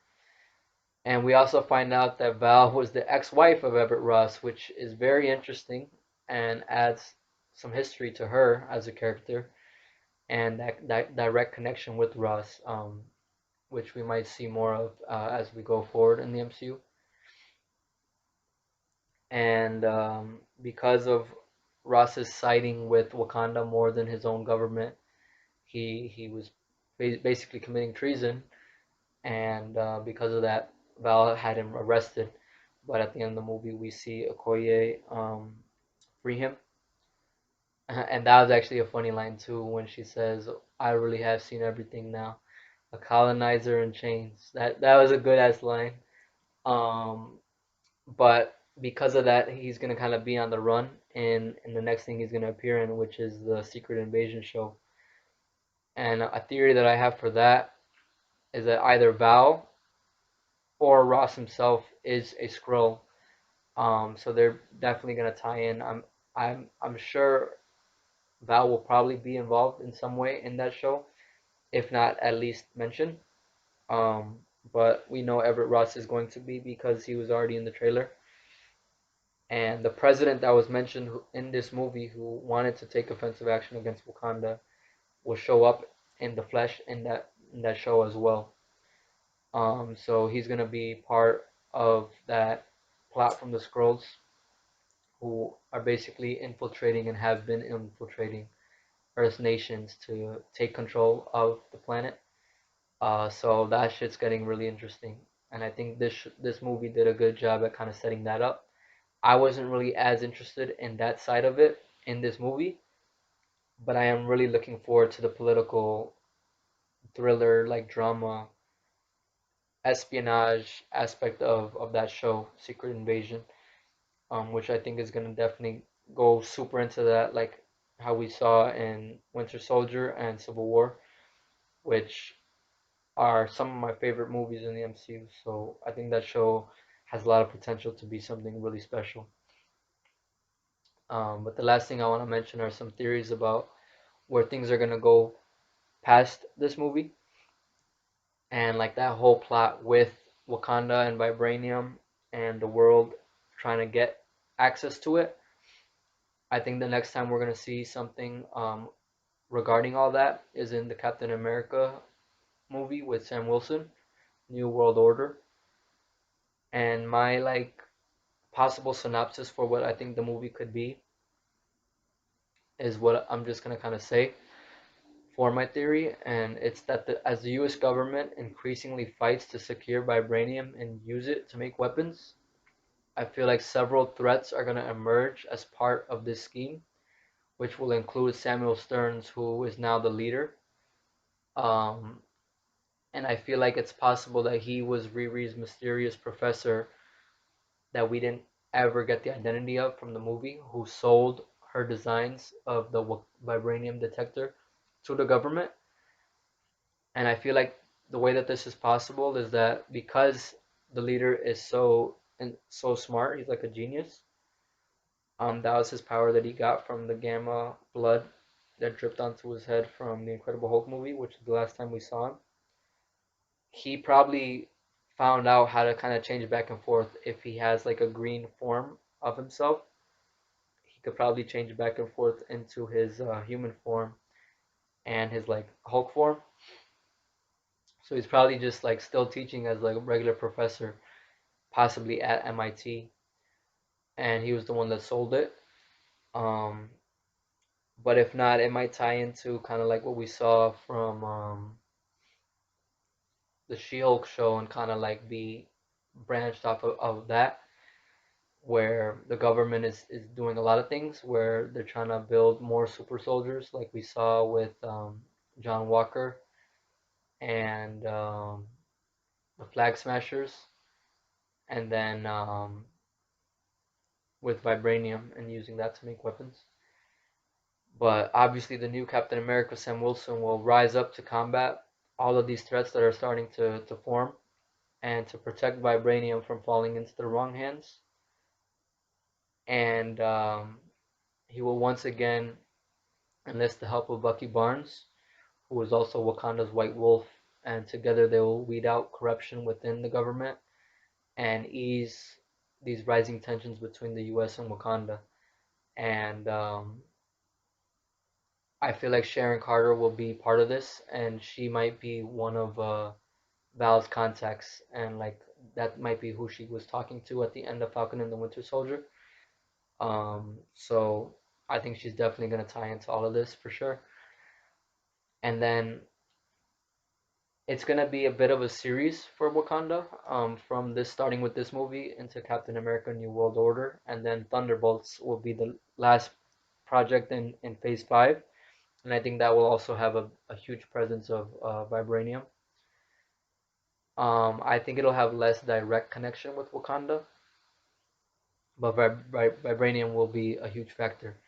[SPEAKER 1] And we also find out that Val was the ex-wife of Everett Ross, which is very interesting and adds some history to her as a character and that direct connection with Ross, which we might see more of as we go forward in the MCU. And because of Ross's siding with Wakanda more than his own government, he was basically committing treason, and because of that, Val had him arrested. But at the end of the movie, we see Okoye free him, and that was actually a funny line too when she says, "I really have seen everything now." A colonizer in chains. That was a good ass line. Um, but because of that, he's gonna kind of be on the run in the next thing he's gonna appear in, which is the Secret Invasion show. And a theory that I have for that is that either Val or Ross himself is a Skrull. So they're definitely gonna tie in. I'm sure Val will probably be involved in some way in that show, if not at least mentioned. Um, but we know Everett Ross is going to be because he was already in the trailer. And the president that was mentioned in this movie who wanted to take offensive action against Wakanda will show up in the flesh in that show as well. So he's gonna be part of that plot from the Skrulls, who are basically infiltrating and have been infiltrating Earth nations to take control of the planet. So that shit's getting really interesting, and I think this movie did a good job at kind of setting that up. I wasn't really as interested in that side of it in this movie, but I am really looking forward to the political thriller, like drama, espionage aspect of that show, Secret Invasion, which I think is gonna definitely go super into that, like how we saw in Winter Soldier and Civil War, which are some of my favorite movies in the MCU. So I think that show has a lot of potential to be something really special. But the last thing I want to mention are some theories about where things are gonna go past this movie, and like that whole plot with Wakanda and vibranium and the world trying to get access to it. I think the next time we're gonna see something regarding all that is in the Captain America movie with Sam Wilson, New World Order. And my like possible synopsis for what I think the movie could be is what I'm just gonna kind of say for my theory, and it's that as the U.S. government increasingly fights to secure vibranium and use it to make weapons, I feel like several threats are going to emerge as part of this scheme, which will include Samuel Stearns, who is now the leader. Um, and I feel like it's possible that he was Riri's mysterious professor that we didn't ever get the identity of from the movie, who sold her designs of the vibranium detector to the government. And I feel like the way that this is possible is that because the leader is so smart, he's like a genius. That was his power that he got from the gamma blood that dripped onto his head from the Incredible Hulk movie, which is the last time we saw him. He probably found out how to kind of change back and forth. If he has like a green form of himself, he could probably change back and forth into his human form and his like Hulk form. So he's probably just like still teaching as like a regular professor, possibly at MIT, and he was the one that sold it. Um, but if not, it might tie into kind of like what we saw from the She-Hulk show and kind of like be branched off of that, where the government is doing a lot of things where they're trying to build more super soldiers, like we saw with John Walker and the Flag Smashers, and then with vibranium and using that to make weapons. But obviously, the new Captain America, Sam Wilson, will rise up to combat all of these threats that are starting to form and to protect vibranium from falling into the wrong hands. And he will once again enlist the help of Bucky Barnes, who is also Wakanda's White Wolf, and together they will weed out corruption within the government and ease these rising tensions between the U.S. and Wakanda. And I feel like Sharon Carter will be part of this, and she might be one of Val's contacts, and like that might be who she was talking to at the end of Falcon and the Winter Soldier. So I think she's definitely gonna tie into all of this for sure. And then it's gonna be a bit of a series for Wakanda, from this starting with this movie into Captain America: New World Order, and then Thunderbolts will be the last project in Phase 5, and I think that will also have a huge presence of vibranium. I think it'll have less direct connection with Wakanda, but vibranium will be a huge factor.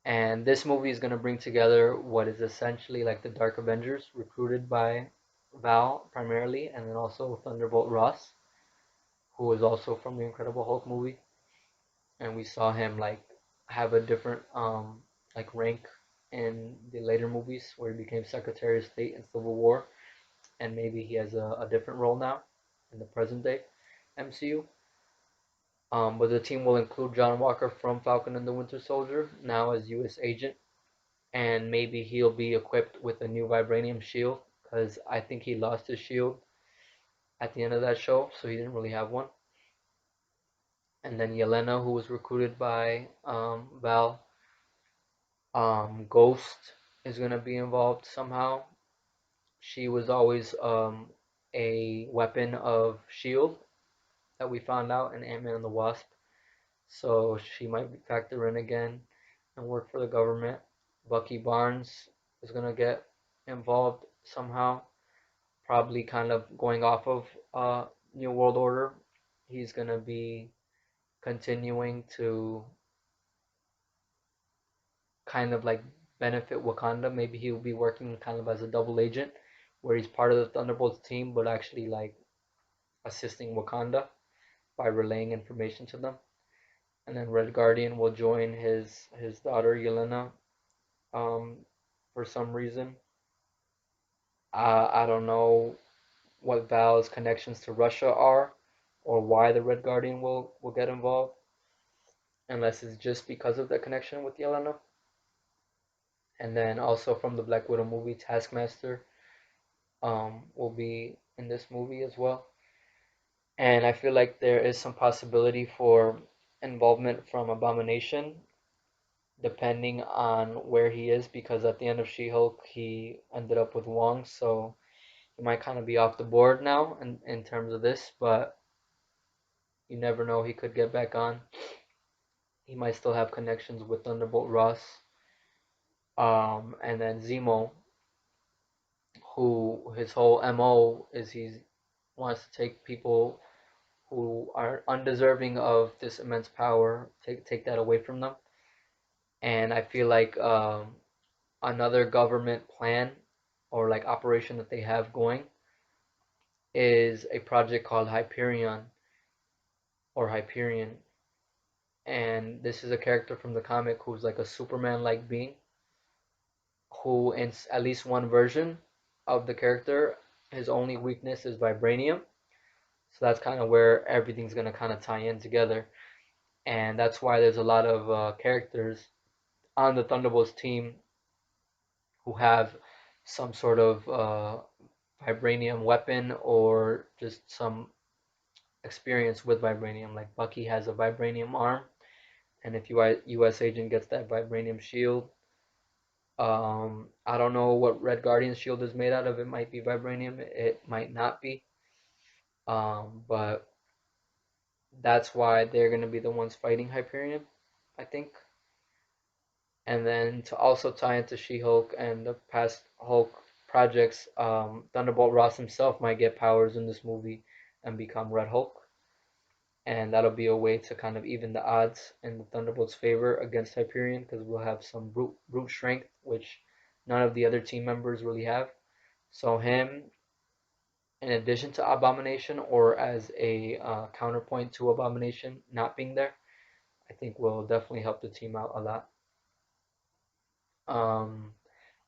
[SPEAKER 1] And this movie is going to bring together what is essentially like the Dark Avengers, recruited by Val primarily, and then also Thunderbolt Ross, who is also from the Incredible Hulk movie. And we saw him like have a different like rank in the later movies where he became Secretary of State in Civil War, and maybe he has a different role now in the present day MCU. But the team will include John Walker from Falcon and the Winter Soldier now as U.S. agent, and maybe he'll be equipped with a new vibranium shield because I think he lost his shield at the end of that show, so he didn't really have one. And then Yelena, who was recruited by Val, Ghost is gonna be involved somehow. She was always a weapon of Shield that we found out in Ant-Man and the Wasp, so she might factor in again and work for the government. Bucky Barnes is gonna get involved somehow, probably kind of going off of New World Order. He's gonna be continuing to kind of like benefit Wakanda. Maybe he'll be working kind of as a double agent, where he's part of the Thunderbolts team, but actually like assisting Wakanda by relaying information to them. And then Red Guardian will join his daughter Yelena, um, for some reason. I don't know what Val's connections to Russia are, or why the Red Guardian will get involved, unless it's just because of the connection with Yelena. And then also from the Black Widow movie, Taskmaster will be in this movie as well. And I feel like there is some possibility for involvement from Abomination, depending on where he is, because at the end of She-Hulk, he ended up with Wong, so he might kind of be off the board now in terms of this, but you never know, he could get back on. He might still have connections with Thunderbolt Ross. And then Zemo, who his whole MO is he wants to take people who are undeserving of this immense power, take that away from them. And I feel like another government plan or like operation that they have going is a project called Hyperion or Hyperion. And this is a character from the comic who's like a Superman like being, who in at least one version of the character, his only weakness is vibranium. So that's kind of where everything's going to kind of tie in together. And that's why there's a lot of characters on the Thunderbolts team who have some sort of vibranium weapon or just some experience with vibranium. Like Bucky has a vibranium arm, and if U.S. agent gets that vibranium shield, I don't know what Red Guardian's shield is made out of. It might be vibranium, it might not be. But that's why they're gonna be the ones fighting Hyperion, I think. And then to also tie into She-Hulk and the past Hulk projects, Thunderbolt Ross himself might get powers in this movie and become Red Hulk, and that'll be a way to kind of even the odds in the Thunderbolts' favor against Hyperion, because we'll have some brute strength, which none of the other team members really have. So him, in addition to Abomination, or as a counterpoint to Abomination not being there, I think will definitely help the team out a lot. Um,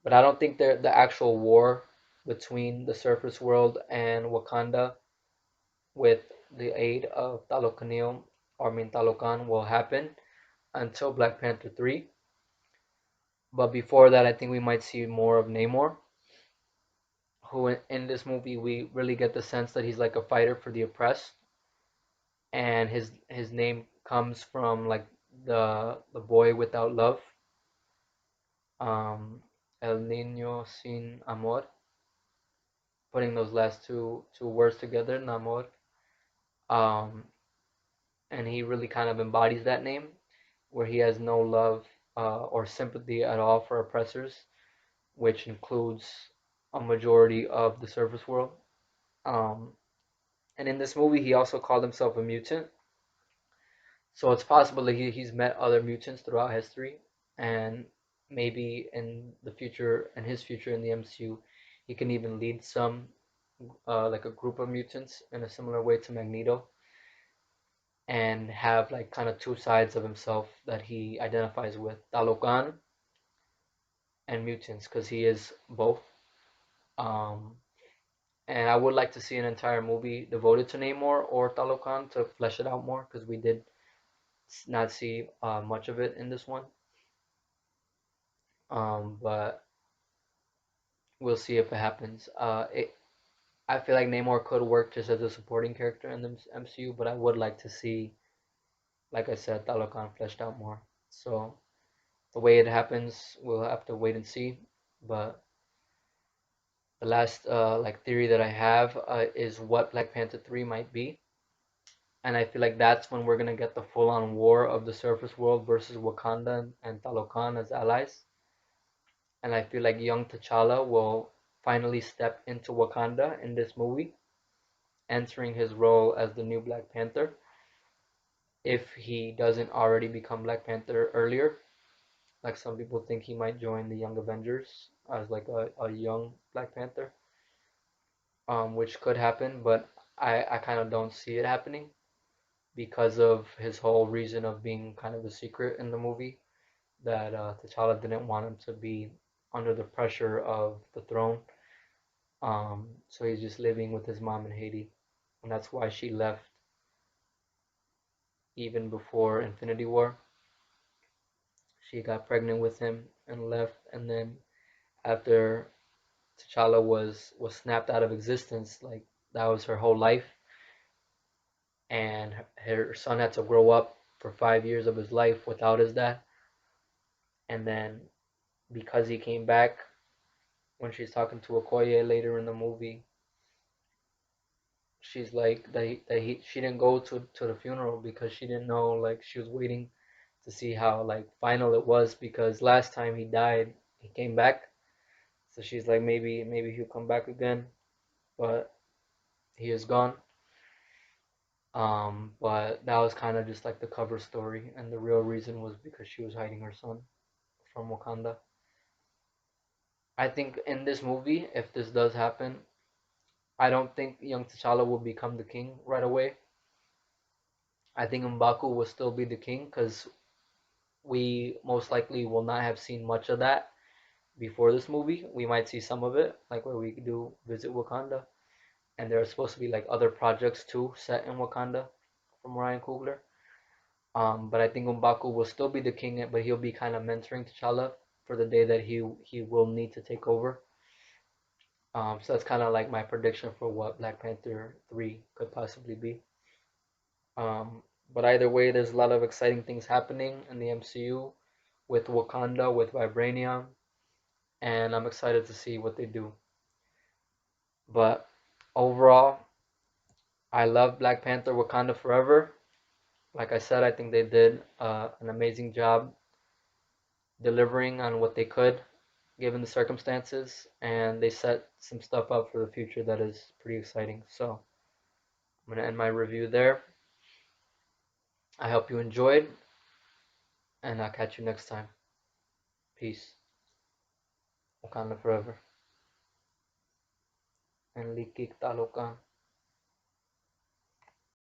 [SPEAKER 1] but I don't think the actual war between the surface world and Wakanda with the aid of Talokan, or I mean Talokan, will happen until Black Panther 3. But before that, I think we might see more of Namor, who in this movie we really get the sense that he's like a fighter for the oppressed, and his name comes from like the boy without love, El Niño sin amor, putting those last two words together, Namor. Um, and he really kind of embodies that name, where he has no love or sympathy at all for oppressors, which includes a majority of the surface world. Um, and in this movie, he also called himself a mutant. So it's possible that he's met other mutants throughout history, and maybe in the future, in his future in the MCU, he can even lead some, like a group of mutants in a similar way to Magneto, and have like kind of two sides of himself that he identifies with, Talokan and mutants, because he is both. Um, and I would like to see an entire movie devoted to Namor or Talokan to flesh it out more, because we did not see much of it in this one. But we'll see if it happens. I feel like Namor could work just as a supporting character in the MCU, but I would like to see, like I said, Talokan fleshed out more. So the way it happens, we'll have to wait and see. But the last like theory that I have is what Black Panther 3 might be. And I feel like that's when we're gonna get the full-on war of the surface world versus Wakanda and Talokan as allies. And I feel like young T'Challa will finally step into Wakanda in this movie, entering his role as the new Black Panther, if he doesn't already become Black Panther earlier. Like some people think he might join the Young Avengers as like a young Black Panther, which could happen, but I kind of don't see it happening because of his whole reason of being kind of a secret in the movie, that T'Challa didn't want him to be under the pressure of the throne. So he's just living with his mom in Haiti, and that's why she left even before Infinity War. She got pregnant with him and left, and then after T'Challa was snapped out of existence, like that was her whole life, and her son had to grow up for 5 years of his life without his dad, and then because he came back, when she's talking to Okoye later in the movie, she's like she didn't go to the funeral because she didn't know, like she was waiting to see how like final it was, because last time he died he came back, so she's like maybe he'll come back again, but he is gone. But that was kind of just like the cover story, and the real reason was because she was hiding her son from Wakanda. I think in this movie, if this does happen, I don't think young T'Challa will become the king right away. I think M'Baku will still be the king, because we most likely will not have seen much of that before this movie. We might see some of it, like where we do visit Wakanda, and there are supposed to be like other projects too set in Wakanda from Ryan Coogler. But I think M'Baku will still be the king, but he'll be kind of mentoring T'Challa for the day that he will need to take over. So that's kind of like my prediction for what Black Panther 3 could possibly be. Um, but either way, there's a lot of exciting things happening in the MCU with Wakanda, with Vibranium, and I'm excited to see what they do. But overall, I love Black Panther Wakanda Forever. Like I said, I think they did an amazing job delivering on what they could given the circumstances, and they set some stuff up for the future that is pretty exciting. So I'm going to end my review there. I hope you enjoyed, and I'll catch you next time. Peace. Wakanda Forever. And Likik Talokan.